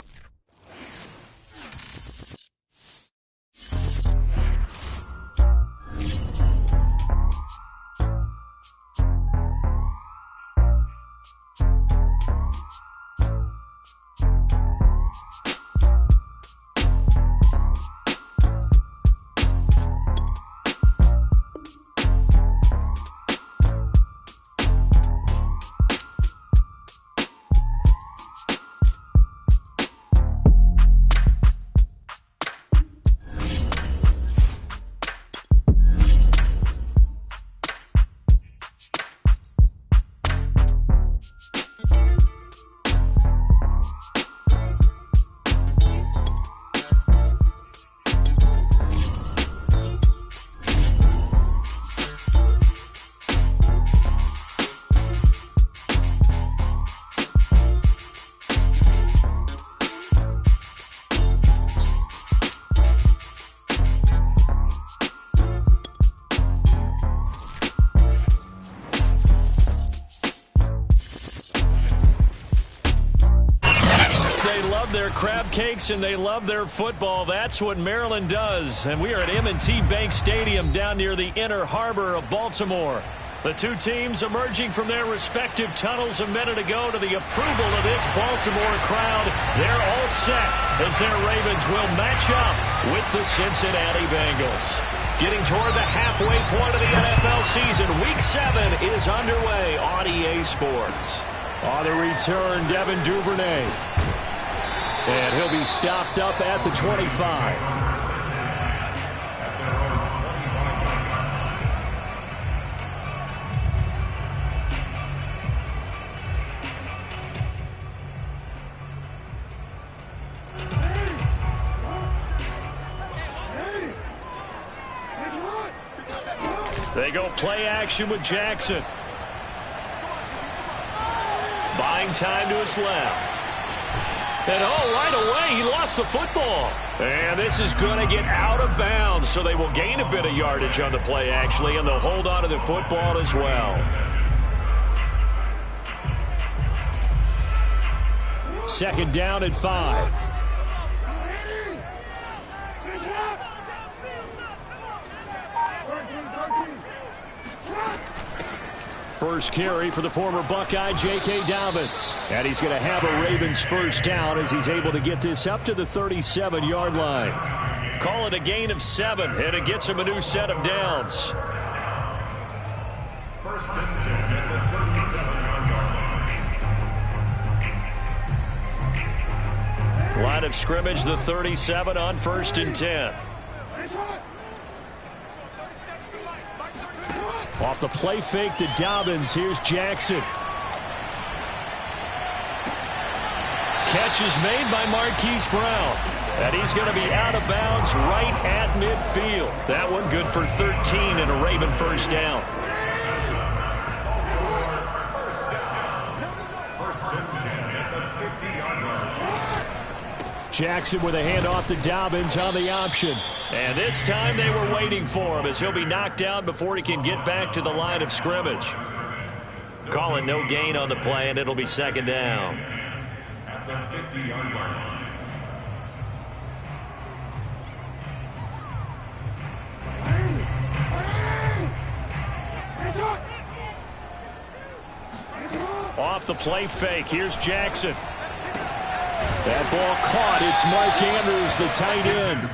Crab cakes and they love their football. That's what Maryland does. And we are at M&T Bank Stadium down near the inner harbor of Baltimore. The two teams emerging from their respective tunnels a minute ago to the approval of this Baltimore crowd. They're all set as their Ravens will match up with the Cincinnati Bengals. Getting toward the halfway point of the NFL season, Week 7 is underway on EA Sports. On the return, Devin Duvernay. And he'll be stopped up at the 25. They go play action with Jackson. Buying time to his left. And right away, he lost the football. And this is going to get out of bounds, so they will gain a bit of yardage on the play, actually, and they'll hold on to the football as well. Second down at 5. First carry for the former Buckeye, J.K. Dobbins. And he's going to have a Ravens first down as he's able to get this up to the 37-yard line. Call it a gain of 7, and it gets him a new set of downs. First and 10 at the 37-yard line. Line of scrimmage, the 37 on first and 10. Off the play fake to Dobbins. Here's Jackson. Catch is made by Marquise Brown. And he's going to be out of bounds right at midfield. That one good for 13 and a Raven first down. Jackson with a handoff to Dobbins on the option. And this time they were waiting for him as he'll be knocked down before he can get back to the line of scrimmage. Calling no gain on the play, and it'll be second down. At the 50-yard line. Off the play fake, here's Jackson. That ball caught. It's Mike Andrews, the tight end.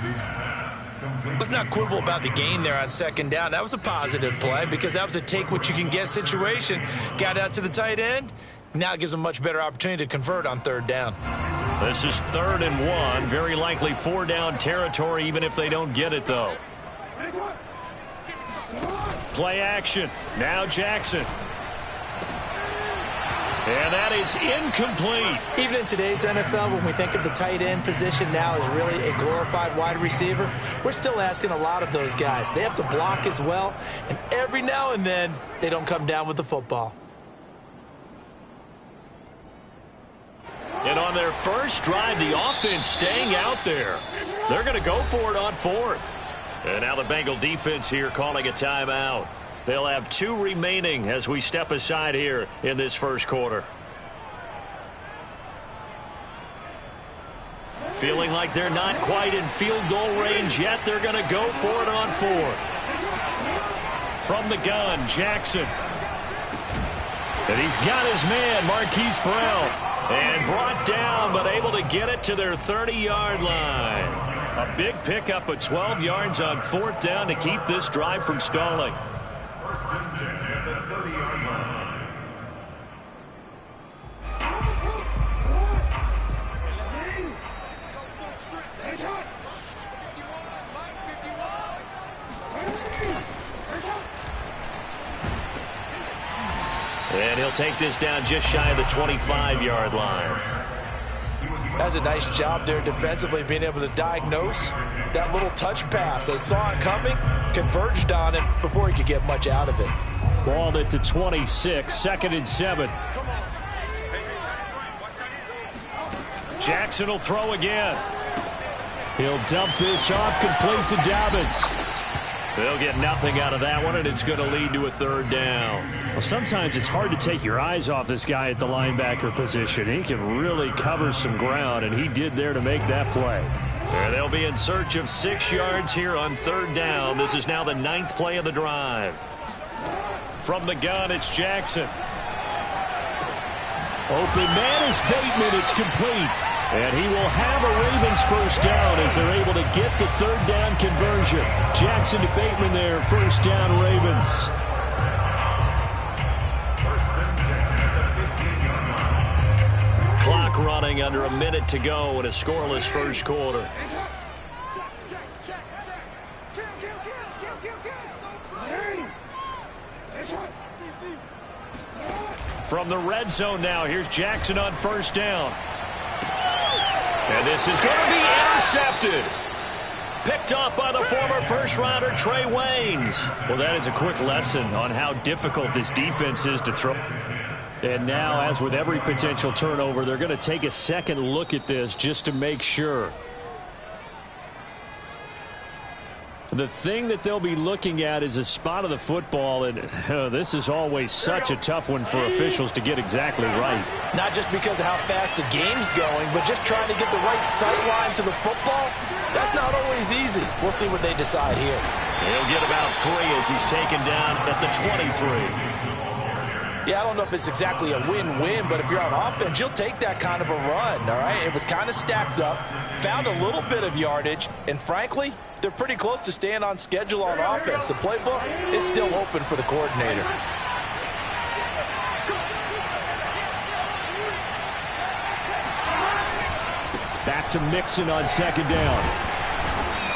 Let's not quibble about the gain there on second down. That was a positive play because that was a take-what-you-can-get situation. Got out to the tight end. Now it gives them a much better opportunity to convert on third down. This is 3rd and 1. Very likely 4-down territory even if they don't get it, though. Play action. Now Jackson. And that is incomplete. Even in today's NFL, when we think of the tight end position now as really a glorified wide receiver, we're still asking a lot of those guys. They have to block as well, and every now and then they don't come down with the football. And on their first drive, the offense staying out there. They're going to go for it on 4th. And now the Bengal defense here calling a timeout. They'll have 2 remaining as we step aside here in this first quarter. Feeling like they're not quite in field goal range yet. They're going to go for it on 4th. From the gun, Jackson. And he's got his man, Marquise Brown. And brought down, but able to get it to their 30-yard line. A big pickup of 12 yards on 4th down to keep this drive from stalling. First and 10 at the 30-yard line. And he'll take this down just shy of the 25-yard line. That's a nice job there defensively, being able to diagnose that little touch pass. They saw it coming, converged on it before he could get much out of it. Balled it to 26, 2nd and 7. Jackson will throw again. He'll dump this off, complete to Dobbins. They'll get nothing out of that one, and it's going to lead to a 3rd down. Well, sometimes it's hard to take your eyes off this guy at the linebacker position. He can really cover some ground, and he did there to make that play. And they'll be in search of 6 yards here on 3rd down. This is now the 9th play of the drive. From the gun, it's Jackson. Open man is Bateman. It's complete. And he will have a Ravens first down as they're able to get the 3rd down conversion. Jackson to Bateman there, first down Ravens. First and 10 at the 15-yard line. Clock running under a minute to go in a scoreless first quarter. From the red zone now, here's Jackson on first down. And this is going to be intercepted. Picked off by the former first-rounder Trey Waynes. Well, that is a quick lesson on how difficult this defense is to throw. And now, as with every potential turnover, they're going to take a second look at this just to make sure. The thing that they'll be looking at is a spot of the football, and this is always such a tough one for officials to get exactly right. Not just because of how fast the game's going, but just trying to get the right sight line to the football. That's not always easy. We'll see what they decide here. He'll get about 3 as he's taken down at the 23. Yeah, I don't know if it's exactly a win-win, but if you're on offense, you'll take that kind of a run, all right? It was kind of stacked up, found a little bit of yardage, and frankly, they're pretty close to staying on schedule on offense. The playbook is still open for the coordinator. Back to Mixon on 2nd down.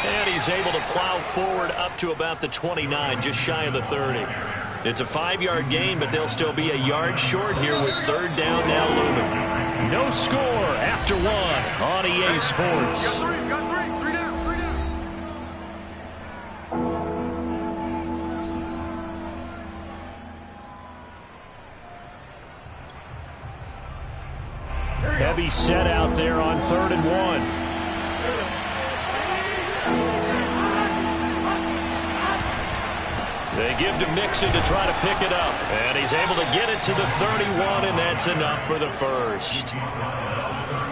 And he's able to plow forward up to about the 29, just shy of the 30. It's a 5-yard gain, but they'll still be a yard short here with 3rd down now looming. No score after 1 on EA Sports. Got 3 down. Heavy set out there on 3rd and 1. They give to Mixon to try to pick it up. And he's able to get it to the 31, and that's enough for the first.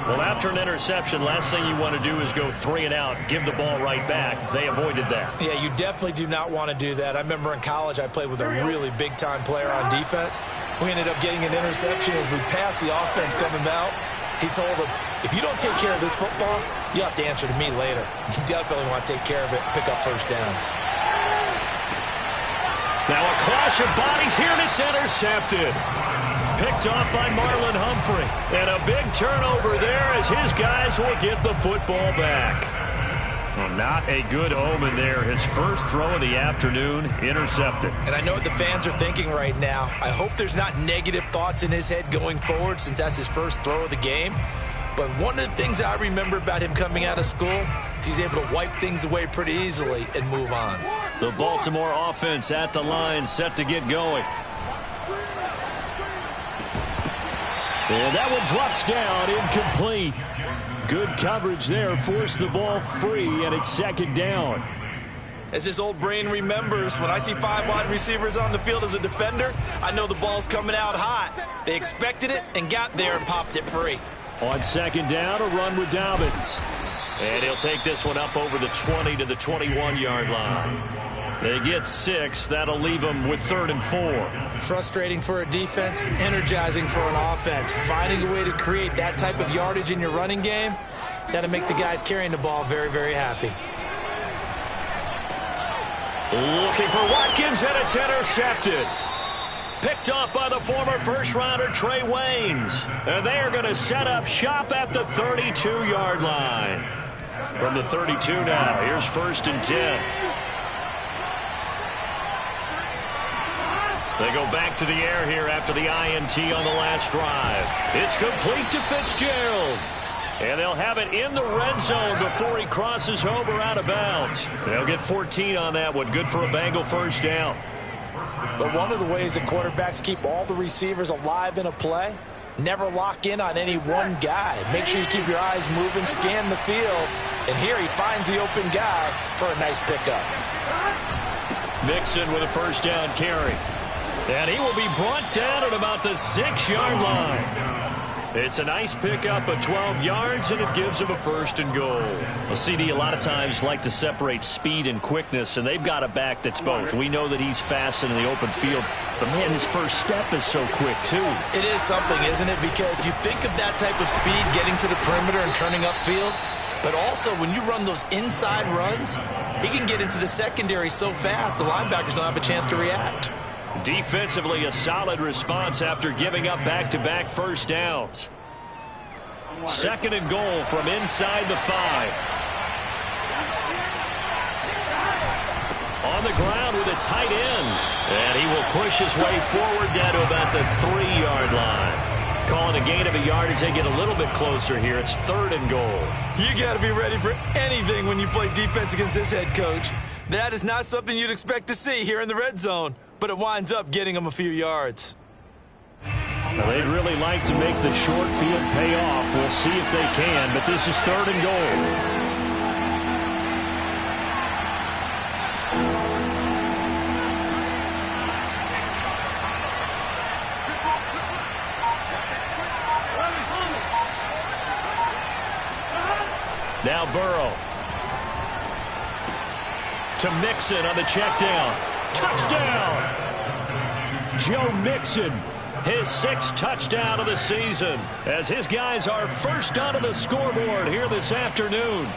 Well, after an interception, last thing you want to do is go 3 and out, give the ball right back. They avoided that. Yeah, you definitely do not want to do that. I remember in college I played with a really big-time player on defense. We ended up getting an interception as we passed the offense coming out. He told him, if you don't take care of this football, you have to answer to me later. You definitely want to take care of it, pick up first downs. Now a clash of bodies here, and it's intercepted. Picked off by Marlon Humphrey. And a big turnover there as his guys will get the football back. Well, not a good omen there. His first throw of the afternoon, intercepted. And I know what the fans are thinking right now. I hope there's not negative thoughts in his head going forward since that's his first throw of the game. But one of the things I remember about him coming out of school is he's able to wipe things away pretty easily and move on. The Baltimore offense at the line, set to get going. And that one drops down, incomplete. Good coverage there, forced the ball free, and it's 2nd down. As his old brain remembers, when I see 5 wide receivers on the field as a defender, I know the ball's coming out hot. They expected it and got there and popped it free. On second down, a run with Dobbins. And he'll take this one up over the 20 to the 21-yard line. They get 6. That'll leave them with 3rd and 4. Frustrating for a defense, energizing for an offense. Finding a way to create that type of yardage in your running game, that'll make the guys carrying the ball very, very happy. Looking for Watkins, and it's intercepted. Picked off by the former first-rounder Trey Waynes. And they are going to set up shop at the 32-yard line. From the 32 now, here's 1st and 10. They go back to the air here after the INT on the last drive. It's complete to Fitzgerald. And they'll have it in the red zone before he crosses over out of bounds. They'll get 14 on that one. Good for a Bengal first down. But one of the ways that quarterbacks keep all the receivers alive in a play, never lock in on any one guy. Make sure you keep your eyes moving, scan the field. And here he finds the open guy for a nice pickup. Mixon with a first down carry. And he will be brought down at about the 6-yard line. It's a nice pickup of 12 yards, and it gives him a 1st and goal. Well, CD, a lot of times like to separate speed and quickness, and they've got a back that's both. We know that he's fast in the open field, but, man, his first step is so quick, too. It is something, isn't it? Because you think of that type of speed getting to the perimeter and turning upfield, but also when you run those inside runs, he can get into the secondary so fast the linebackers don't have a chance to react. Defensively, a solid response after giving up back-to-back first downs. 2nd and goal from inside the 5. On the ground with a tight end. And he will push his way forward down to about the 3-yard line. Calling a gain of a yard as they get a little bit closer here. It's 3rd and goal. You got to be ready for anything when you play defense against this head coach. That is not something you'd expect to see here in the red zone, but it winds up getting them a few yards. Well, they'd really like to make the short field pay off. We'll see if they can, but this is 3rd and goal. Now Burrow. To Mixon on the check down. Touchdown! Joe Mixon, his 6th touchdown of the season, as his guys are first onto the scoreboard here this afternoon.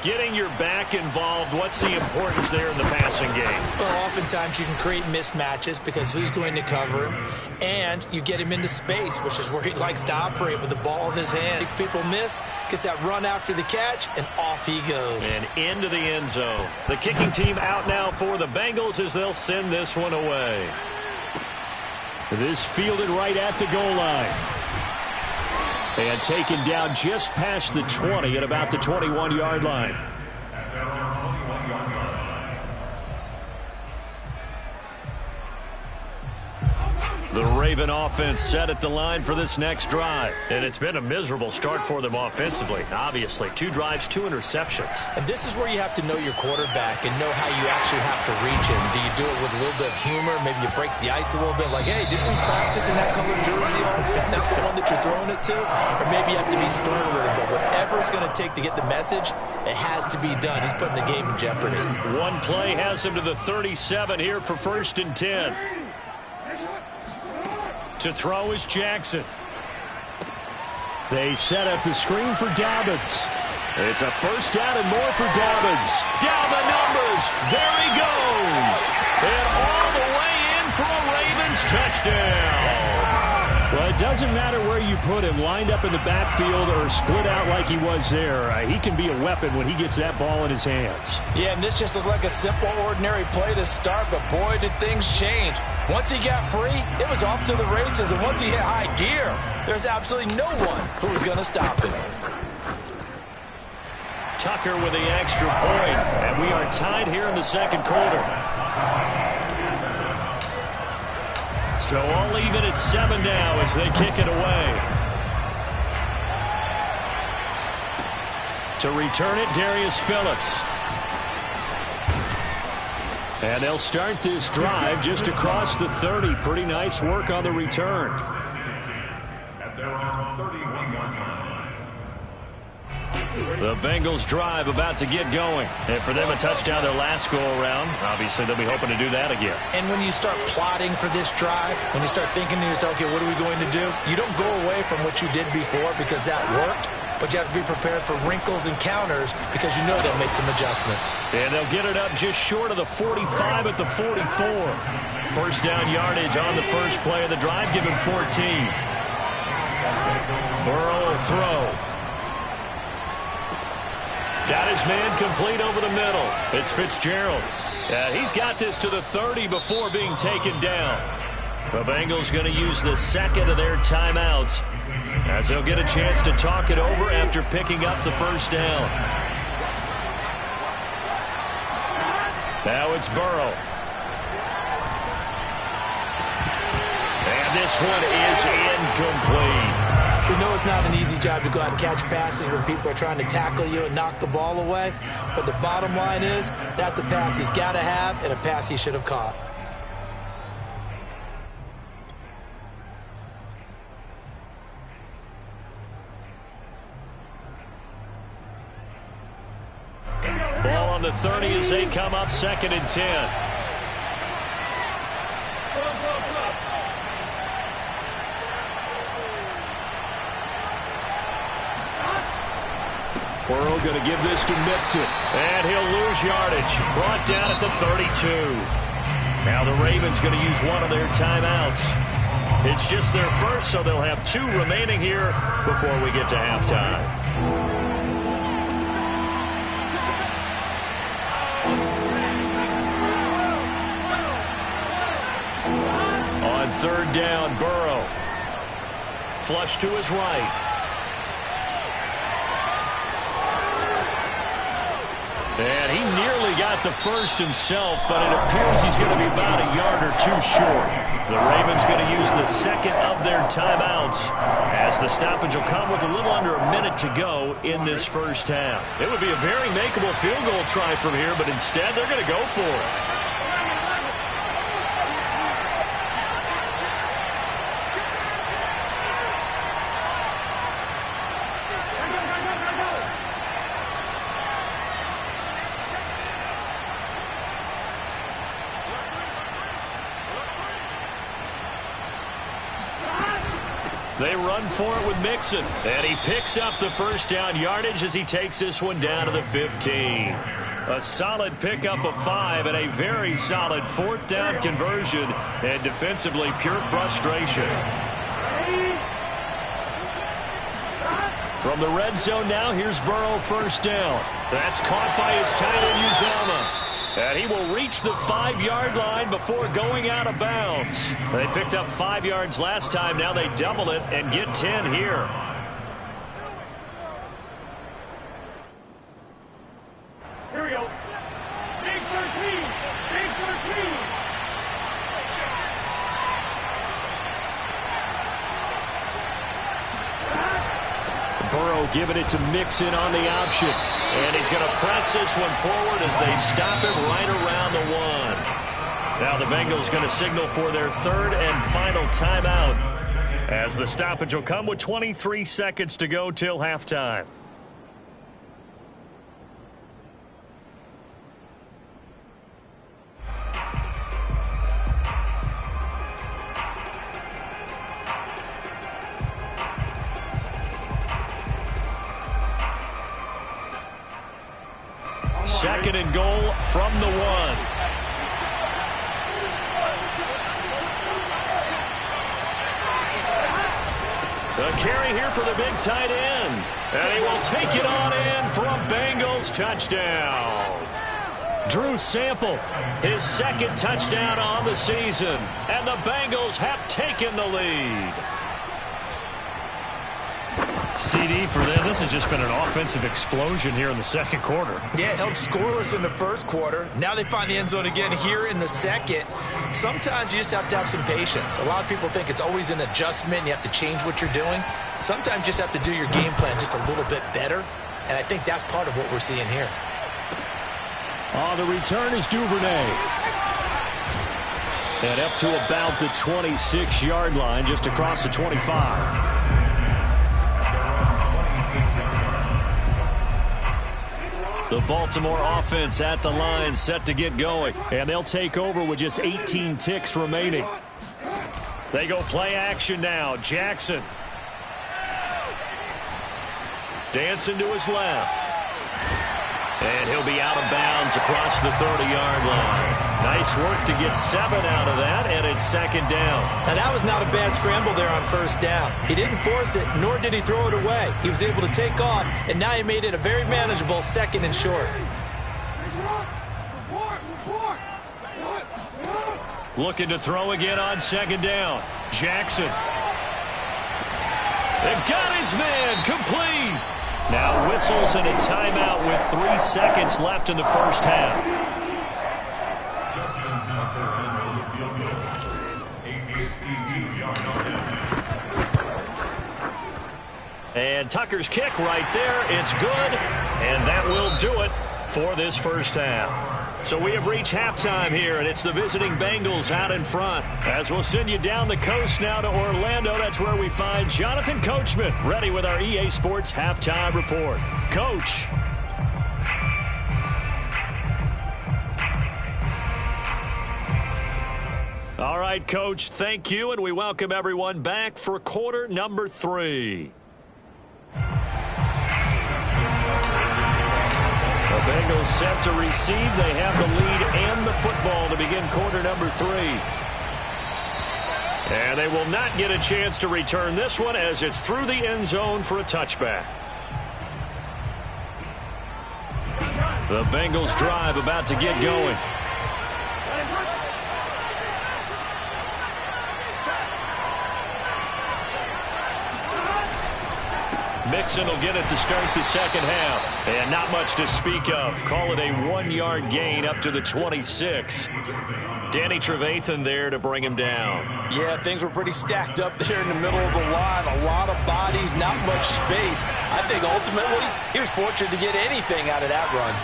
Getting your back involved, what's the importance there in the passing game? Well, oftentimes you can create mismatches because who's going to cover him, and you get him into space, which is where he likes to operate with the ball in his hand. Makes people miss, gets that run after the catch, and off he goes. And into the end zone. The kicking team out now for the Bengals as they'll send this one away. This fielded right at the goal line. And taken down just past the 20 at about the 21-yard line. The Raven offense set at the line for this next drive. And it's been a miserable start for them offensively. Obviously, 2 drives, 2 interceptions. And this is where you have to know your quarterback and know how you actually have to reach him. Do you do it with a little bit of humor? Maybe you break the ice a little bit like, hey, didn't we practice in that colored jersey all week? Not the one that you're throwing it to? Or maybe you have to be stern with it. But whatever it's going to take to get the message, it has to be done. He's putting the game in jeopardy. One play has him to the 37 here for 1st and 10. To throw is Jackson. They set up the screen for Dobbins. It's a first down and more for Dobbins. Down the numbers. There he goes. And all the way in for a Ravens touchdown. Well, it doesn't matter where you put him, lined up in the backfield or split out like he was there. He can be a weapon when he gets that ball in his hands. Yeah, and this just looked like a simple, ordinary play to start, but boy, did things change. Once he got free, it was off to the races, and once he hit high gear, there's absolutely no one who was going to stop him. Tucker with the extra point, and we are tied here in the second quarter. So all even at 7 now as they kick it away. To return it, Darius Phillips. And they'll start this drive just across the 30. Pretty nice work on the return. At their own 31-yard line. The Bengals drive about to get going. And for them, a touchdown their last go-around. Obviously, they'll be hoping to do that again. And when you start plotting for this drive, when you start thinking to yourself, okay, what are we going to do? You don't go away from what you did before because that worked. But you have to be prepared for wrinkles and counters because you know they'll make some adjustments. And they'll get it up just short of the 45 at the 44. First down yardage on the first play of the drive, give him 14. Burrow will throw. Got his man complete over the middle. It's Fitzgerald. He's got this to the 30 before being taken down. The Bengals going to use the second of their timeouts as they'll get a chance to talk it over after picking up the first down. Now it's Burrow. And this one is incomplete. We know it's not an easy job to go out and catch passes when people are trying to tackle you and knock the ball away. But the bottom line is, that's a pass he's got to have and a pass he should have caught. Ball on the 30 as they come up 2nd and 10. Burrow going to give this to Mixon. And he'll lose yardage. Brought down at the 32. Now the Ravens going to use one of their timeouts. It's just their first, so they'll have 2 remaining here before we get to halftime. On 3rd down, Burrow. Flush to his right. And he nearly got the first himself, but it appears he's going to be about a yard or 2 short. The Ravens going to use the second of their timeouts as the stoppage will come with a little under a minute to go in this first half. It would be a very makeable field goal try from here, but instead they're going to go for it. They run for it with Mixon, and he picks up the first down yardage as he takes this one down to the 15. A solid pickup of 5 and a very solid 4th down conversion, and defensively pure frustration. From the red zone now, here's Burrow, first down. That's caught by his tight end, Uzomah. And he will reach the 5-yard line before going out of bounds. They picked up 5 yards last time. Now they double it and get 10 here. Here we go. Big 13. Big 13. Burrow giving it to Mixon on the option. And he's going to press this one forward as they stop him right around the 1. Now the Bengals going to signal for their 3rd and final timeout as the stoppage will come with 23 seconds to go till halftime. Second and goal from the 1. The carry here for the big tight end. And he will take it on in for a Bengals touchdown. Drew Sample, his 2nd touchdown on the season. And the Bengals have taken the lead. CD for them. This has just been an offensive explosion here in the 2nd quarter. Yeah, held scoreless in the 1st quarter. Now they find the end zone again here in the 2nd. Sometimes you just have to have some patience. A lot of people think it's always an adjustment. You have to change what you're doing. Sometimes you just have to do your game plan just a little bit better. And I think that's part of what we're seeing here. On the return is Duvernay. And up to about the 26-yard line, just across the 25. The Baltimore offense at the line, set to get going. And they'll take over with just 18 ticks remaining. They go play action now. Jackson. Dancing to his left. And he'll be out of bounds across the 30-yard line. Nice work to get 7 out of that, and it's second down. Now, that was not a bad scramble there on first down. He didn't force it, nor did he throw it away. He was able to take off, and now he made it a very manageable second and short. Looking to throw again on second down. Jackson. They've got his man complete. Now whistles and a timeout with 3 seconds left in the first half. And Tucker's kick right there. It's good, and that will do it for this first half. So we have reached halftime here, and it's the visiting Bengals out in front. As we'll send you down the coast now to Orlando, that's where we find Jonathan Coachman, ready with our EA Sports Halftime Report. Coach. All right, Coach, thank you, and we welcome everyone back for quarter number 3. The Bengals set to receive. They have the lead and the football to begin quarter number 3. And they will not get a chance to return this one as it's through the end zone for a touchback. The Bengals drive about to get going. Mixon will get it to start the second half. And not much to speak of. Call it a 1-yard gain up to the 26. Danny Trevathan there to bring him down. Yeah, things were pretty stacked up there in the middle of the line. A lot of bodies, not much space. I think ultimately he was fortunate to get anything out of that run.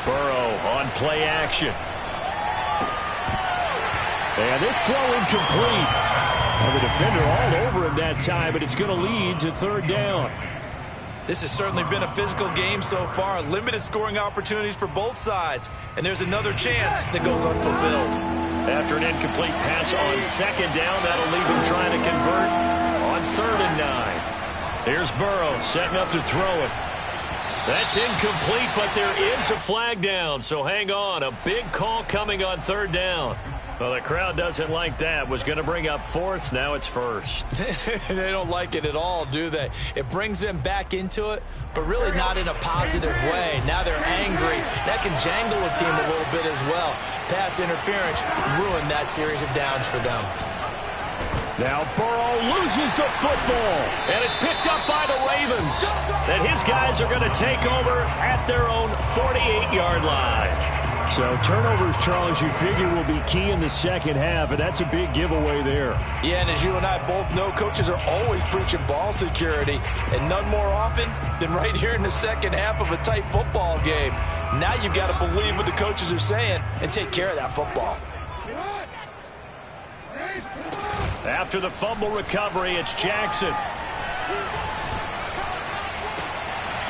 Burrow on play action. And this throw incomplete. And the defender all over him that time, but it's going to lead to third down. This has certainly been a physical game so far. Limited scoring opportunities for both sides. And there's another chance that goes unfulfilled. After an incomplete pass on second down, that'll leave him trying to convert on 3rd and 9. Here's Burrow setting up to throw it. That's incomplete, but there is a flag down, so hang on. A big call coming on 3rd down. Well, the crowd doesn't like that. Was going to bring up 4th. Now it's 1st. They don't like it at all, do they? It brings them back into it, but really not in a positive way. Now they're angry. That can jangle a team a little bit as well. Pass interference ruined that series of downs for them. Now Burrow loses the football, and it's picked up by the Ravens. And his guys are going to take over at their own 48-yard line. So turnovers, Charles, you figure will be key in the second half, and that's a big giveaway there. Yeah, and as you and I both know, coaches are always preaching ball security, and none more often than right here in the second half of a tight football game. Now you've got to believe what the coaches are saying and take care of that football. After the fumble recovery, it's Jackson.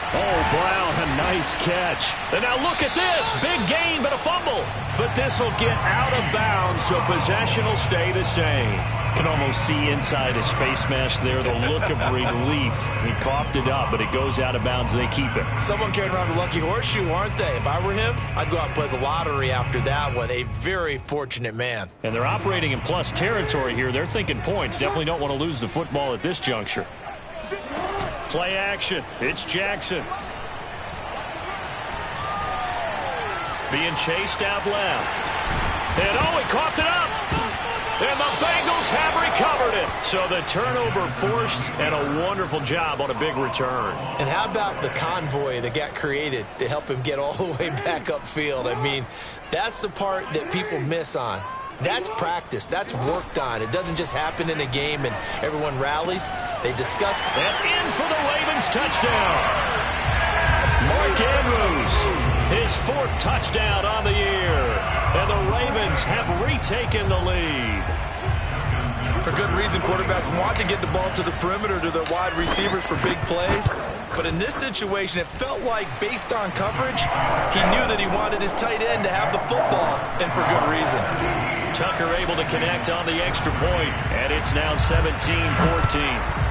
Oh, Brown, a nice catch. And now look at this. Big gain, but a fumble. But this will get out of bounds, so possession will stay the same. Can almost see inside his face mask there the look of relief. He coughed it up, but it goes out of bounds. They keep it. Someone carrying around a lucky horseshoe, aren't they? If I were him, I'd go out and play the lottery after that one. A very fortunate man. And they're operating in plus territory here. They're thinking points. Definitely don't want to lose the football at this juncture. Play action. It's Jackson. Being chased out left. And oh, he coughed it up. And the Bengals have recovered it. So the turnover forced, and a wonderful job on a big return. And how about the convoy that got created to help him get all the way back upfield? I mean, that's the part that people miss on. That's practice. That's worked on. It doesn't just happen in a game and everyone rallies. They discuss. And in for the Ravens touchdown. Mark Andrews. His 4th touchdown on the year. And the Ravens have retaken the lead. For good reason, quarterbacks want to get the ball to the perimeter to their wide receivers for big plays. But in this situation, it felt like, based on coverage, he knew that he wanted his tight end to have the football, and for good reason. Tucker able to connect on the extra point, and it's now 17-14.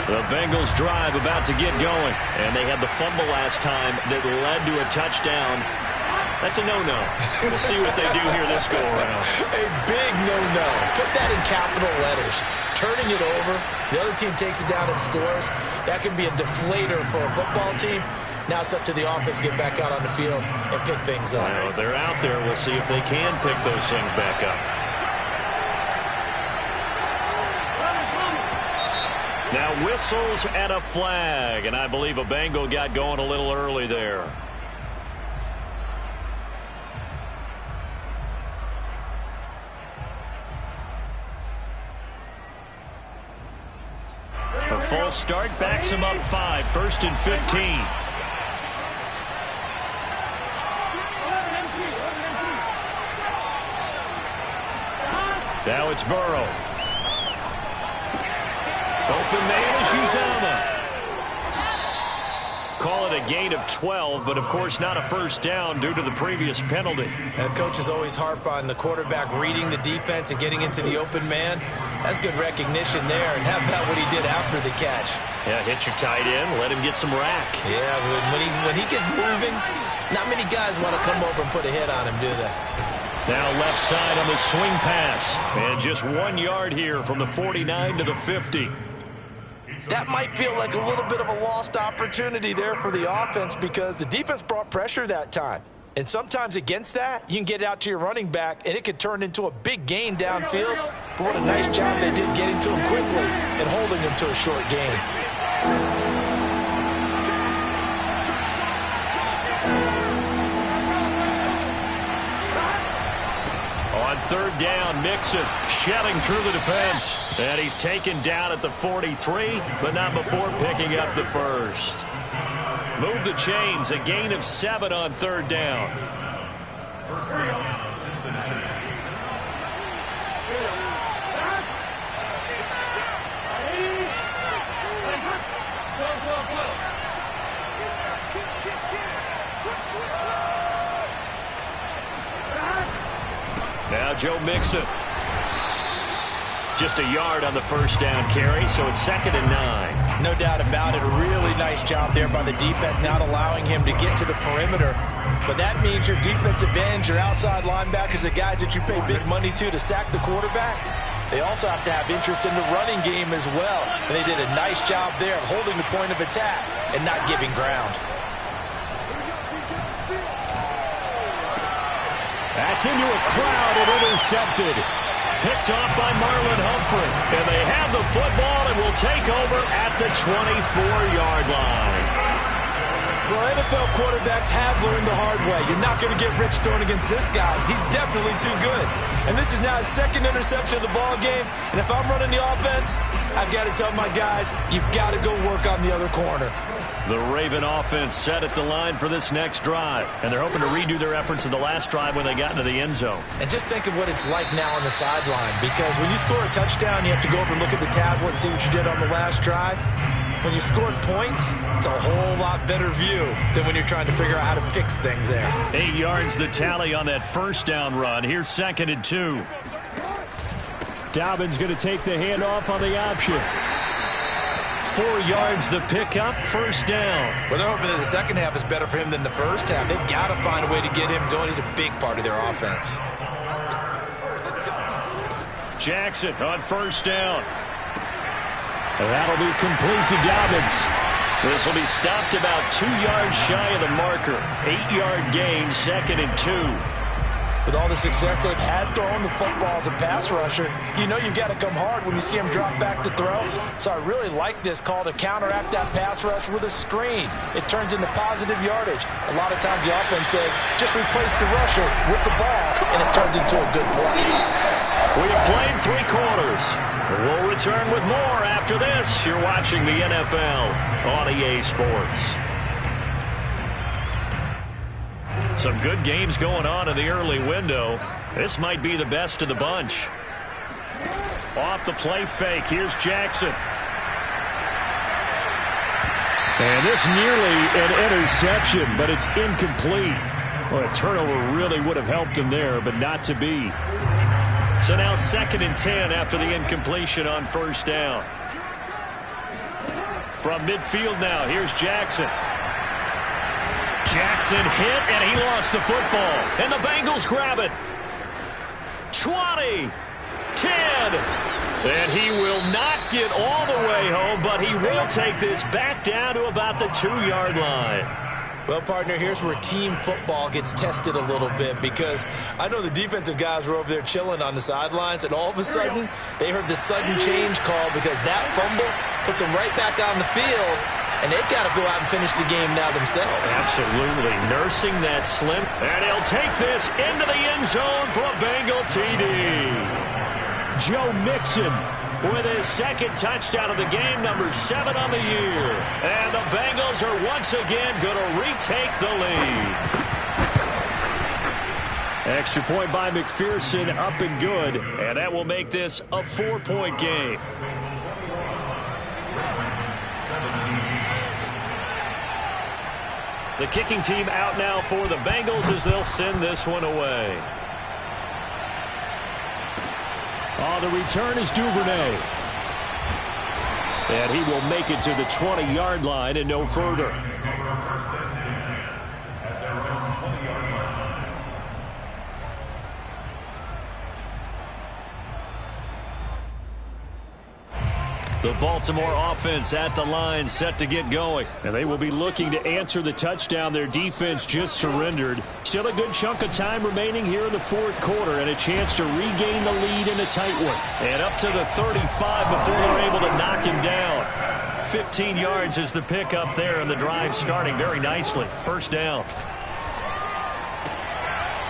The Bengals drive about to get going, and they had the fumble last time that led to a touchdown. That's a no-no. We'll see what they do here this go-around. A big no-no. Put that in capital letters. Turning it over, the other team takes it down and scores. That can be a deflator for a football team. Now it's up to the offense to get back out on the field and pick things up. Well, they're out there. We'll see if they can pick those things back up. Now whistles and a flag, and I believe a Bengal got going a little early there. A false start backs him up 5, 1st and 15. Now it's Burrow. Open man is Uzama. Call it a gain of 12, but of course not a first down due to the previous penalty. Coaches always harp on the quarterback reading the defense and getting into the open man. That's good recognition there, and how about what he did after the catch? Yeah, hit your tight end, let him get some rack. Yeah, when he gets moving, not many guys want to come over and put a hit on him, do they? Now left side on the swing pass, and just 1 yard here from the 49 to the 50. That might feel like a little bit of a lost opportunity there for the offense because the defense brought pressure that time. And sometimes against that, you can get it out to your running back, and it could turn into a big gain downfield. But what a nice job they did getting to him quickly and holding him to a short gain. On 3rd down, Mixon shelling through the defense. And he's taken down at the 43, but not before picking up the 1st. Move the chains, a gain of 7 on 3rd down. First down, Cincinnati. Now Joe Mixon. Just a yard on the 1st down carry, so it's 2nd and 9. No doubt about it. A really nice job there by the defense, not allowing him to get to the perimeter. But that means your defensive ends, your outside linebackers, the guys that you pay big money to sack the quarterback, they also have to have interest in the running game as well. And they did a nice job there of holding the point of attack and not giving ground. That's into a crowd and intercepted. Picked off by Marlon Humphrey. And they have the football and will take over at the 24-yard line. Well, NFL quarterbacks have learned the hard way. You're not going to get rich throwing against this guy. He's definitely too good. And this is now his 2nd interception of the ball game. And if I'm running the offense, I've got to tell my guys, you've got to go work on the other corner. The Raven offense set at the line for this next drive. And they're hoping to redo their efforts in the last drive when they got into the end zone. And just think of what it's like now on the sideline. Because when you score a touchdown, you have to go over and look at the tablet and see what you did on the last drive. When you scored points, it's a whole lot better view than when you're trying to figure out how to fix things there. 8 yards the tally on that 1st down run. Here's 2nd and 2. Dobbins going to take the handoff on the option. 4 yards the pickup, 1st down. Well, they're hoping that the second half is better for him than the first half. They've got to find a way to get him going. He's a big part of their offense. Jackson on 1st down. That'll be complete to Dobbins. This will be stopped about 2 yards shy of the marker. 8-yard gain, 2nd and 2. With all the success they've had throwing the football as a pass rusher, you know you've got to come hard when you see them drop back to throw. So I really like this call to counteract that pass rush with a screen. It turns into positive yardage. A lot of times the offense says, just replace the rusher with the ball, and it turns into a good play. We have played 3 quarters. We'll return with more after this. You're watching the NFL on EA Sports. Some good games going on in the early window. This might be the best of the bunch. Off the play fake. Here's Jackson. And this nearly an interception, but it's incomplete. Well, a turnover really would have helped him there, but not to be. So now 2nd and 10 after the incompletion on first down. From midfield now, here's Jackson. Jackson hit, and he lost the football. And the Bengals grab it. 20, 10. And he will not get all the way home, but he will take this back down to about the 2-yard line. Well, partner, here's where team football gets tested a little bit, because I know the defensive guys were over there chilling on the sidelines, and all of a sudden they heard the sudden change call because that fumble puts them right back on the field, and they've got to go out and finish the game now themselves. Absolutely. Nursing that slim. And he'll take this into the end zone for a Bengal TD. Joe Mixon with his 2nd touchdown of the game, number 7 on the year. And the Bengals are once again going to retake the lead. Extra point by McPherson, up and good. And that will make this a 4-point game. The kicking team out now for the Bengals as they'll send this one away. Oh, the return is Duvernay. And he will make it to the 20-yard line and no further. The Baltimore offense at the line, set to get going. And they will be looking to answer the touchdown their defense just surrendered. Still a good chunk of time remaining here in the 4th quarter and a chance to regain the lead in a tight one. And up to the 35 before they're able to knock him down. 15 yards is the pickup there, and the drive starting very nicely. First down.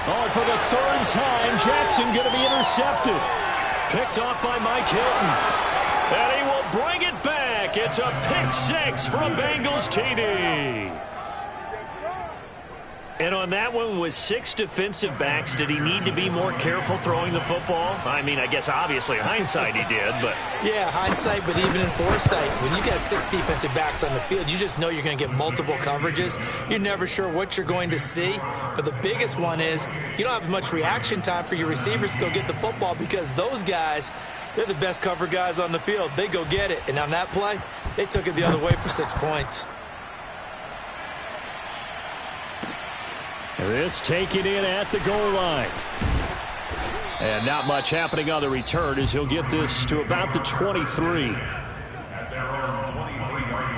Oh, for the 3rd time, Jackson going to be intercepted. Picked off by Mike Hilton. And he will bring it back. It's a pick 6 for a Bengals TD. And on that one, with 6 defensive backs, did he need to be more careful throwing the football? I mean, I guess obviously hindsight he did, but... Yeah, hindsight, but even in foresight, when you got 6 defensive backs on the field, you just know you're going to get multiple coverages. You're never sure what you're going to see. But the biggest one is you don't have much reaction time for your receivers to go get the football, because those guys, they're the best cover guys on the field. They go get it. And on that play, they took it the other way for 6 points. This taken in at the goal line. And not much happening on the return as he'll get this to about the 23. At their own 23-yard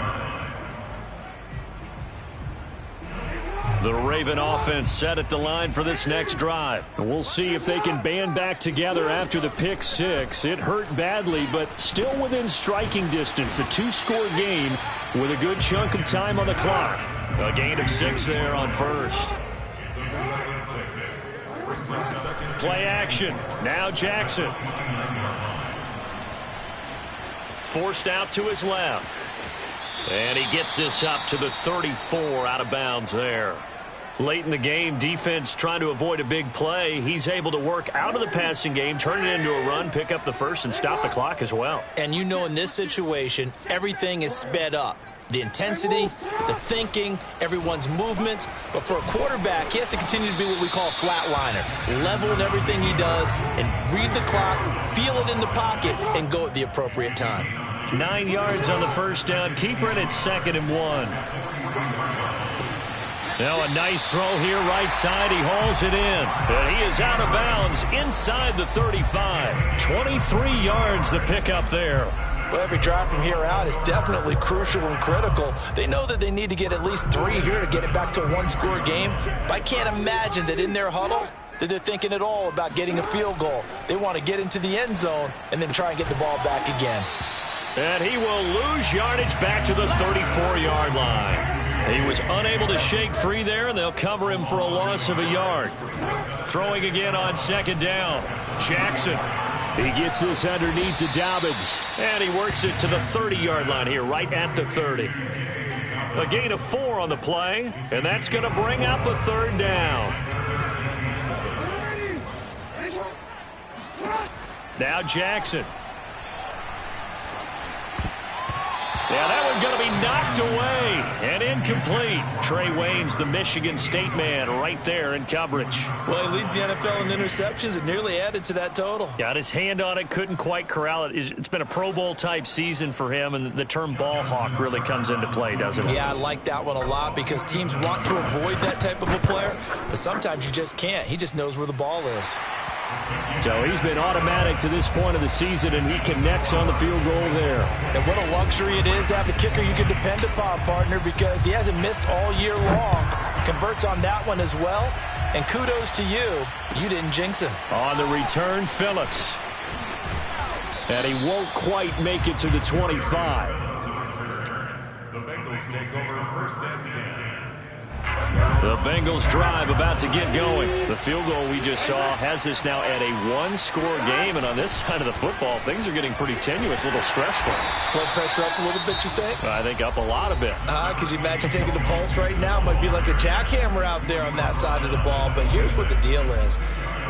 line. The Raven offense set at the line for this next drive. And we'll see if they can band back together after the pick 6. It hurt badly, but still within striking distance. A 2-score game with a good chunk of time on the clock. A gain of 6 there on first. Play action. Now Jackson. Forced out to his left. And he gets this up to the 34, out of bounds there. Late in the game, defense trying to avoid a big play. He's able to work out of the passing game, turn it into a run, pick up the first, and stop the clock as well. And you know, in this situation, everything is sped up. The intensity, the thinking, everyone's movement. But for a quarterback, he has to continue to be what we call a flatliner. Level in everything he does and read the clock, feel it in the pocket, and go at the appropriate time. 9 yards on the first down. Keeper it at 2nd and 1. Now a nice throw here right side. He hauls it in. And he is out of bounds inside the 35. 23 yards the pickup there. Well, every drive from here out is definitely crucial and critical. They know that they need to get at least 3 here to get it back to a 1-score game. But I can't imagine that in their huddle, that they're thinking at all about getting a field goal. They want to get into the end zone and then try and get the ball back again. And he will lose yardage back to the 34-yard line. He was unable to shake free there, and they'll cover him for a loss of a yard. Throwing again on second down. Jackson. He gets this underneath to Dobbins, and he works it to the 30-yard line here, right at the 30. A gain of 4 on the play, and that's going to bring up a third down. Now Jackson. Yeah, that one's going to be knocked away and incomplete. Trey Waynes, the Michigan State man, right there in coverage. Well, he leads the NFL in interceptions and nearly added to that total. Got his hand on it, couldn't quite corral it. It's been a Pro Bowl-type season for him, and the term ball hawk really comes into play, doesn't it? Yeah, I like that one a lot because teams want to avoid that type of a player, but sometimes you just can't. He just knows where the ball is. So he's been automatic to this point of the season, and he connects on the field goal there. And what a luxury it is to have a kicker you can depend upon, partner, because he hasn't missed all year long. Converts on that one as well. And kudos to you. You didn't jinx him. On the return, Phillips. And he won't quite make it to the 25. The Bengals take over first and 10. The Bengals drive about to get going. The field goal we just saw has us now at a one-score game, and on this side of the football, things are getting pretty tenuous, a little stressful. Blood pressure up a little bit, you think? I think up a lot of it. Could you imagine taking the pulse right now? It might be like a jackhammer out there on that side of the ball, but here's what the deal is.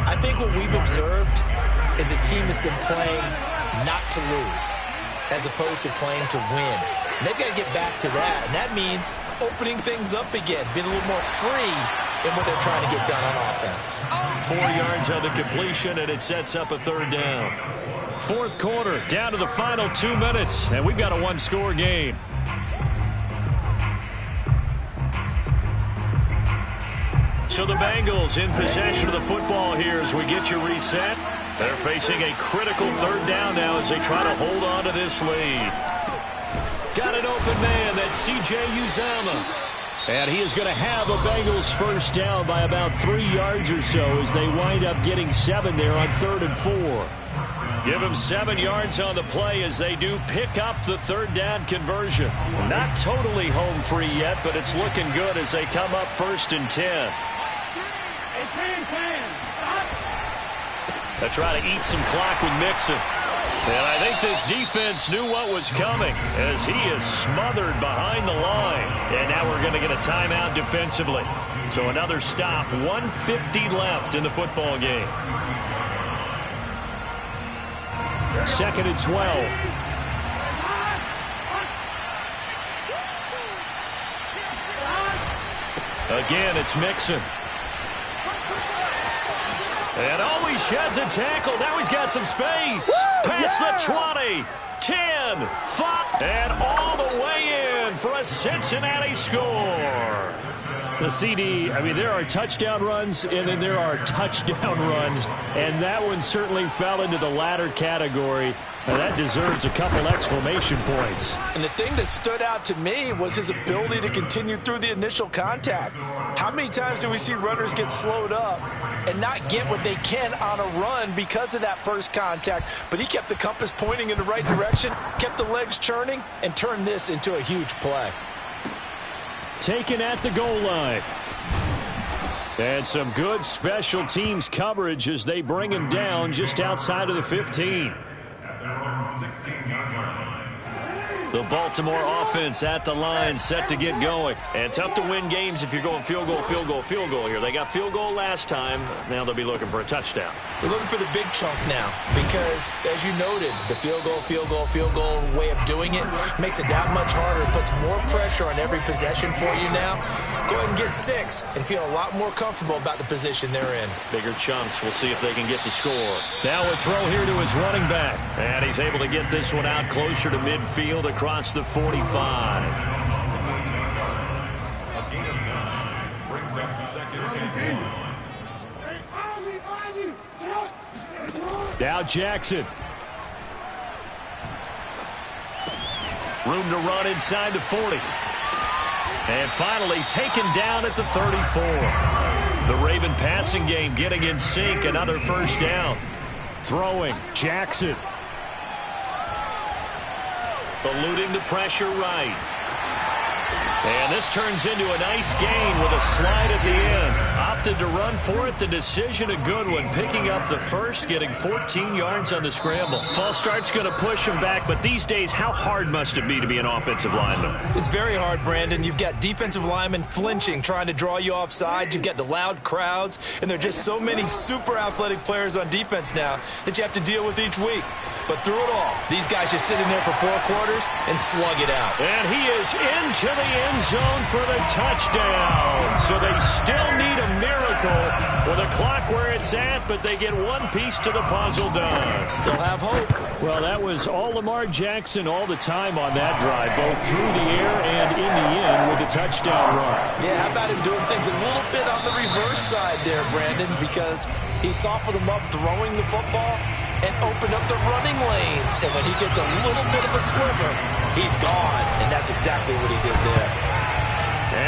I think what we've observed is a team that's been playing not to lose as opposed to playing to win. And they've got to get back to that, and that means opening things up again, being a little more free in what they're trying to get done on offense. 4 yards on the completion, and it sets up a third down. Fourth quarter, down to the final 2 minutes, and we've got a one-score game. So the Bengals in possession of the football here as we get you reset. They're facing a critical third down now as they try to hold on to this lead. Got an open man, that's C.J. Uzomah. And he is going to have a Bengals first down by about 3 yards or so as they wind up getting 7 there on 3rd and 4. Give him 7 yards on the play as they do pick up the third down conversion. Not totally home free yet, but it's looking good as they come up 1st and 10. They try to eat some clock with Mixon. And I think this defense knew what was coming as he is smothered behind the line. And now we're going to get a timeout defensively. So another stop, 1:50 left in the football game. 2nd and 12. Again, it's Mixon. And he sheds a tackle. Now he's got some space. Past the 20, 10, 5, and all the way in for a Cincinnati score. The CD, I mean, there are touchdown runs, and then there are touchdown runs, and that one certainly fell into the latter category. Now that deserves a couple exclamation points. And the thing that stood out to me was his ability to continue through the initial contact. How many times do we see runners get slowed up and not get what they can on a run because of that first contact? But he kept the compass pointing in the right direction, kept the legs churning, and turned this into a huge play. Taken at the goal line. And some good special teams coverage as they bring him down just outside of the 15. The Baltimore offense at the line, set to get going. And tough to win games if you're going field goal, field goal, field goal here. They got field goal last time. Now they'll be looking for a touchdown. We're looking for the big chunk now because, as you noted, the field goal way of doing it makes it that much harder. It puts more pressure on every possession for you now. Go ahead and get 6 and feel a lot more comfortable about the position they're in. Bigger chunks. We'll see if they can get the score. Now a throw here to his running back. And he's able to get this one out closer to midfield across the 45. Brings up 2nd and 1. Now Jackson. Room to run inside the 40. And finally taken down at the 34. The Raven passing game getting in sync. Another first down. Throwing, Jackson. Eluding the pressure right. And this turns into a nice gain with a slide at the end. Opted to run for it. The decision a good one. Picking up the first, getting 14 yards on the scramble. False start's going to push him back, but these days, how hard must it be to be an offensive lineman? It's very hard, Brandon. You've got defensive linemen flinching, trying to draw you off sides. You've got the loud crowds, and there are just so many super athletic players on defense now that you have to deal with each week. But through it all, these guys just sit in there for 4 quarters and slug it out. And he is into the end zone for the touchdown. So they still need a miracle with a clock where it's at, but they get one piece to the puzzle done. Still have hope. Well, that was all Lamar Jackson all the time on that drive, both through the air and in the end with a touchdown run. Yeah, how about him doing things a little bit on the reverse side there, Brandon, because he softened him up throwing the football and opened up the running lanes. And when he gets a little bit of a sliver, he's gone. And that's exactly what he did there.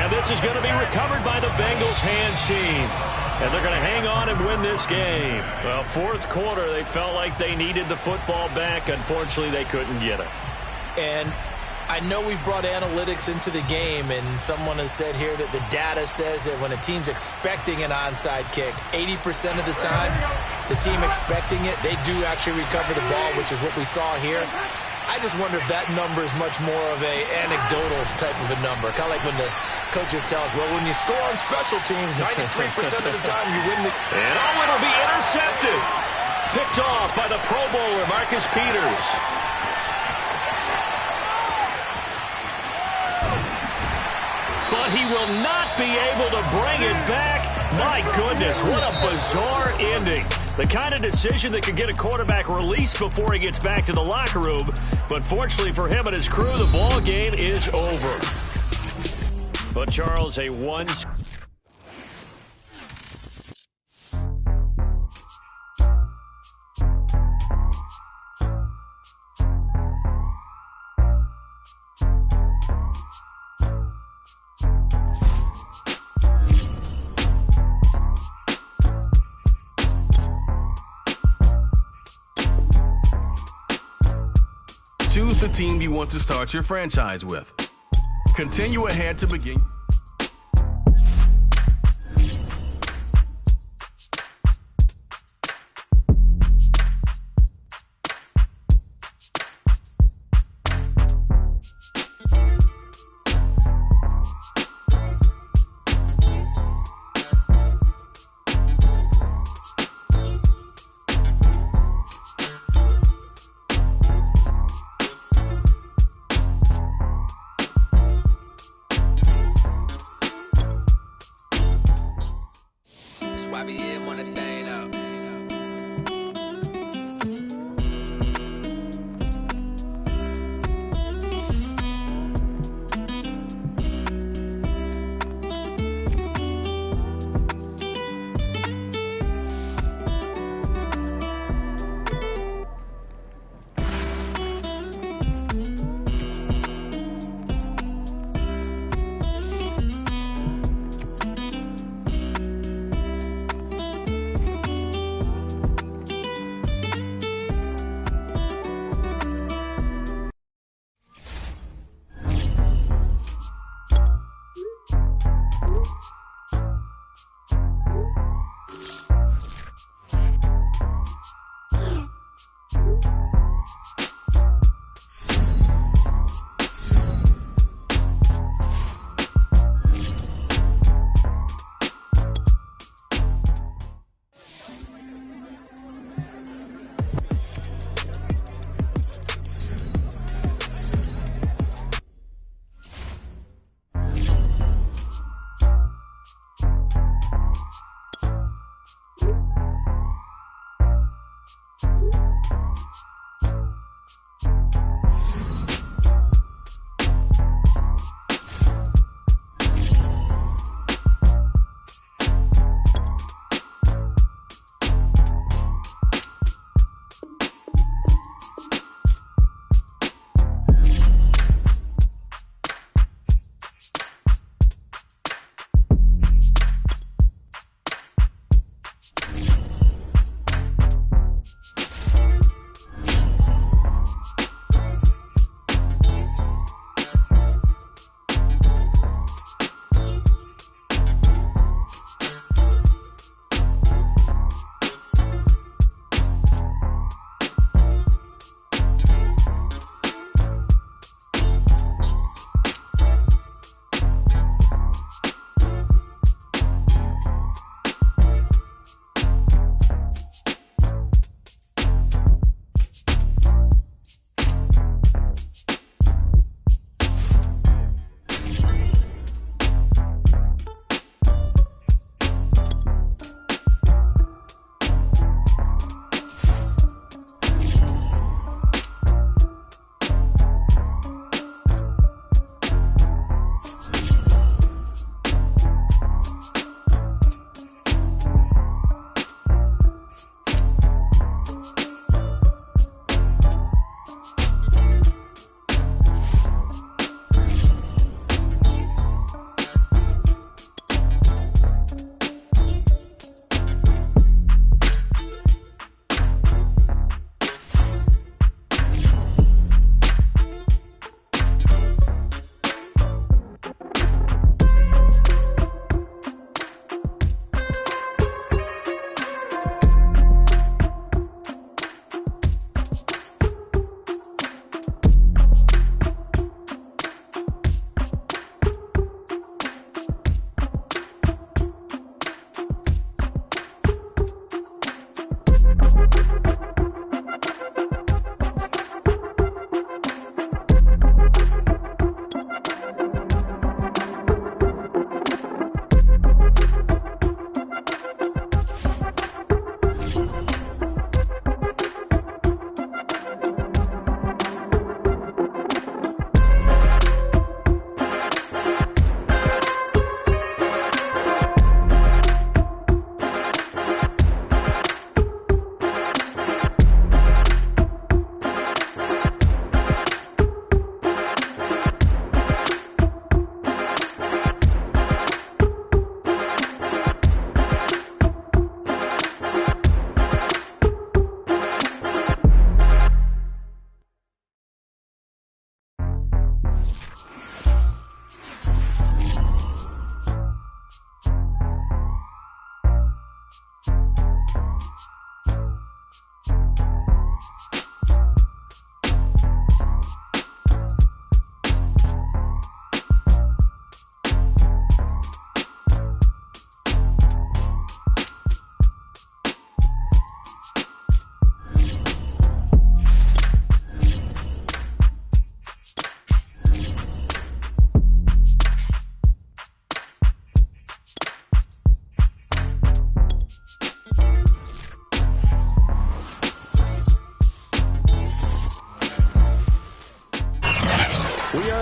And this is going to be recovered by the Bengals hands team. And they're going to hang on and win this game. Well, fourth quarter, they felt like they needed the football back. Unfortunately, they couldn't get it. And I know we brought analytics into the game, and someone has said here that the data says that when a team's expecting an onside kick, 80% of the time, the team expecting it, they do actually recover the ball, which is what we saw here. I just wonder if that number is much more of a anecdotal type of a number. Kind of like when the coaches tell us, well, when you score on special teams, 93% of the time you win the... And it'll be intercepted. Picked off by the Pro Bowler, Marcus Peters. But he will not be able to bring it back. My goodness, what a bizarre ending. The kind of decision that could get a quarterback released before he gets back to the locker room. But fortunately for him and his crew, the ball game is over. But Charles, a one... Choose the team you want to start your franchise with. Continue ahead to begin.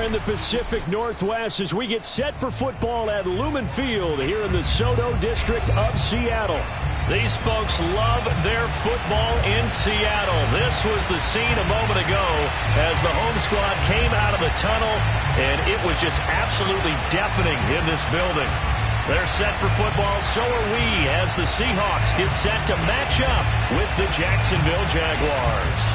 are in the Pacific Northwest as we get set for football at Lumen Field here in the Soto District of Seattle. These folks love their football in Seattle. This was the scene a moment ago as the home squad came out of the tunnel, and it was just absolutely deafening in this building. They're set for football, so are we, as the Seahawks get set to match up with the Jacksonville Jaguars.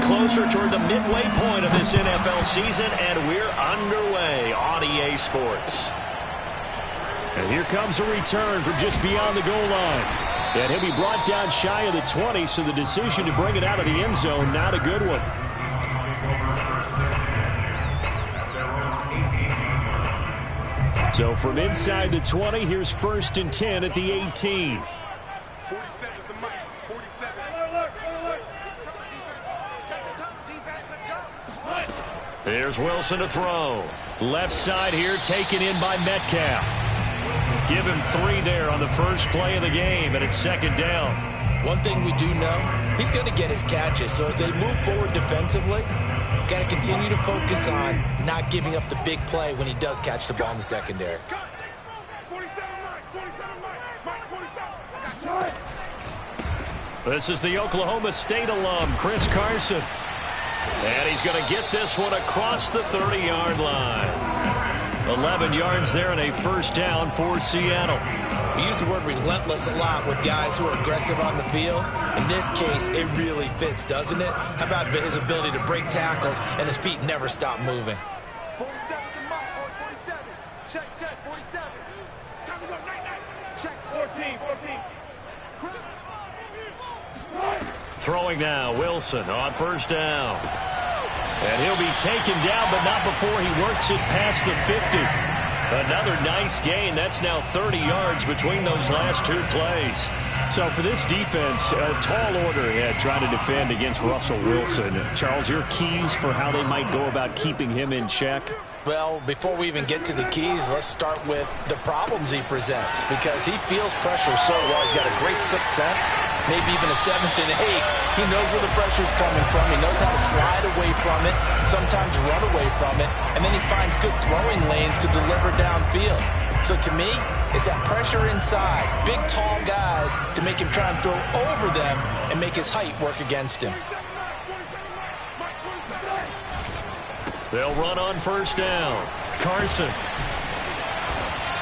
Closer toward the midway point of this NFL season, and we're underway on EA Sports. And here comes a return from just beyond the goal line. And he'll be brought down shy of the 20, so the decision to bring it out of the end zone, not a good one. So from inside the 20, here's 1st and 10 at the 18. 47 is the mic. 47. Here's Wilson to throw. Left side here taken in by Metcalf. Give him 3 there on the first play of the game, and it's 2nd down. One thing we do know, he's going to get his catches. So as they move forward defensively, got to continue to focus on not giving up the big play when he does catch the ball in the secondary. 47 Mike, 47. This is the Oklahoma State alum, Chris Carson. And he's going to get this one across the 30-yard line. 11 yards there and a 1st down for Seattle. We use the word relentless a lot with guys who are aggressive on the field. In this case, it really fits, doesn't it? How about his ability to break tackles and his feet never stop moving? 47 to Mike, 47. Check, 47. Time to go, night. Check, 14. Throwing now, Wilson on 1st down. And he'll be taken down, but not before he works it past the 50. Another nice gain. That's now 30 yards between those last 2 plays. So for this defense, a tall order ahead trying to defend against Russell Wilson. Charles, your keys for how they might go about keeping him in check? Well, before we even get to the keys, let's start with the problems he presents, because he feels pressure so well. He's got a great sixth sense, maybe even a 7th and 8. He knows where the pressure's coming from. He knows how to slide away from it, sometimes run away from it, and then he finds good throwing lanes to deliver downfield. So to me, it's that pressure inside, big, tall guys to make him try and throw over them and make his height work against him. They'll run on 1st down. Carson.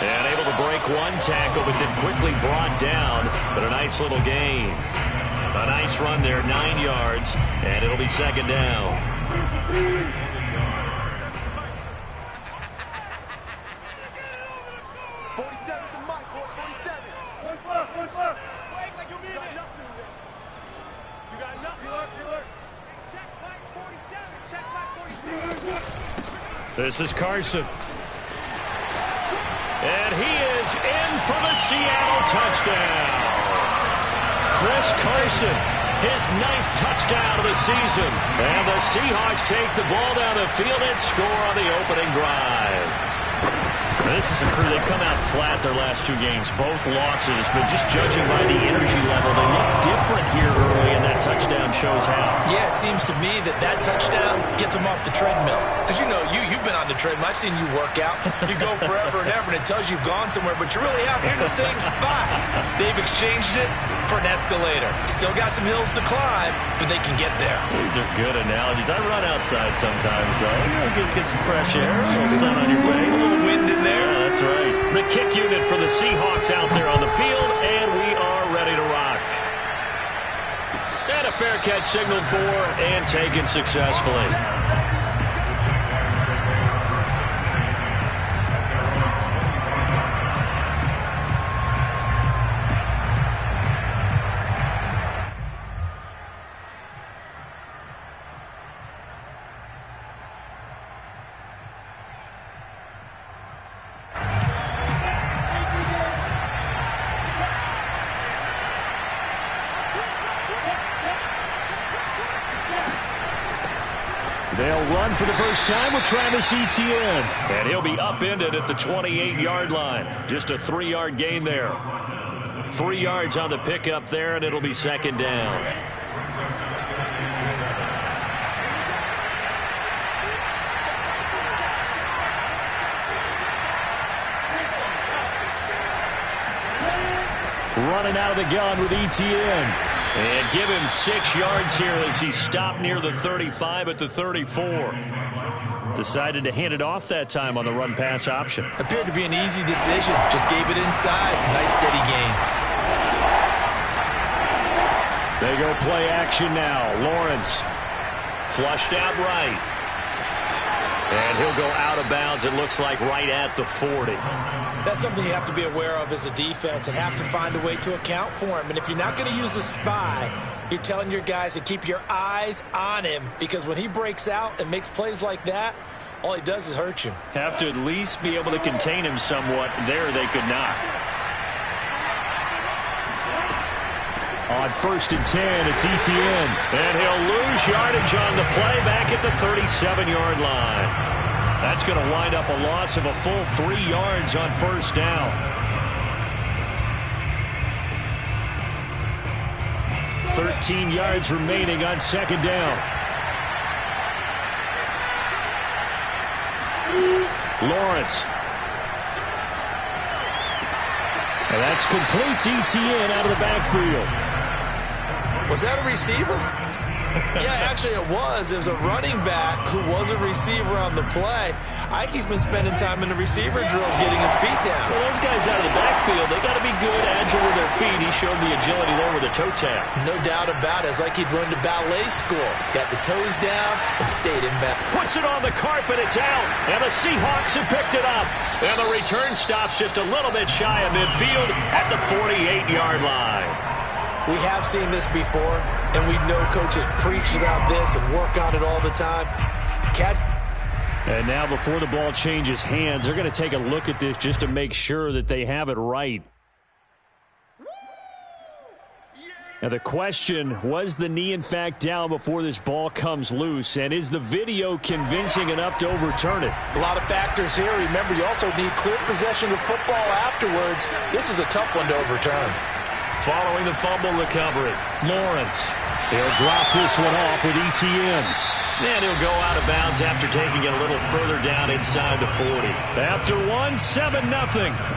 And able to break 1 tackle, but then quickly brought down. But a nice little gain. A nice run there, 9 yards, and it'll be 2nd down. This is Carson. And he is in for the Seattle touchdown. Chris Carson, his 9th touchdown of the season. And the Seahawks take the ball down the field and score on the opening drive. This is a crew that come out flat their last 2 games, both losses, but just judging by the energy level, they look different here early, and that touchdown shows how. Yeah, it seems to me that touchdown gets them off the treadmill. Because you've been on the treadmill. I've seen you work out. You go forever and ever, and it tells you you've gone somewhere, but you're really out here in the same spot. They've exchanged it for an escalator. Still got some hills to climb, but they can get there. These are good analogies. I run outside sometimes, though. Get some fresh air, a little sun on your face. A little wind in there. Yeah, that's right. The kick unit for the Seahawks out there on the field, and we are ready to rock. And a fair catch signaled for and taken successfully. run for the first time with Travis Etienne. And he'll be upended at the 28-yard line. Just a 3-yard gain there. 3 yards on the pickup there, and it'll be second down. Running out of the gun with Etienne. And give him 6 yards here as he stopped near the 35 at the 34. Decided to hand it off that time on the run-pass option. Appeared to be an easy decision. Just gave it inside. Nice steady gain. They go play action now. Lawrence flushed out right. And he'll go out of bounds, it looks like, right at the 40. That's something you have to be aware of as a defense and have to find a way to account for him. And if you're not going to use a spy, you're telling your guys to keep your eyes on him, because when he breaks out and makes plays like that, all he does is hurt you. Have to at least be able to contain him somewhat. There they could not. On 1st and 10, it's Etienne. And he'll lose yardage on the play back at the 37-yard line. That's going to wind up a loss of a full 3 yards on first down. $13 yards remaining on second down. Lawrence. And that's complete. Etienne out of the backfield. Was that a receiver? Yeah, actually it was. It was a running back who was a receiver on the play. Ike's been spending time in the receiver drills getting his feet down. Well, those guys out of the backfield, they got to be good, agile with their feet. He showed the agility there with a toe tap. No doubt about it. It's like he'd run to ballet school. Got the toes down and stayed in back. Puts it on the carpet. It's out. And the Seahawks have picked it up. And the return stops just a little bit shy of midfield at the 48-yard line. We have seen this before, and we know coaches preach about this and work on it all the time. Catch. And now before the ball changes hands, they're going to take a look at this just to make sure that they have it right. Now the question, was the knee in fact down before this ball comes loose? And is the video convincing enough to overturn it? A lot of factors here. Remember, you also need clear possession of football afterwards. This is a tough one to overturn. Following the fumble recovery, Lawrence. He'll drop this one off with Etienne. And he'll go out of bounds after taking it a little further down inside the 40. After one, 7-0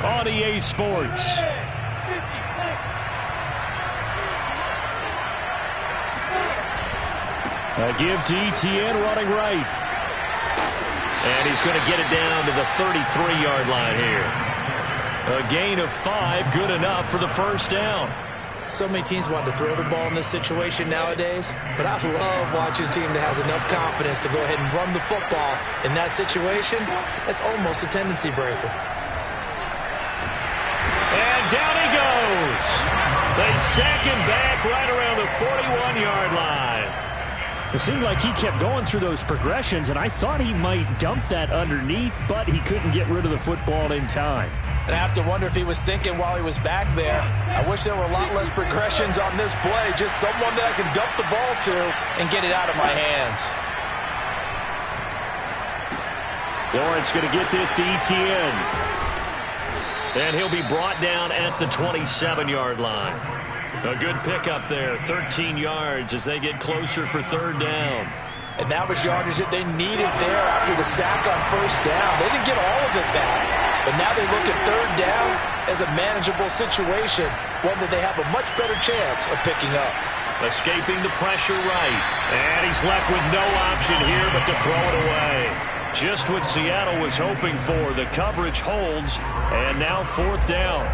on EA Sports. A give to Etienne running right. And he's going to get it down to the 33-yard line here. A gain of 5, good enough for the first down. So many teams want to throw the ball in this situation nowadays, but I love watching a team that has enough confidence to go ahead and run the football in that situation. That's almost a tendency breaker. And down he goes. They sack him back right around the 41-yard line. It seemed like he kept going through those progressions, and I thought he might dump that underneath, but he couldn't get rid of the football in time. And I have to wonder if he was thinking while he was back there, I wish there were a lot less progressions on this play, just someone that I can dump the ball to and get it out of my hands. Lawrence going to get this to Etienne. And he'll be brought down at the 27-yard line. A good pickup there, 13 yards as they get closer for third down. And that was yardage that they needed there after the sack on first down. They didn't get all of it back, but now they look at third down as a manageable situation, one that they have a much better chance of picking up. Escaping the pressure right, and he's left with no option here but to throw it away. Just what Seattle was hoping for. The coverage holds, and now fourth down.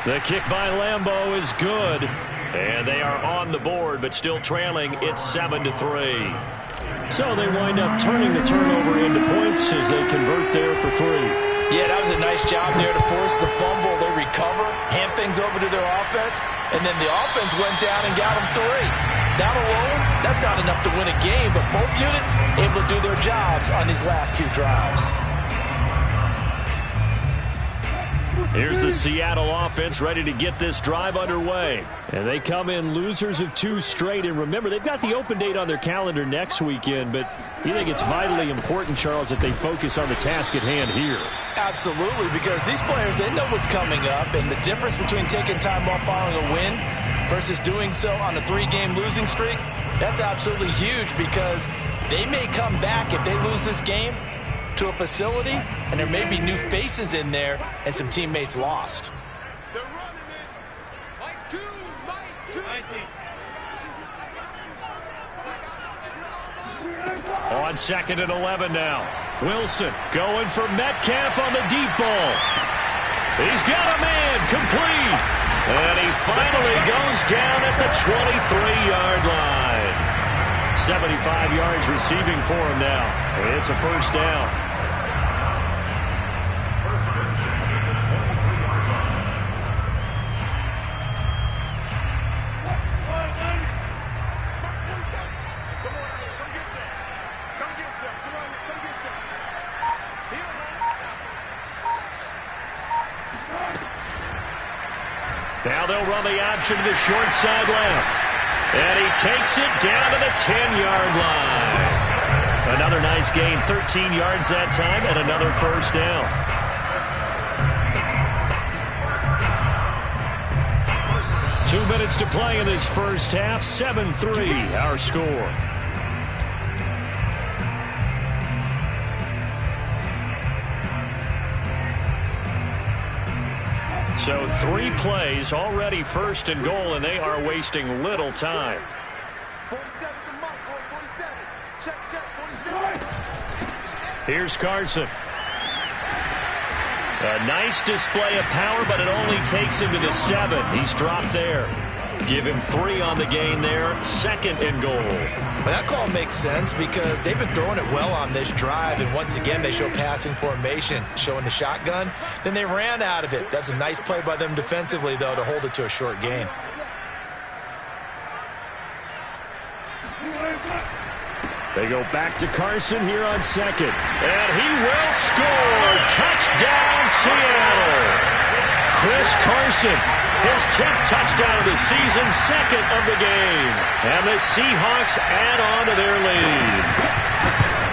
The kick by Lambeau is good. And they are on the board, but still trailing. It's 7-3. So they wind up turning the turnover into points as they convert there for 3. Yeah, that was a nice job there to force the fumble. They recover, hand things over to their offense, and then the offense went down and got them 3. That alone, that's not enough to win a game, but both units able to do their jobs on these last 2 drives. Here's the Seattle offense ready to get this drive underway. And they come in losers of 2 straight. And remember, they've got the open date on their calendar next weekend. But you think it's vitally important, Charles, that they focus on the task at hand here? Absolutely, because these players, they know what's coming up. And the difference between taking time off following a win versus doing so on a 3-game losing streak, that's absolutely huge, because they may come back if they lose this game to a facility, and there may be new faces in there and some teammates lost. They're running it. Mike 2, Mike 2. On 2nd and 11 now. Wilson going for Metcalf on the deep ball. He's got a man, complete. And he finally goes down at the 23-yard line. 75 yards receiving for him now. It's a first down. Now they'll run the option to the short side left. And he takes it down to the 10-yard line. Another nice gain, 13 yards that time, and another first down. Two minutes to play in this first half, 7-3 our score. So 3 plays, already first and goal, and they are wasting little time. 47 to Mike, boy, 47. Check, 47. Here's Carson. A nice display of power, but it only takes him to the 7. He's dropped there. Give him 3 on the gain there, 2nd and goal. But that call makes sense because they've been throwing it well on this drive, and once again they show passing formation, showing the shotgun. Then they ran out of it. That's a nice play by them defensively, though, to hold it to a short gain. They go back to Carson here on 2nd. And he will score. Touchdown, Seattle. Chris Carson, his 10th touchdown of the season, 2nd of the game. And the Seahawks add on to their lead.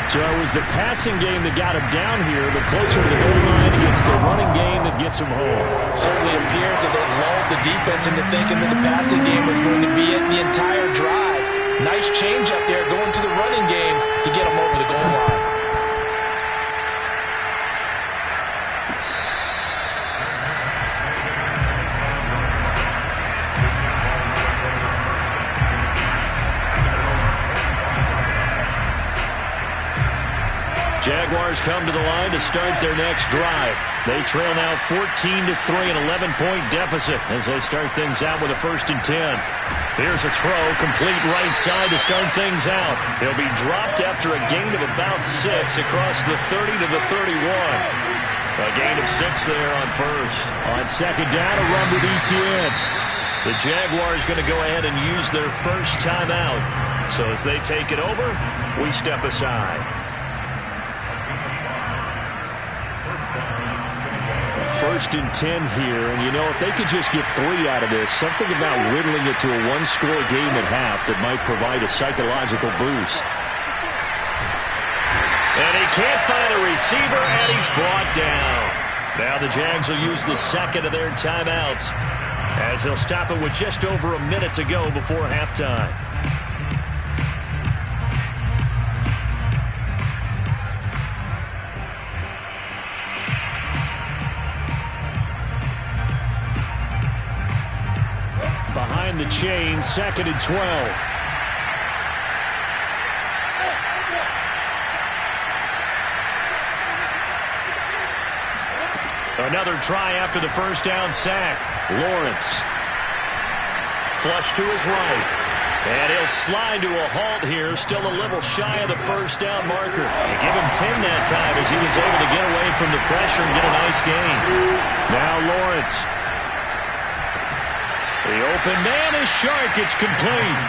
So it was the passing game that got him down here, but closer to the goal line, it's the running game that gets him home. Certainly appears that they lulled the defense into thinking that the passing game was going to be it the entire drive. Nice change up there going to the running game to get him over the goal line. Jaguars come to the line to start their next drive. They trail now 14-3, an 11-point deficit as they start things out with a 1st and 10. Here's a throw, complete right side to start things out. He'll be dropped after a gain of about 6 across the 30 to the 31. A gain of 6 there on 1st. On 2nd down, a run with ETN. The Jaguars going to go ahead and use their first timeout. So as they take it over, we step aside. 1st and 10 here, and you know, if they could just get 3 out of this, something about whittling it to a 1-score game at half that might provide a psychological boost. And he can't find a receiver, and he's brought down. Now the Jags will use the 2nd of their timeouts as they'll stop it with just over a minute to go before halftime. Behind the chain, 2nd and 12. Another try after the first down sack. Lawrence. Flush to his right. And he'll slide to a halt here, still a little shy of the first down marker. They give him 10 that time as he was able to get away from the pressure and get a nice gain. Now Lawrence. The open man is Shark. It's complete.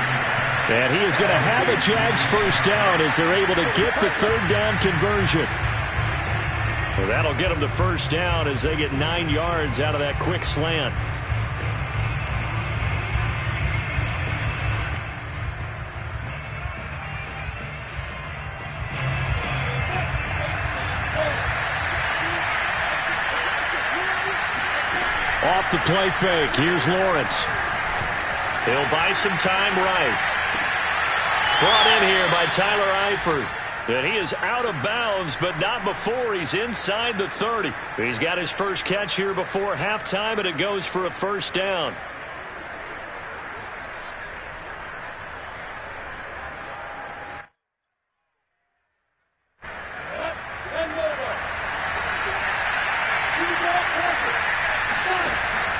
And he is going to have a Jags first down as they're able to get the 3rd down conversion. Well, that'll get them the first down as they get 9 yards out of that quick slant. Off the play fake. Here's Lawrence. He'll buy some time right. Brought in here by Tyler Eifert. And he is out of bounds, but not before he's inside the 30. He's got his first catch here before halftime, and it goes for a first down.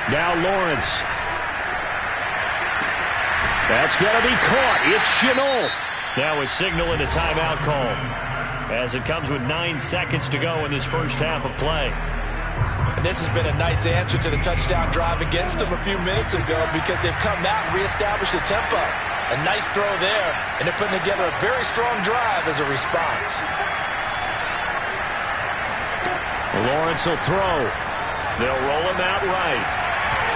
Now Lawrence. That's going to be caught. It's Chenault. Now a signal and a timeout call as it comes with 9 seconds to go in this first half of play. And this has been a nice answer to the touchdown drive against them a few minutes ago because they've come out and reestablished the tempo. A nice throw there, and they're putting together a very strong drive as a response. Lawrence will throw. They'll roll him out right.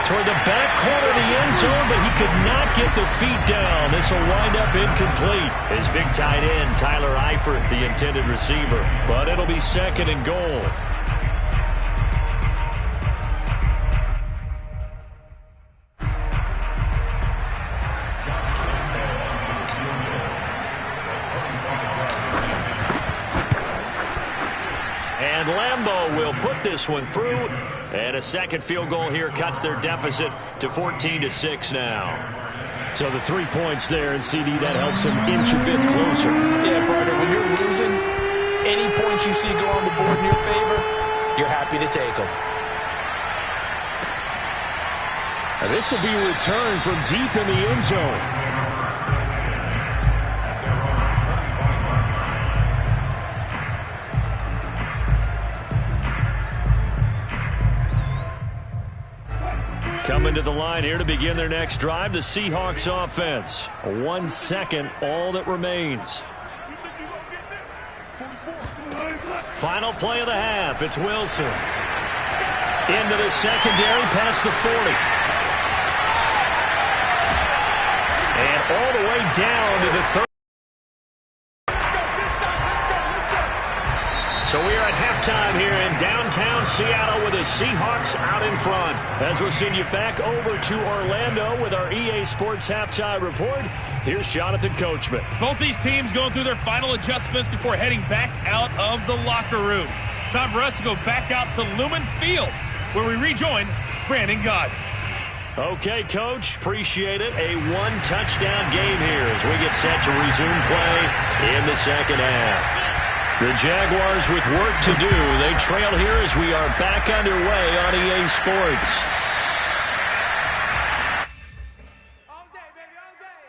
Toward the back corner of the end zone, but he could not get the feet down. This will wind up incomplete. His big tight end, Tyler Eifert, the intended receiver. But it'll be second and goal. And Lambeau will put this one through. And a second field goal here cuts their deficit to 14-6 now. So the 3 points there, and CD, that helps them inch a bit closer. Yeah, partner, when you're losing, any points you see go on the board in your favor, you're happy to take them. Now this will be a return from deep in the end zone. Coming to the line here to begin their next drive, the Seahawks offense. 1 second, all that remains. Final play of the half. It's Wilson. Into the secondary, past the 40. And all the way down to the 30. So we are at halftime here in downtown Seattle with the Seahawks out in front. As we'll send you back over to Orlando with our EA Sports Halftime Report, here's Jonathan Coachman. Both these teams going through their final adjustments before heading back out of the locker room. Time for us to go back out to Lumen Field, where we rejoin Brandon Gott. Okay, Coach, appreciate it. A one-touchdown game here as we get set to resume play in the second half. The Jaguars with work to do. They trail here as we are back underway on EA Sports. All day, baby, all day.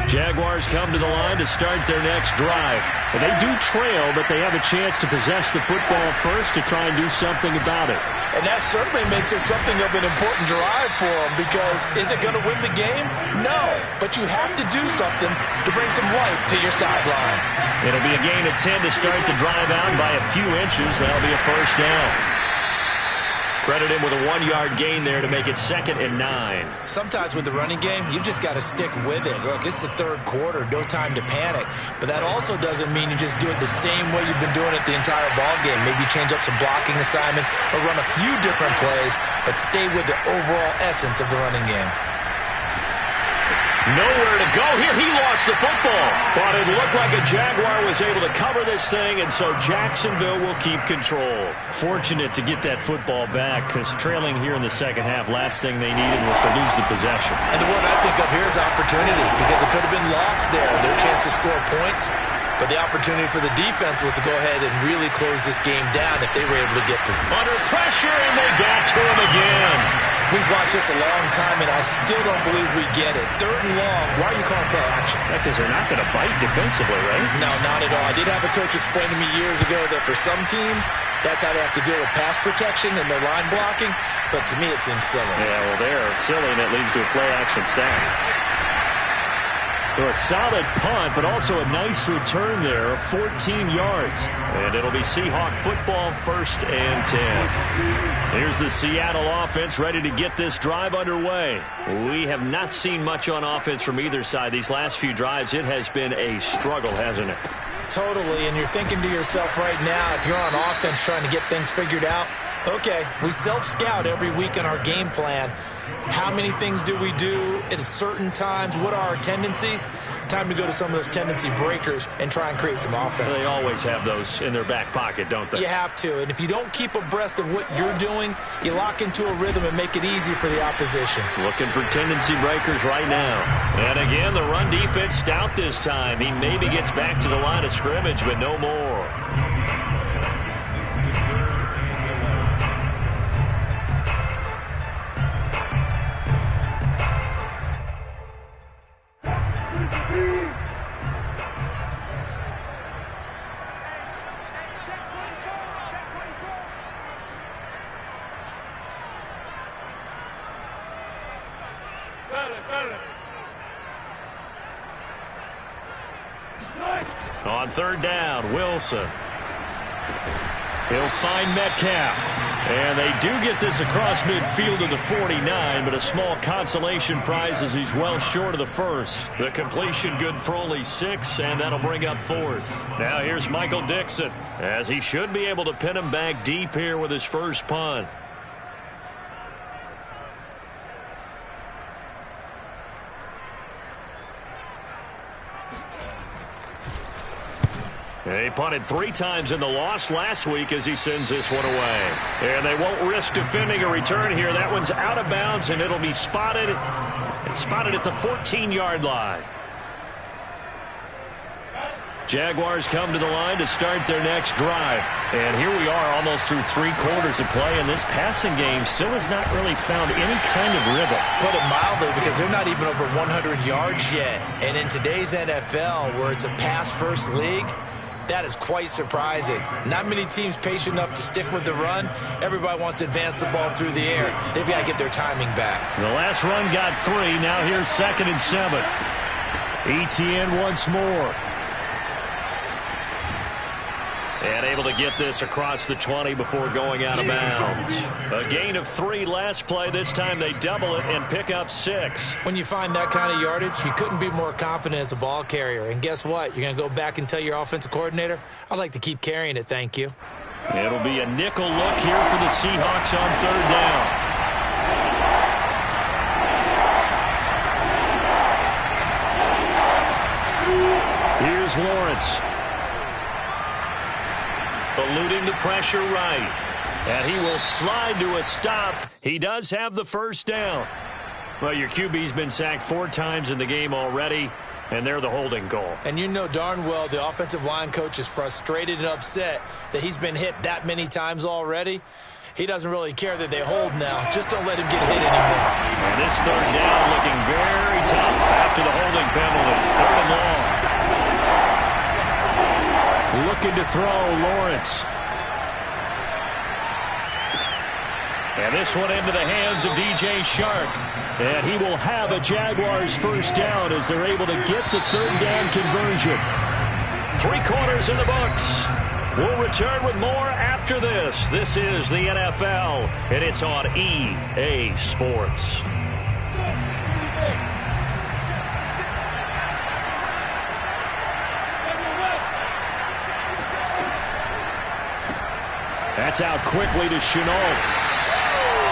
Jaguars come to the line to start their next drive. And they do trail, but they have a chance to possess the football first to try and do something about it. And that certainly makes it something of an important drive for them because is it going to win the game? No, but you have to do something to bring some life to your sideline. It'll be a gain of 10 to start the drive out by a few inches. That'll be a first down. Credit him with a 1-yard gain there to make it 2nd and 9. Sometimes with the running game, you've just got to stick with it. Look, it's the third quarter, no time to panic. But that also doesn't mean you just do it the same way you've been doing it the entire ball game. Maybe change up some blocking assignments or run a few different plays, but stay with the overall essence of the running game. Nowhere to go here. He lost the football. But it looked like a Jaguar was able to cover this thing, and so Jacksonville will keep control. Fortunate to get that football back because trailing here in the second half, last thing they needed was to lose the possession. And the word I think of here is opportunity because it could have been lost there. Their chance to score points. But the opportunity for the defense was to go ahead and really close this game down if they were able to get possession. Under pressure, and they got to him again. We've watched this a long time, and I still don't believe we get it. 3rd and long. Why are you calling play action? Because they're not going to bite defensively, right? No, not at all. I did have a coach explain to me years ago that for some teams, that's how they have to deal with pass protection and their line blocking. But to me, it seems silly. Yeah, well, they're silly, and it leads to a play-action sack. So a solid punt, but also a nice return there of 14 yards. And it'll be Seahawk football, 1st and 10. Here's the Seattle offense ready to get this drive underway. We have not seen much on offense from either side. These last few drives, it has been a struggle, hasn't it? Totally, and you're thinking to yourself right now, if you're on offense trying to get things figured out, okay, we self-scout every week on our game plan. How many things do we do at certain times? What are our tendencies? Time to go to some of those tendency breakers and try and create some offense. They always have those in their back pocket, don't they? You have to, and if you don't keep abreast of what you're doing, you lock into a rhythm and make it easy for the opposition. Looking for tendency breakers right now. And again, the run defense stout this time. He maybe gets back to the line of scrimmage, but no more. On 3rd down, Wilson. He'll find Metcalf. And they do get this across midfield to the 49, but a small consolation prize as he's well short of the first. The completion good for only 6, and that'll bring up 4th. Now here's Michael Dixon, as he should be able to pin him back deep here with his first punt. He punted 3 times in the loss last week as he sends this one away. And they won't risk defending a return here. That one's out of bounds, and it'll be spotted. It's spotted at the 14-yard line. Jaguars come to the line to start their next drive. And here we are almost through 3 quarters of play, and this passing game still has not really found any kind of rhythm. Put it mildly, because they're not even over 100 yards yet. And in today's NFL, where it's a pass-first league, that is quite surprising. Not many teams patient enough to stick with the run. Everybody wants to advance the ball through the air. They've got to get their timing back. The last run got 3. Now here's 2nd and 7. ETN once more. And able to get this across the 20 before going out of bounds. A gain of 3 last play. This time they double it and pick up 6. When you find that kind of yardage, you couldn't be more confident as a ball carrier. And guess what? You're going to go back and tell your offensive coordinator, I'd like to keep carrying it, thank you. It'll be a nickel look here for the Seahawks on 3rd down. Here's Lawrence. Eluding the pressure right. And he will slide to a stop. He does have the first down. Well, your QB's been sacked 4 times in the game already, and they're the holding goal. And you know darn well the offensive line coach is frustrated and upset that he's been hit that many times already. He doesn't really care that they hold now. Just don't let him get hit anymore. And this 3rd down looking very tough after the holding penalty. 3rd and long. Looking to throw, Lawrence. And this one into the hands of DJ Shark. And he will have a Jaguars first down as they're able to get the 3rd down conversion. 3 quarters in the books. We'll return with more after this. This is the NFL, and it's on EA Sports. That's out quickly to Chenault.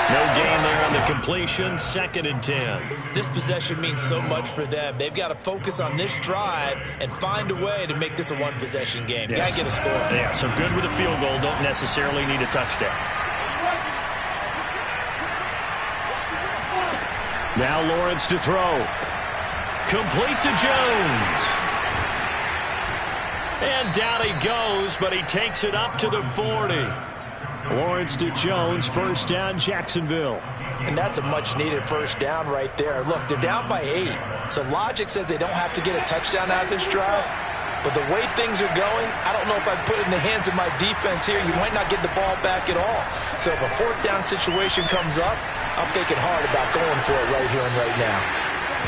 No gain there on the completion. 2nd and 10. This possession means so much for them. They've got to focus on this drive and find a way to make this a one-possession game. Yes. Got to get a score. Yeah, so good with a field goal. Don't necessarily need a touchdown. Now Lawrence to throw. Complete to Jones. And down he goes, but he takes it up to the 40. Lawrence to Jones, first down, Jacksonville. And that's a much-needed first down right there. Look, they're down by 8, so logic says they don't have to get a touchdown out of this drive. But the way things are going, I don't know if I'd put it in the hands of my defense here. You might not get the ball back at all. So if a fourth down situation comes up, I'm thinking hard about going for it right here and right now.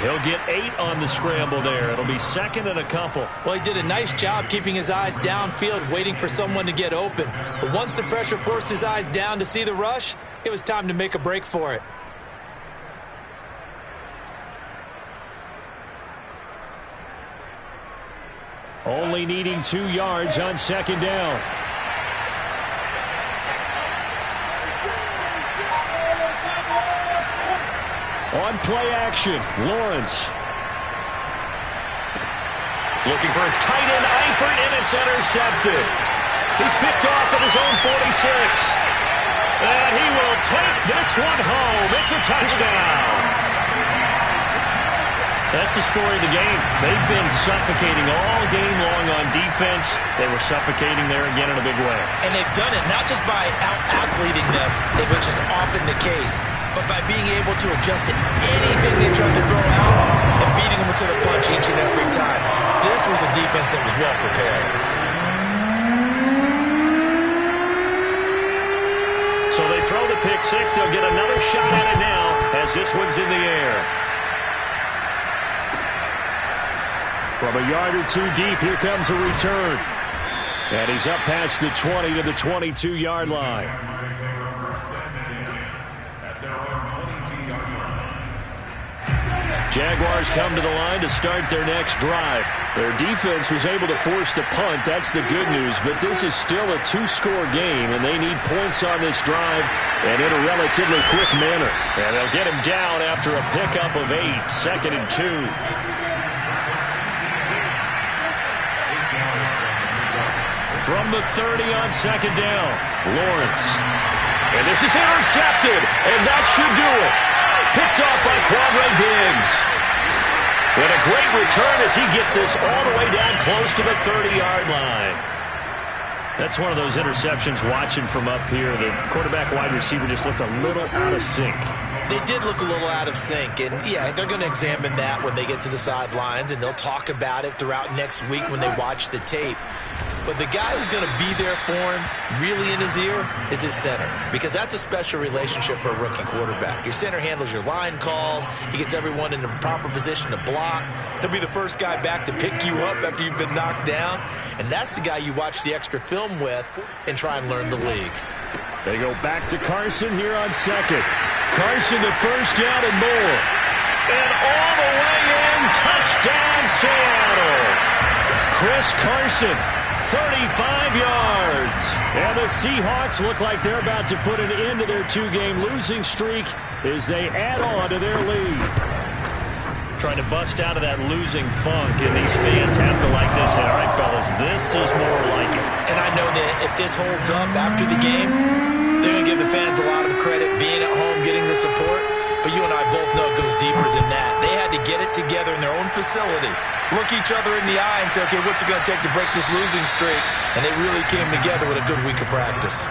He'll get 8 on the scramble there. It'll be second and a couple. Well, he did a nice job keeping his eyes downfield, waiting for someone to get open. But once the pressure forced his eyes down to see the rush, it was time to make a break for it. Only needing 2 yards on second down. On play action, Lawrence. Looking for his tight end, Eifert, and it's intercepted. He's picked off at his own 46. And he will take this one home. It's a touchdown. That's the story of the game. They've been suffocating all game long on defense. They were suffocating there again in a big way. And they've done it not just by out-athleting them, which is often the case, but by being able to adjust to anything they tried to throw out and beating them to the punch each and every time. This was a defense that was well prepared. So they throw the pick six. They'll get another shot at it now as this one's in the air. From a yard or 2 deep, here comes a return. And he's up past the 20 to the 22-yard line. Jaguars come to the line to start their next drive. Their defense was able to force the punt. That's the good news. But this is still a 2-score game, and they need points on this drive and in a relatively quick manner. And they'll get him down after a pickup of 8, second and 2. From the 30 on second down, Lawrence. And this is intercepted, and that should do it. Picked off by Quadre Diggs. And a great return as he gets this all the way down close to the 30-yard line. That's one of those interceptions watching from up here. The quarterback wide receiver just looked a little out of sync. They did look a little out of sync, and yeah, they're going to examine that when they get to the sidelines, and they'll talk about it throughout next week when they watch the tape. But the guy who's going to be there for him, really in his ear, is his center. Because that's a special relationship for a rookie quarterback. Your center handles your line calls. He gets everyone in the proper position to block. He'll be the first guy back to pick you up after you've been knocked down. And that's the guy you watch the extra film with and try and learn the league. They go back to Carson here on second. Carson the first down and more. And all the way in, touchdown Seattle. Chris Carson. 35 yards. And the Seahawks look like they're about to put an end to their 2-game losing streak as they add on to their lead. Trying to bust out of that losing funk, and these fans have to like this. All right, fellas, this is more like it. And I know that if this holds up after the game, they're going to give the fans a lot of credit being at home, getting the support. But you and I both know it goes deeper than that. They had to get it together in their own facility, look each other in the eye and say, okay, what's it going to take to break this losing streak? And they really came together with a good week of practice.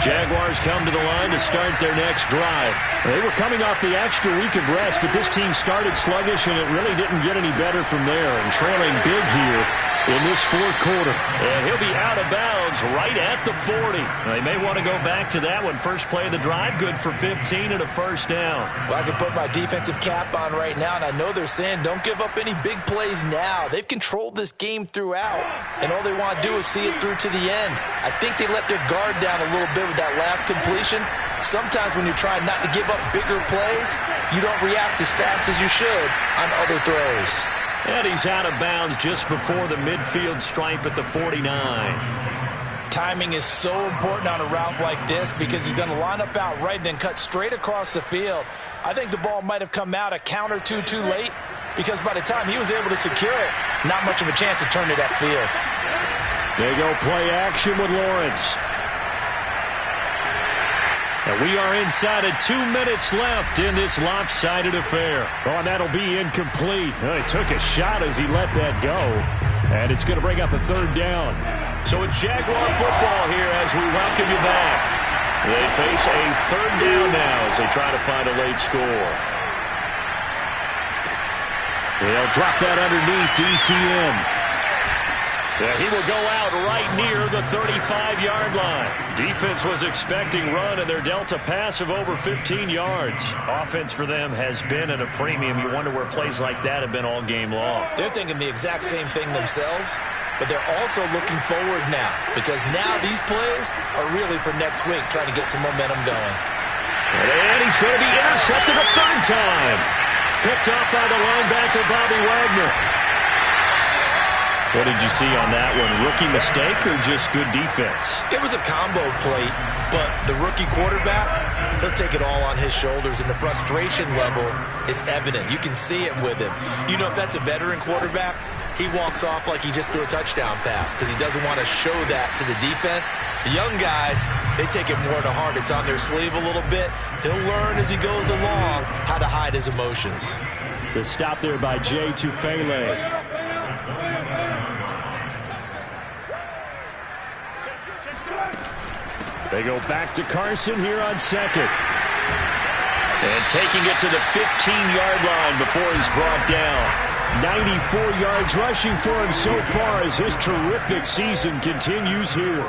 Jaguars come to the line to start their next drive. They were coming off the extra week of rest, but this team started sluggish, and it really didn't get any better from there. And trailing big here in this fourth quarter. And he'll be out of bounds right at the 40. They may want to go back to that one. First play of the drive, good for 15 and a first down. Well, I can put my defensive cap on right now, and I know they're saying don't give up any big plays now. They've controlled this game throughout, and all they want to do is see it through to the end. I think they let their guard down a little bit with that last completion. Sometimes when you're trying not to give up bigger plays, you don't react as fast as you should on other throws. And he's out of bounds just before the midfield stripe at the 49. Timing is so important on a route like this because he's going to line up out right and then cut straight across the field. I think the ball might have come out a count or two too late because by the time he was able to secure it, not much of a chance to turn it upfield. They go play action with Lawrence. And we are inside of 2 minutes left in this lopsided affair. Oh, and that'll be incomplete. He took a shot as he let that go. And it's going to bring up a third down. So it's Jaguar football here as we welcome you back. They face a third down now as they try to find a late score. They'll drop that underneath ETN. Yeah, he will go out right near the 35-yard line. Defense was expecting run, and they're dealt a pass of over 15 yards. Offense for them has been at a premium. You wonder where plays like that have been all game long. They're thinking the exact same thing themselves, but they're also looking forward now because now these plays are really for next week, trying to get some momentum going. And he's going to be intercepted a third time. Picked up by the linebacker, Bobby Wagner. What did you see on that one? Rookie mistake or just good defense? It was a combo plate, but the rookie quarterback, he'll take it all on his shoulders, and the frustration level is evident. You can see it with him. You know, if that's a veteran quarterback, he walks off like he just threw a touchdown pass because he doesn't want to show that to the defense. The young guys, they take it more to heart. It's on their sleeve a little bit. He'll learn as he goes along how to hide his emotions. The stop there by Jay Tufele. They go back to Carson here on second. And taking it to the 15-yard line before he's brought down. 94 yards rushing for him so far as his terrific season continues here.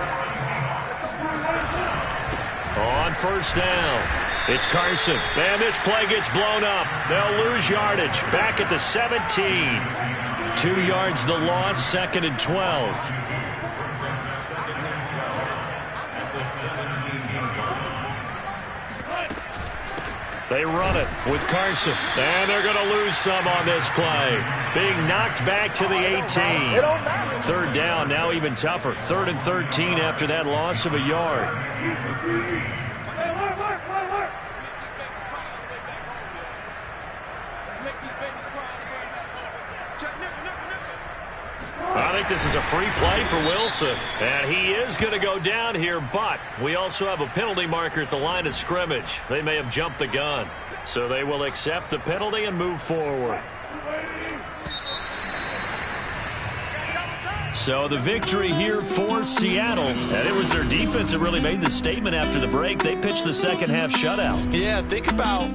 On first down, it's Carson. And this play gets blown up. They'll lose yardage. Back at the 17. 2 yards the loss, 2nd and 12. They run it with Carson. And they're going to lose some on this play. Being knocked back to the 18. Third down, now even tougher. 3rd and 13 after that loss of a yard. I think this is a free play for Wilson. And he is going to go down here, but we also have a penalty marker at the line of scrimmage. They may have jumped the gun. So they will accept the penalty and move forward. So the victory here for Seattle. And it was their defense that really made the statement after the break. They pitched the second half shutout. Yeah, think about...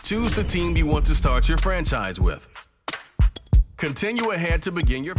Choose the team you want to start your franchise with. Continue ahead to begin your...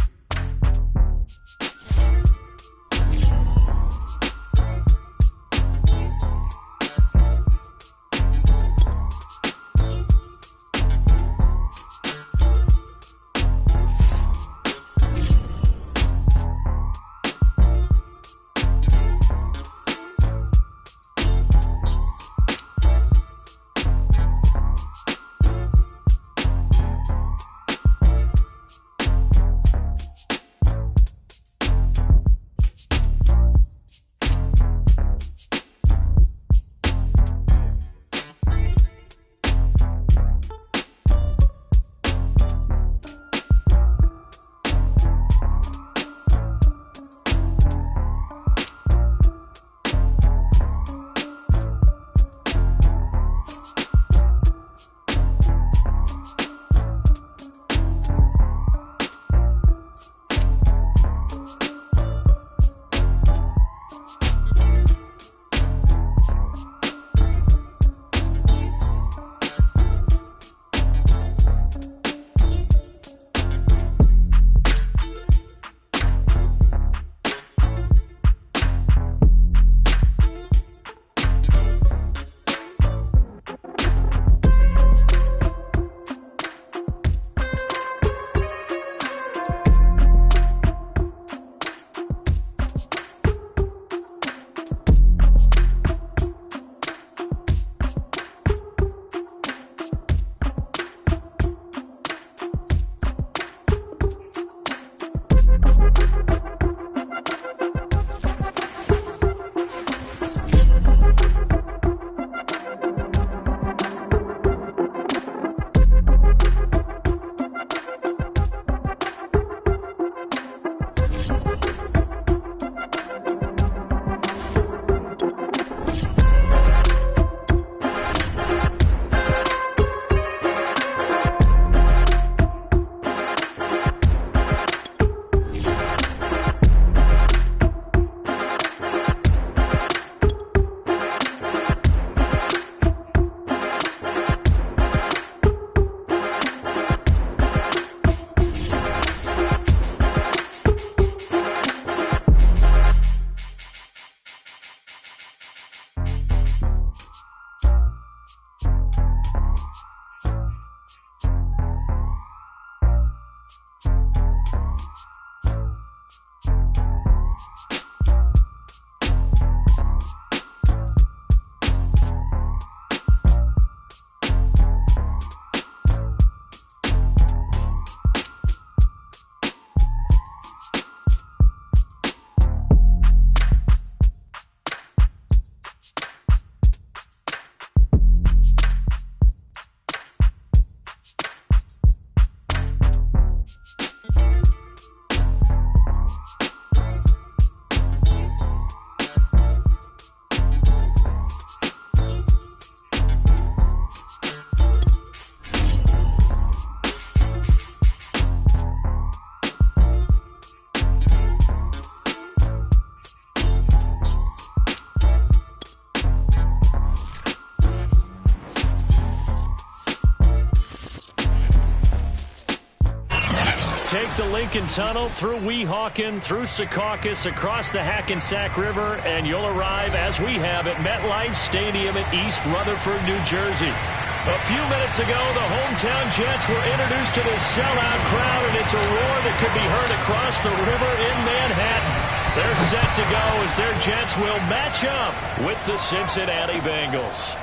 the Lincoln Tunnel, through Weehawken, through Secaucus, across the Hackensack River, and you'll arrive, as we have, at MetLife Stadium in East Rutherford, New Jersey. A few minutes ago, the hometown Jets were introduced to this sellout crowd, and it's a roar that could be heard across the river in Manhattan. They're set to go as their Jets will match up with the Cincinnati Bengals.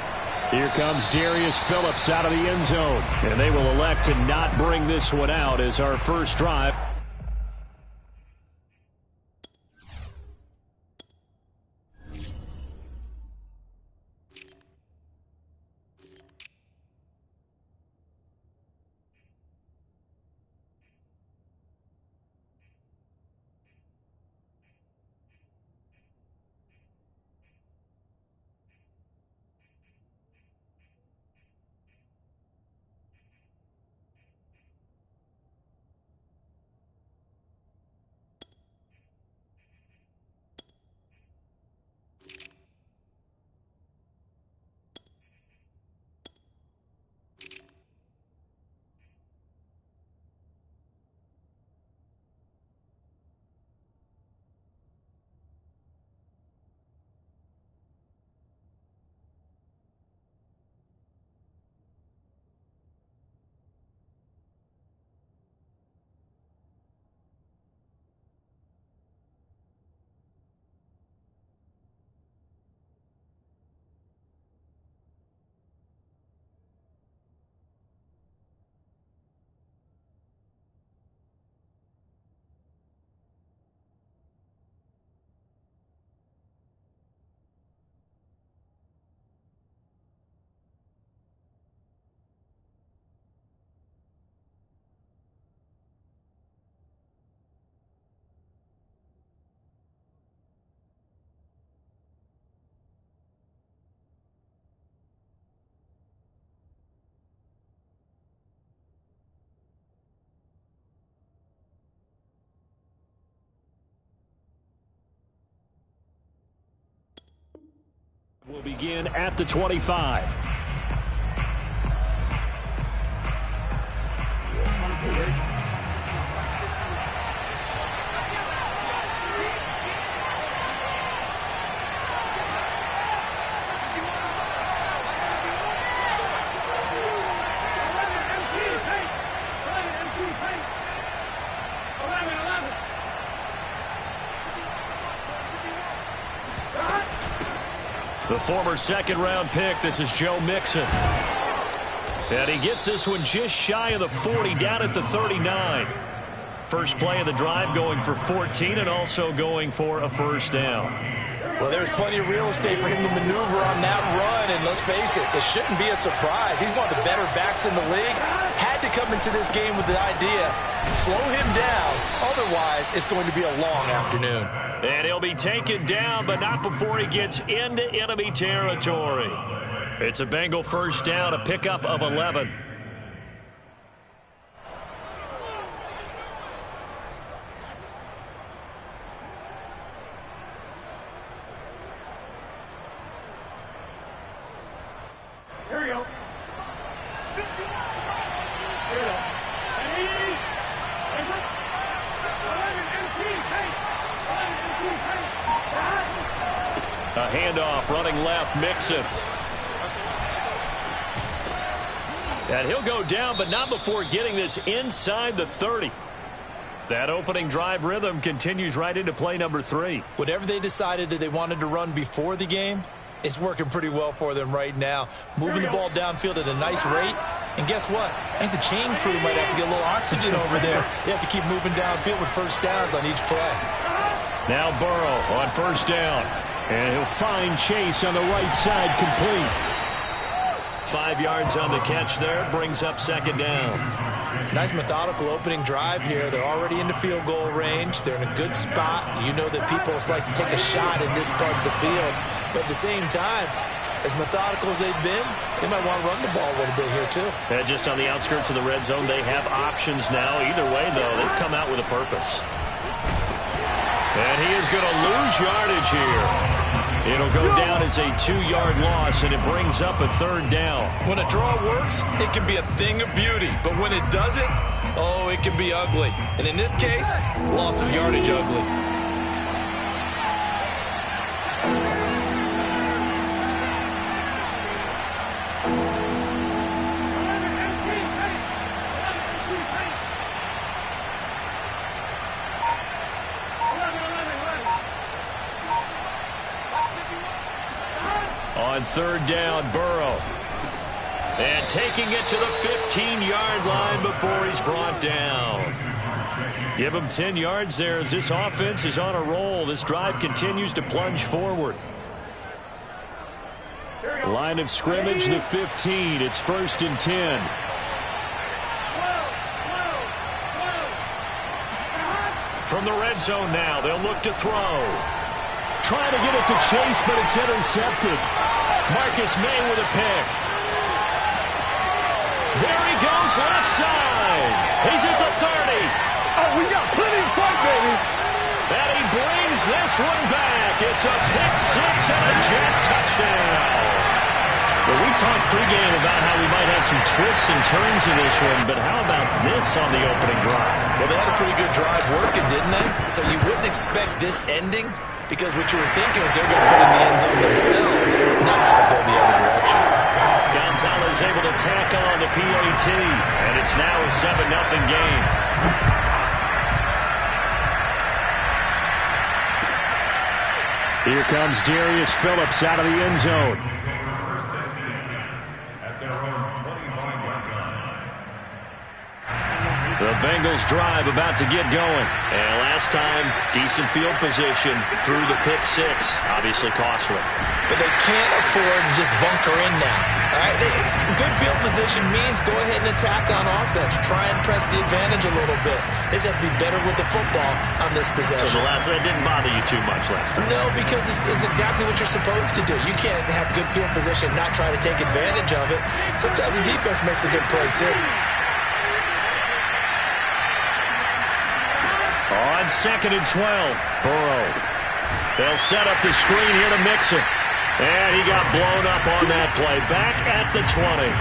Here comes Darius Phillips out of the end zone, and they will elect to not bring this one out as our first drive. Will begin at the 25. The former second-round pick, this is Joe Mixon. And he gets this one just shy of the 40, down at the 39. First play of the drive, going for 14 and also going for a first down. Well, there's plenty of real estate for him to maneuver on that run, and let's face it shouldn't be a surprise. He's one of the better backs in the league. Had to come into this game with the idea, slow him down, otherwise it's going to be a long afternoon. And he'll be taken down, but not before he gets into enemy territory. It's a Bengal first down, a pickup of 11. Here we go. Here we go. A handoff, running left, Mixon. And he'll go down, but not before getting this inside the 30. That opening drive rhythm continues right into play number 3. Whatever they decided that they wanted to run before the game, it's working pretty well for them right now. Moving the ball downfield at a nice rate. And guess what? I think the chain crew might have to get a little oxygen over there. They have to keep moving downfield with first downs on each play. Now Burrow on first down. And he'll find Chase on the right side, complete. 5 yards on the catch there, brings up second down. Nice methodical opening drive here. They're already in the field goal range. They're in a good spot. You know that people like to take a shot in this part of the field. But at the same time, as methodical as they've been, they might want to run the ball a little bit here too. Just on the outskirts of the red zone, they have options now. Either way, though, they've come out with a purpose. And he is going to lose yardage here. It'll go down as a 2-yard loss, and it brings up a third down. When a draw works, it can be a thing of beauty. But when it doesn't, Oh, it can be ugly. And in this case, loss of yardage ugly. On third down, Burrow. And taking it to the 15-yard line before he's brought down. Give him 10 yards there as this offense is on a roll. This drive continues to plunge forward. Line of scrimmage, the 15. It's 1st and 10. From the red zone now, they'll look to throw. Trying to get it to Chase, but it's intercepted. Marcus May with a pick. There he goes, left side. He's at the 30. Oh, we got plenty of fight, baby. And he brings this one back. It's a pick six and a jet touchdown. Well, we talked pregame about how we might have some twists and turns in this one, but how about this on the opening drive? Well, they had a pretty good drive working, didn't they? So you wouldn't expect this ending, because what you were thinking was they're going to put in the end zone themselves, not have it go the other direction. Gonzalez able to tack on the PAT, and it's now a 7-0 game. Here comes Darius Phillips out of the end zone. The Bengals drive about to get going. And last time, decent field position through the pick six. Obviously costly. But they can't afford to just bunker in now. All right, good field position means go ahead and attack on offense. Try and press the advantage a little bit. They just have to be better with the football on this possession. So the last one didn't bother you too much last time? No, because it's exactly what you're supposed to do. You can't have good field position, not try to take advantage of it. Sometimes the defense makes a good play, too. On 2nd and 12, Burrow. They'll set up the screen here to Mixon. And he got blown up on that play. Back at the 20.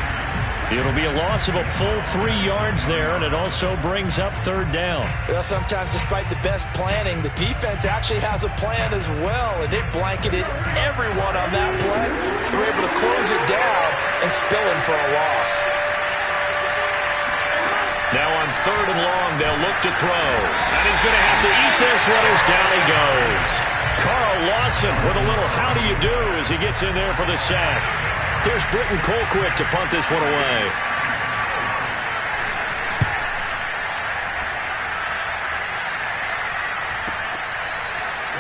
It'll be a loss of a full 3 yards there, and it also brings up 3rd down. Well, sometimes despite the best planning, the defense actually has a plan as well, and they blanketed everyone on that play. They were able to close it down and spill him for a loss. Now on 3rd and long, they'll look to throw. And he's going to have to eat this one as down he goes. Carl Lawson with a little how do you do as he gets in there for the sack. Here's Britton Colquitt to punt this one away.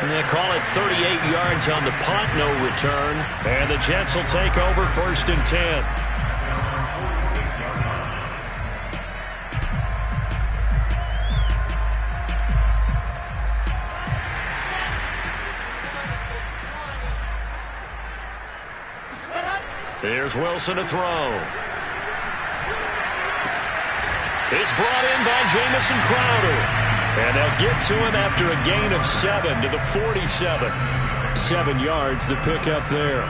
And they call it 38 yards on the punt, no return. And the Jets will take over 1st and 10. Here's Wilson to throw. It's brought in by Jamison Crowder. And they'll get to him after a gain of 7 to the 47. 7 yards, the pickup there.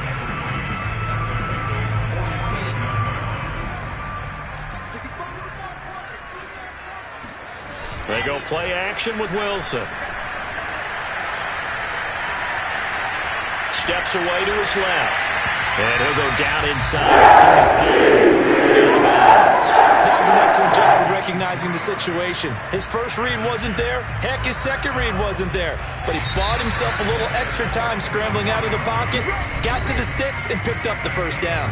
They go play action with Wilson. Steps away to his left. And he'll go down inside the 35. That was an excellent job of recognizing the situation. His first read wasn't there. Heck, his second read wasn't there. But he bought himself a little extra time scrambling out of the pocket, got to the sticks, and picked up the 1st down.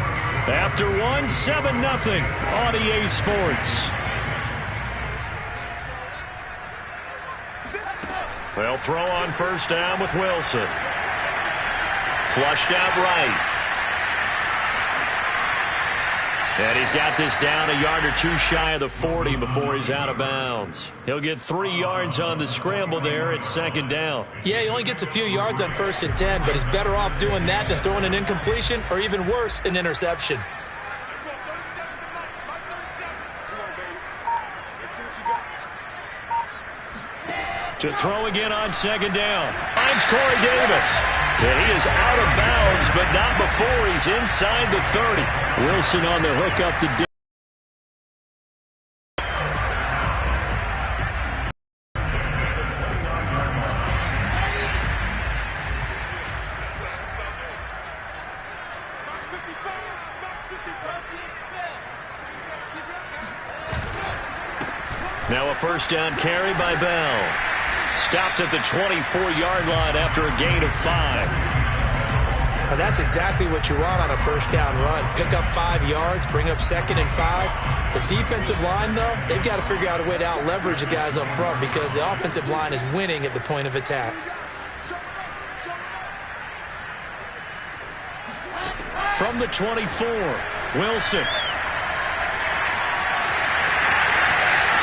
After 7-0 on EA Sports. They'll throw on 1st down with Wilson. Flushed out right. And he's got this down a yard or two shy of the 40 before he's out of bounds. He'll get 3 yards on the scramble there. It's 2nd down. Yeah, he only gets a few yards on 1st and 10, but he's better off doing that than throwing an incompletion or even worse, an interception. To throw again on 2nd down. Finds Corey Davis. And he is out of bounds, but not before he's inside the 30. Wilson on the hook up to Now a first down carry by Bell. Stopped at the 24-yard line after a gain of 5. Now that's exactly what you want on a first down run. Pick up 5 yards, bring up 2nd and 5. The defensive line, though, they've got to figure out a way to out-leverage the guys up front because the offensive line is winning at the point of attack. From the 24, Wilson.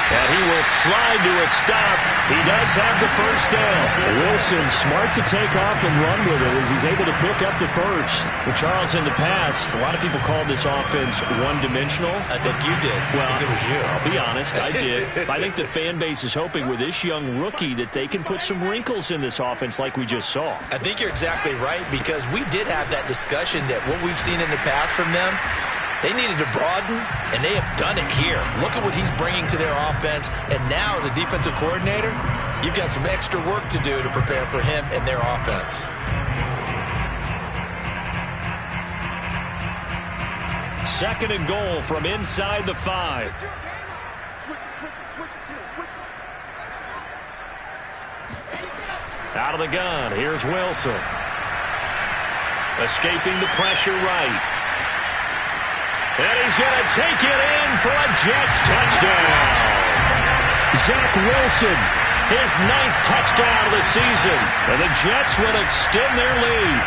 And he will slide to a stop. He does have the first down. Wilson smart to take off and run with it as he's able to pick up the first. Well, Charles, in the past, a lot of people called this offense one-dimensional. I think you did. Well, I think it was you. I'll be honest, I did. I think the fan base is hoping with this young rookie that they can put some wrinkles in this offense like we just saw. I think you're exactly right because we did have that discussion that what we've seen in the past from them, they needed to broaden, and they have done it here. Look at what he's bringing to their offense, and now as a defensive coordinator, you've got some extra work to do to prepare for him and their offense. Second and goal from inside the 5. Out of the gun, here's Wilson. Escaping the pressure right. And he's going to take it in for a Jets touchdown. Zach Wilson, his 9th touchdown of the season. And the Jets will extend their lead.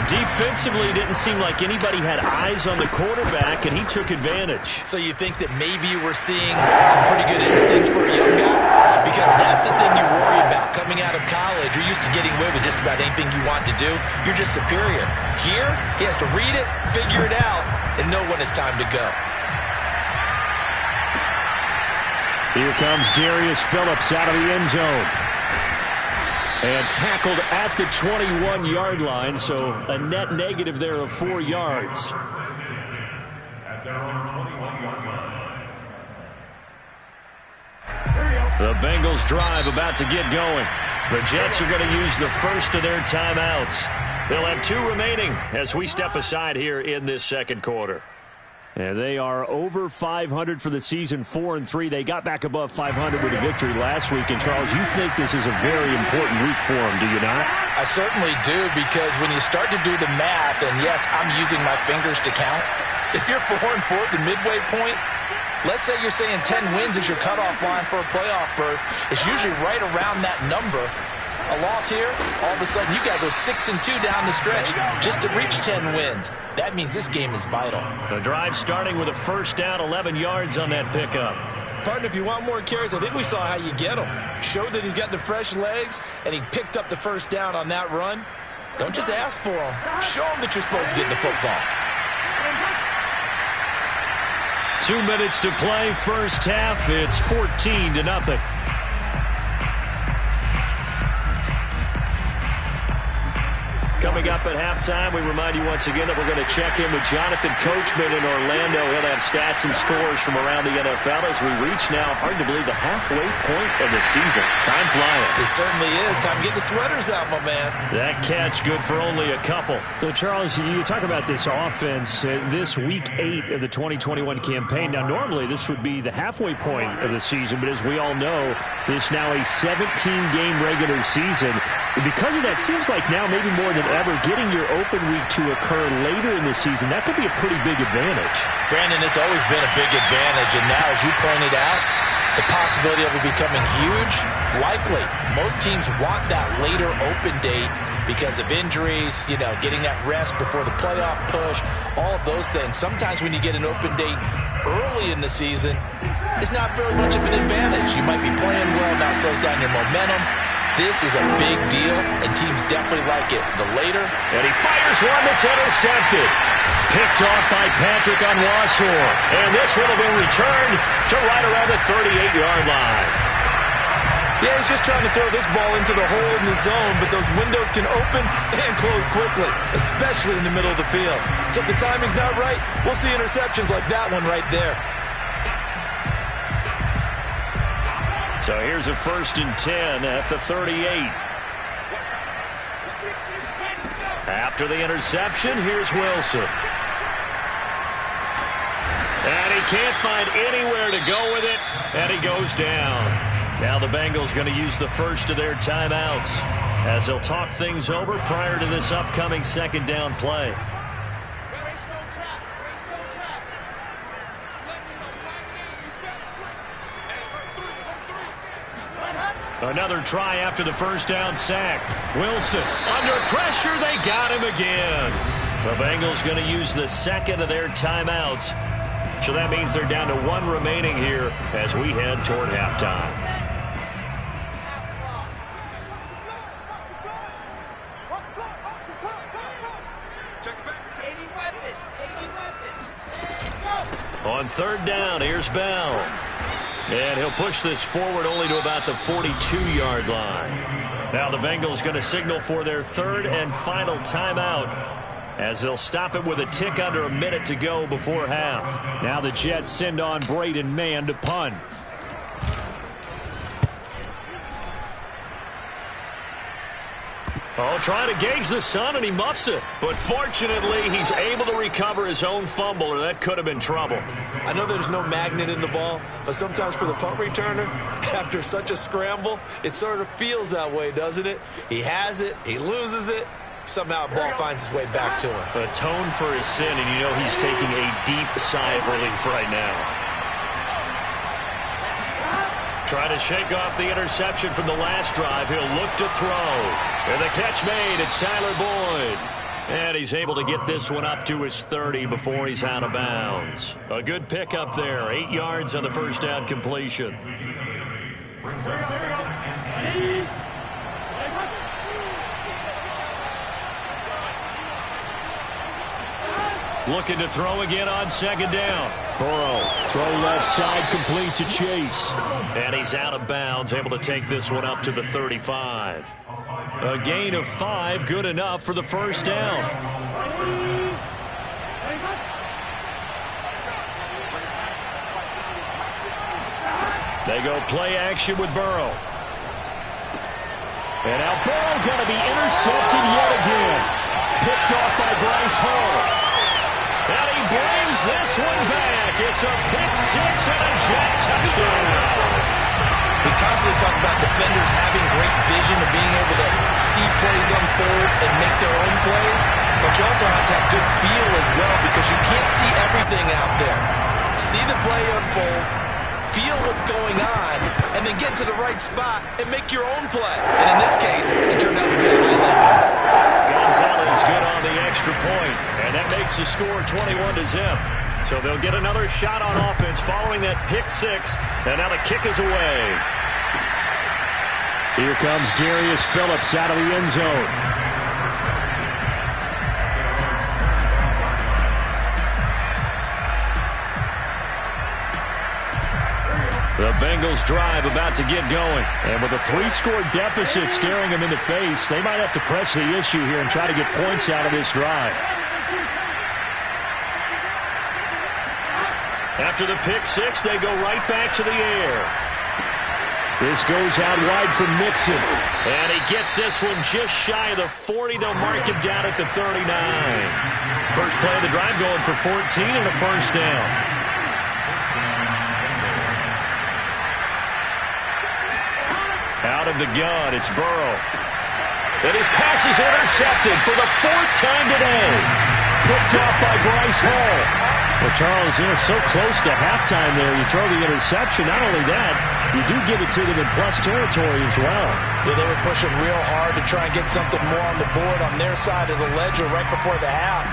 Defensively, it didn't seem like anybody had eyes on the quarterback, and he took advantage. So you think that maybe we're seeing some pretty good instincts for a young guy? Because that's the thing you worry about. Coming out of college, you're used to getting away with just about anything you want to do. You're just superior. Here, he has to read it, figure it out, and know when it's time to go. Here comes Darius Phillips out of the end zone. And tackled at the 21-yard line, so a net negative there of 4 yards. At their own 21-yard line. The Bengals drive about to get going. The Jets are going to use the first of their timeouts. They'll have 2 remaining as we step aside here in this second quarter. And they are over 500 for the season, 4-3. They got back above 500 with a victory last week. And, Charles, you think this is a very important week for them, do you not? I certainly do, because when you start to do the math, and yes, I'm using my fingers to count. If you're 4-4 at the midway point, let's say you're saying 10 wins is your cutoff line for a playoff berth. It's usually right around that number. A loss here, all of a sudden you got to go 6-2 down the stretch just to reach 10 wins. That means this game is vital. The drive starting with a first down, 11 yards on that pickup. Partner, if you want more carries, I think we saw how you get him. Showed that he's got the fresh legs, and he picked up the first down on that run. Don't just ask for him. Show him that you're supposed to get the football. 2 minutes to play, first half. It's 14-0. Coming up at halftime, we remind you once again that we're going to check in with Jonathan Coachman in Orlando. He'll have stats and scores from around the NFL as we reach now, hard to believe, the halfway point of the season. Time flying. It certainly is. Time to get the sweaters out, my man. That catch good for only a couple. So, Charles, you talk about this offense, this week 8 of the 2021 campaign. Now, normally this would be the halfway point of the season, but as we all know, this now a 17-game regular season. Because of that, seems like now maybe more than ever, getting your open week to occur later in the season, that could be a pretty big advantage. Brandon, it's always been a big advantage, and now, as you pointed out, the possibility of it becoming huge, likely. Most teams want that later open date because of injuries, getting that rest before the playoff push, all of those things. Sometimes when you get an open date early in the season, it's not very much of an advantage. You might be playing well, now it slows down your momentum. This is a big deal, and teams definitely like it. The later. And he fires one that's intercepted. Picked off by Patrick Onwuasor. And this one will be returned to right around the 38-yard line. Yeah, he's just trying to throw this ball into the hole in the zone, but those windows can open and close quickly, especially in the middle of the field. So if the timing's not right, we'll see interceptions like that one right there. So here's a 1st and 10 at the 38. After the interception, here's Wilson. And he can't find anywhere to go with it, and he goes down. Now the Bengals going to use the first of their timeouts as they'll talk things over prior to this upcoming second down play. Another try after the first down sack. Wilson under pressure. They got him again. The Bengals going to use the second of their timeouts. So that means they're down to one remaining here as we head toward halftime. On third down, here's Bell. And he'll push this forward only to about the 42-yard line. Now the Bengals going to signal for their third and final timeout as they'll stop it with a tick under a minute to go before half. Now the Jets send on Braden Mann to punt. Oh, trying to gauge the sun, and he muffs it. But fortunately, he's able to recover his own fumble, or that could have been trouble. I know there's no magnet in the ball, but sometimes for the punt returner, after such a scramble, it sort of feels that way, doesn't it? He has it, he loses it, somehow the ball finds its way back to him. Atone for his sin, and you know he's taking a deep sigh of relief right now. Try to shake off the interception from the last drive. He'll look to throw. And the catch made. It's Tyler Boyd. And he's able to get this one up to his 30 before he's out of bounds. A good pickup there. 8 yards on the first down completion. Looking to throw again on second down. Burrow, throw left side, complete to Chase. And he's out of bounds, able to take this one up to the 35. A gain of 5, good enough for the first down. They go play action with Burrow. And now Burrow going to be intercepted yet again. Picked off by Bryce Hall. And he brings this one back. It's a pick six and a Jet touchdown. We constantly talk about defenders having great vision of being able to see plays unfold and make their own plays, but you also have to have good feel as well because you can't see everything out there. See the play unfold, feel what's going on, and then get to the right spot and make your own play. And in this case, it turned out to be a highlight. Gonzalez good on the extra point, and that makes the score 21-0. So they'll get another shot on offense following that pick six, and now the kick is away. Here comes Darius Phillips out of the end zone. The Bengals drive about to get going. And with a 3-score deficit staring them in the face, they might have to press the issue here and try to get points out of this drive. After the pick six, they go right back to the air. This goes out wide for Mixon. And he gets this one just shy of the 40. They'll mark him down at the 39. First play of the drive going for 14 and a first down. Out of the gun, it's Burrow. And his pass is intercepted for the 4th time today. Picked off by Bryce Hall. Well, Charles, so close to halftime there. You throw the interception. Not only that, you do give it to them in plus territory as well. Yeah, they were pushing real hard to try and get something more on the board on their side of the ledger right before the half.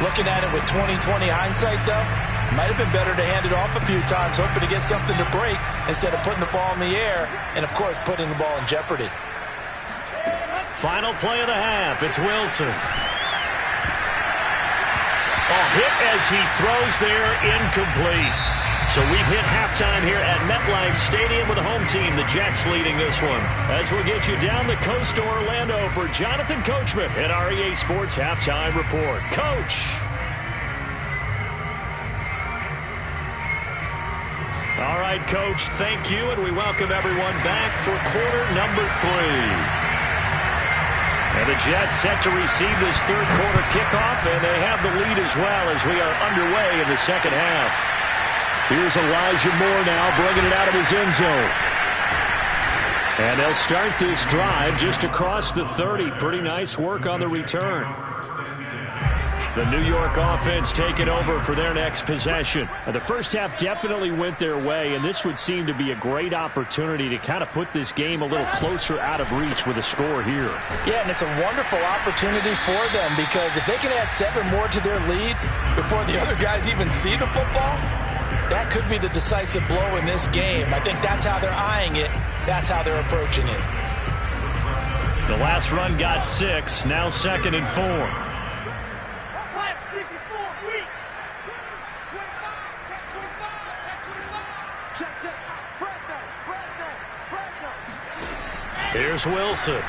Looking at it with 20/20 hindsight, though, might have been better to hand it off a few times, hoping to get something to break instead of putting the ball in the air and, of course, putting the ball in jeopardy. Final play of the half. It's Wilson. Hit as he throws there, incomplete. So we've hit halftime here at MetLife Stadium with the home team, the Jets, leading this one. As we'll get you down the coast to Orlando for Jonathan Coachman at our EA Sports Halftime Report. Coach. All right, Coach, thank you, and we welcome everyone back for quarter number 3. And the Jets set to receive this third quarter kickoff, and they have the lead as well as we are underway in the second half. Here's Elijah Moore now bringing it out of his end zone. And they'll start this drive just across the 30. Pretty nice work on the return. The New York offense taking over for their next possession. The first half definitely went their way, and this would seem to be a great opportunity to kind of put this game a little closer out of reach with a score here. Yeah, and it's a wonderful opportunity for them because if they can add 7 more to their lead before the other guys even see the football, that could be the decisive blow in this game. I think that's how they're eyeing it. That's how they're approaching it. The last run got 6, now 2nd and 4. Here's Wilson.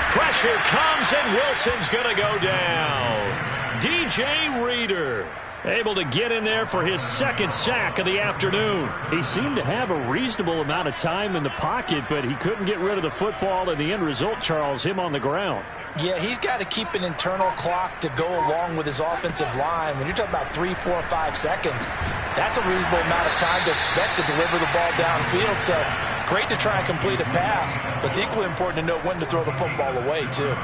Pressure comes, and Wilson's going to go down. DJ Reader able to get in there for his 2nd sack of the afternoon. He seemed to have a reasonable amount of time in the pocket, but he couldn't get rid of the football, and the end result, Charles, him on the ground. Yeah, he's got to keep an internal clock to go along with his offensive line. When you're talking about 3, 4, 5 seconds, that's a reasonable amount of time to expect to deliver the ball downfield. So great to try and complete a pass, but it's equally important to know when to throw the football away, too.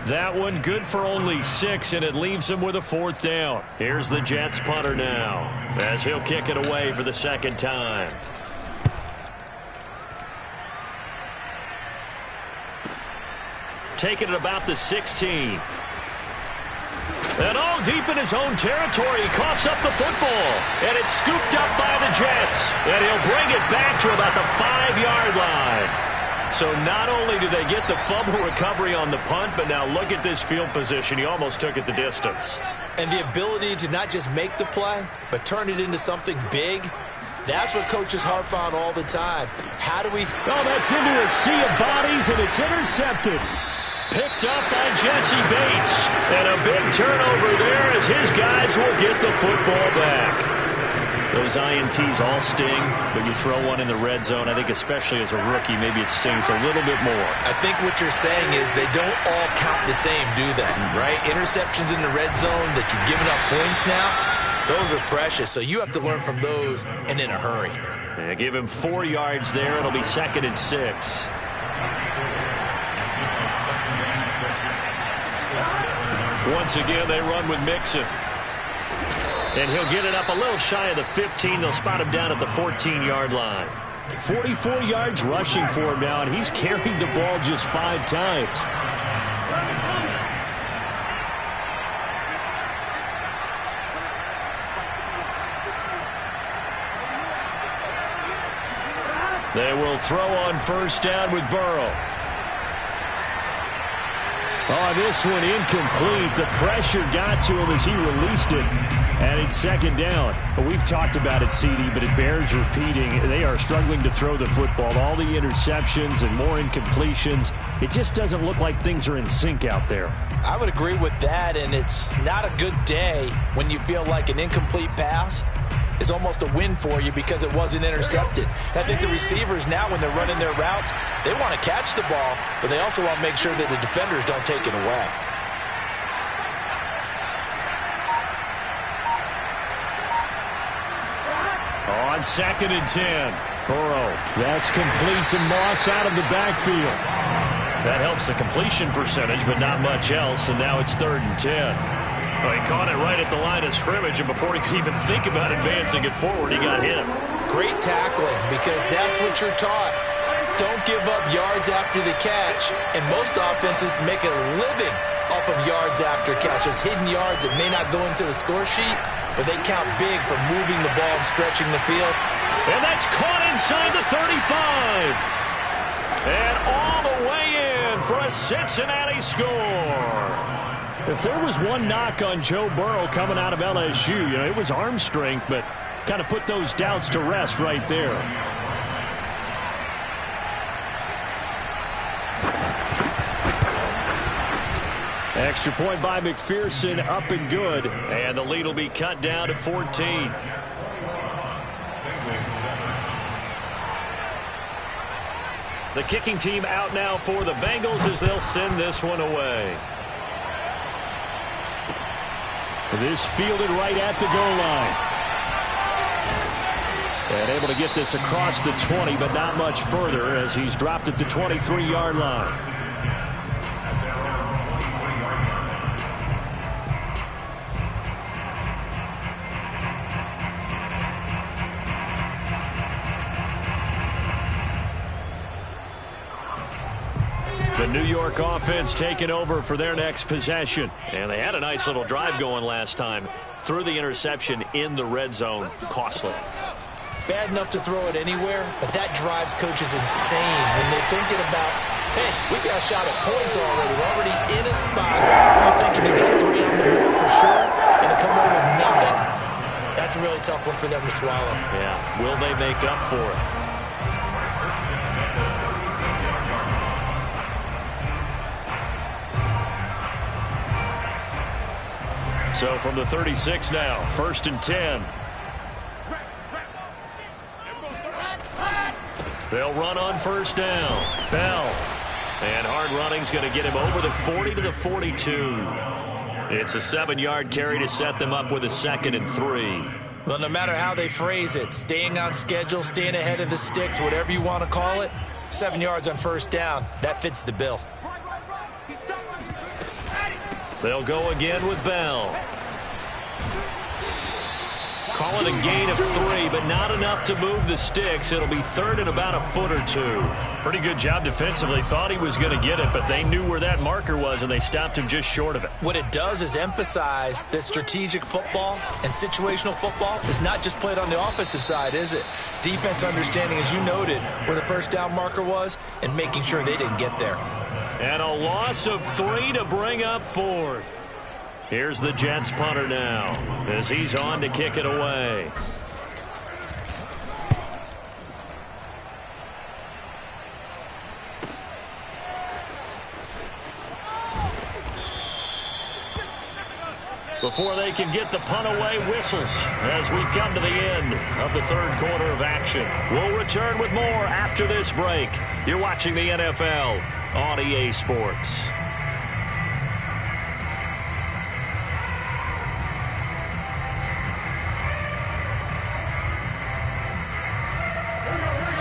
That one good for only 6, and it leaves him with a 4th down. Here's the Jets punter now, as he'll kick it away for the 2nd time. Taking it about the 16. And all deep in his own territory, he coughs up the football. And it's scooped up by the Jets. And he'll bring it back to about the 5-yard line. So not only do they get the fumble recovery on the punt, but now look at this field position. He almost took it the distance. And the ability to not just make the play, but turn it into something big, that's what coaches harp on all the time. How do we... Oh, that's into a sea of bodies, and it's intercepted. Picked up by Jesse Bates. And a big turnover there as his guys will get the football back. Those INTs all sting, but you throw one in the red zone, I think especially as a rookie, maybe it stings a little bit more. I think what you're saying is they don't all count the same, do they? Right? Interceptions in the red zone that you've given up points now, those are precious. So you have to learn from those and in a hurry. Yeah, give him 4 yards there. It'll be 2nd and 6. Once again, they run with Mixon. And he'll get it up a little shy of the 15. They'll spot him down at the 14-yard line. 44 yards rushing for him now, and he's carried the ball just 5 times. They will throw on 1st down with Burrow. Oh, this one incomplete. The pressure got to him as he released it. And it's 2nd down. We've talked about it, CD, but it bears repeating. They are struggling to throw the football. All the interceptions and more incompletions. It just doesn't look like things are in sync out there. I would agree with that, and it's not a good day when you feel like an incomplete pass is almost a win for you because it wasn't intercepted. And I think the receivers now, when they're running their routes, they want to catch the ball, but they also want to make sure that the defenders don't take it away. On 2nd and 10. Burrow, that's complete to Moss out of the backfield. That helps the completion percentage, but not much else, and now it's 3rd and 10. Well, he caught it right at the line of scrimmage, and before he could even think about advancing it forward, he got hit. Great tackling, because that's what you're taught. Don't give up yards after the catch, and most offenses make a living off of yards after catch. Those hidden yards that may not go into the score sheet, but they count big for moving the ball and stretching the field. And that's caught inside the 35. And all the way in for a Cincinnati score. If there was one knock on Joe Burrow coming out of LSU, it was arm strength, but kind of put those doubts to rest right there. Extra point by McPherson, up and good. And the lead will be cut down to 14. The kicking team out now for the Bengals as they'll send this one away. This fielded right at the goal line. And able to get this across the 20, but not much further as he's dropped at the 23-yard line. The New York offense taking over for their next possession. And they had a nice little drive going last time. Threw the interception in the red zone. Costly. Bad enough to throw it anywhere, but that drives coaches insane when they're thinking about, hey, we got a shot at points already. We're already in a spot where you're thinking you got 3 on the board for sure, and to come away with nothing, that's a really tough one for them to swallow. Yeah, will they make up for it? So from the 36 now, 1st and 10. They'll run on 1st down. Bell. And hard running's going to get him over the 40 to the 42. It's a 7-yard carry to set them up with a 2nd and 3. Well, no matter how they phrase it, staying on schedule, staying ahead of the sticks, whatever you want to call it, 7 yards on 1st down, that fits the bill. They'll go again with Bell. Call it a gain of 3, but not enough to move the sticks. It'll be 3rd and about a foot or 2. Pretty good job defensively. Thought he was going to get it, but they knew where that marker was, and they stopped him just short of it. What it does is emphasize that strategic football and situational football is not just played on the offensive side, is it? Defense understanding, as you noted, where the 1st down marker was and making sure they didn't get there. And a loss of 3 to bring up 4th. Here's the Jets punter now as he's on to kick it away. Before they can get the punt away, whistles as we've come to the end of the 3rd quarter of action. We'll return with more after this break. You're watching the NFL on EA Sports.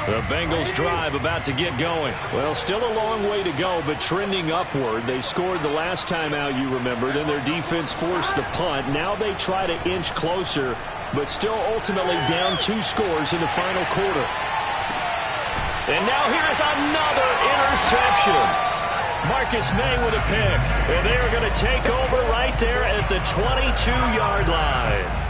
The Bengals drive about to get going. Well, still a long way to go, but trending upward. They scored the last time out, you remember, then their defense forced the punt. Now they try to inch closer, but still ultimately down 2 scores in the final quarter. And now here's another interception. Marcus May with a pick. And they are going to take over right there at the 22-yard line.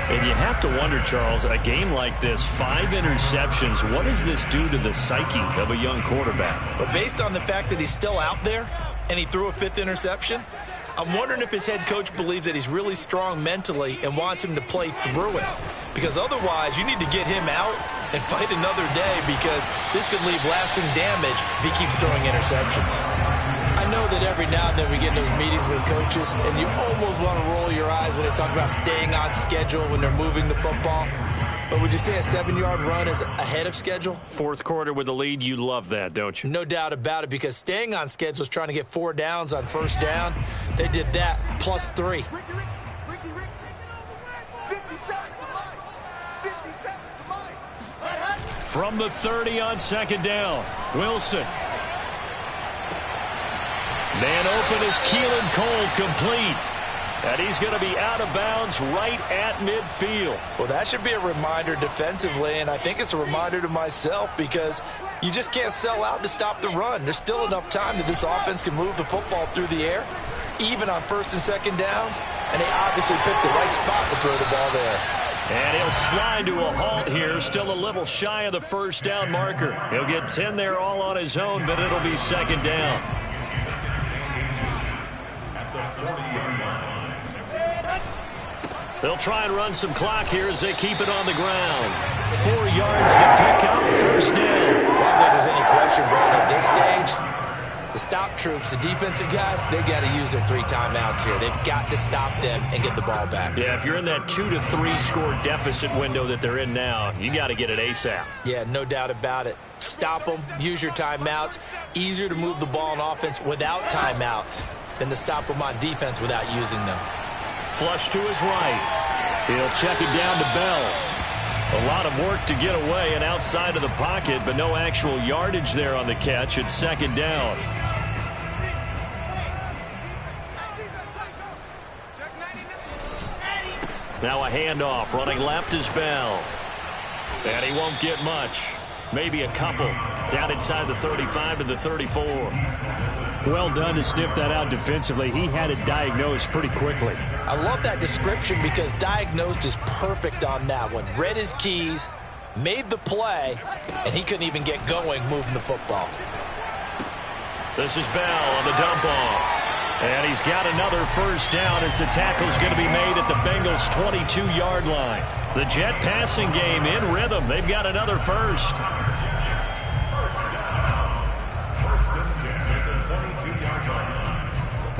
And you have to wonder, Charles, a game like this, 5 interceptions, what does this do to the psyche of a young quarterback? But based on the fact that he's still out there and he threw a 5th interception, I'm wondering if his head coach believes that he's really strong mentally and wants him to play through it. Because otherwise, you need to get him out and fight another day, because this could leave lasting damage if he keeps throwing interceptions. I know that every now and then we get in those meetings with coaches, and you almost want to roll your eyes when they talk about staying on schedule when they're moving the football. But would you say a 7-yard run is ahead of schedule? 4th quarter with the lead, you love that, don't you? No doubt about it, because staying on schedule is trying to get 4 downs on 1st down. They did that, plus 3. From the 30 on 2nd down, Wilson. Man open is Keelan Cole, complete. And he's going to be out of bounds right at midfield. Well, that should be a reminder defensively, and I think it's a reminder to myself, because you just can't sell out to stop the run. There's still enough time that this offense can move the football through the air, even on 1st and 2nd downs, and they obviously picked the right spot to throw the ball there. And he'll slide to a halt here, still a little shy of the 1st down marker. He'll get 10 there all on his own, but it'll be 2nd down. They'll try and run some clock here as they keep it on the ground. 4 yards to pick up, 1st down. I don't think there's any question, Brandon, at this stage. The stop troops, the defensive guys, they got to use their 3 timeouts here. They've got to stop them and get the ball back. Yeah, if you're in that 2 to 3 score deficit window that they're in now, you got to get it ASAP. Yeah, no doubt about it. Stop them, use your timeouts. Easier to move the ball on offense without timeouts than to stop them on defense without using them. Flush to his right. He'll check it down to Bell. A lot of work to get away and outside of the pocket, but no actual yardage there on the catch. It's second down. Now a handoff. Running left is Bell. And he won't get much. Maybe a couple. Down inside the 35 to the 34. Well done to sniff that out defensively. He had it diagnosed pretty quickly. I love that description because diagnosed is perfect on that one. Read his keys, made the play, and he couldn't even get going moving the football. This is Bell on the dump off. And he's got another first down as the tackle's going to be made at the Bengals' 22-yard line. The Jet passing game in rhythm. They've got another first.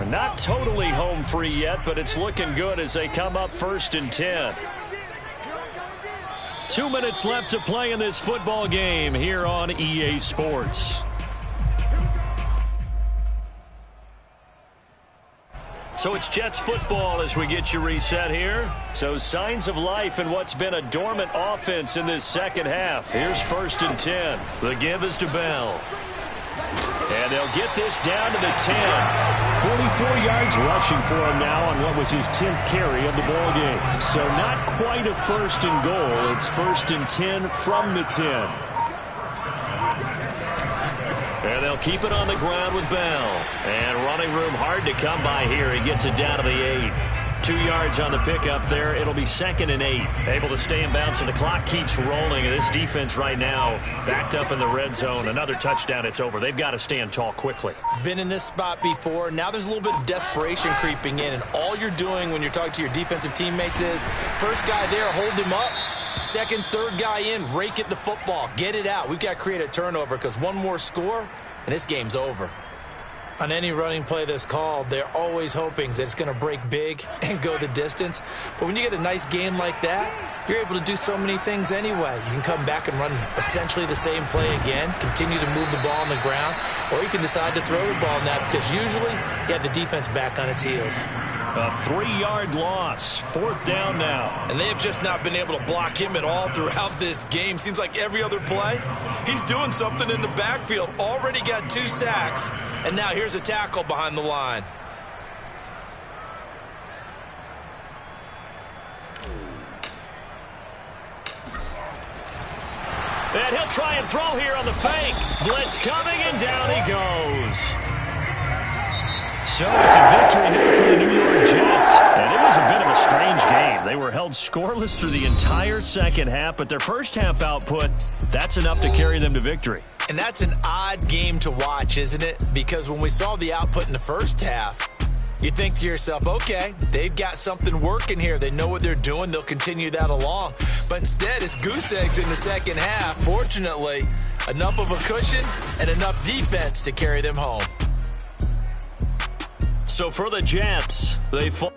Not totally home free yet, but it's looking good as they come up 1st and 10. 2 minutes left to play in this football game here on EA Sports. So it's Jets football as we get you reset here. So signs of life in what's been a dormant offense in this second half. Here's 1st and 10. The give is to Bell. And they'll get this down to the 10. 44 yards rushing for him now on what was his 10th carry of the ball game. So not quite a 1st and goal. It's 1st and 10 from the 10. And they'll keep it on the ground with Bell. And running room hard to come by here. He gets it down to the 8. 2 yards on the pickup there. It'll be 2nd and 8. Able to stay in bounds, and the clock keeps rolling. And this defense right now backed up in the red zone. Another touchdown, it's over. They've got to stand tall quickly. Been in this spot before. Now there's a little bit of desperation creeping in. And all you're doing when you're talking to your defensive teammates is, first guy there, hold him up. Second, third guy in, rake at the football. Get it out. We've got to create a turnover because one more score, and this game's over. On any running play that's called, they're always hoping that it's going to break big and go the distance. But when you get a nice gain like that, you're able to do so many things anyway. You can come back and run essentially the same play again, continue to move the ball on the ground, or you can decide to throw the ball now because usually you have the defense back on its heels. A 3-yard loss. 4th down now. And they have just not been able to block him at all throughout this game. Seems like every other play, he's doing something in the backfield. Already got 2 sacks. And now here's a tackle behind the line. And he'll try and throw here on the fake. Blitz coming, and down he goes. So it's a victory here for the New York Jets. And it was a bit of a strange game. They were held scoreless through the entire second half, but their first half output, that's enough to carry them to victory. And that's an odd game to watch, isn't it? Because when we saw the output in the first half, you think to yourself, okay, they've got something working here. They know what they're doing. They'll continue that along. But instead, it's goose eggs in the second half. Fortunately, enough of a cushion and enough defense to carry them home. So for the Jets, they fall.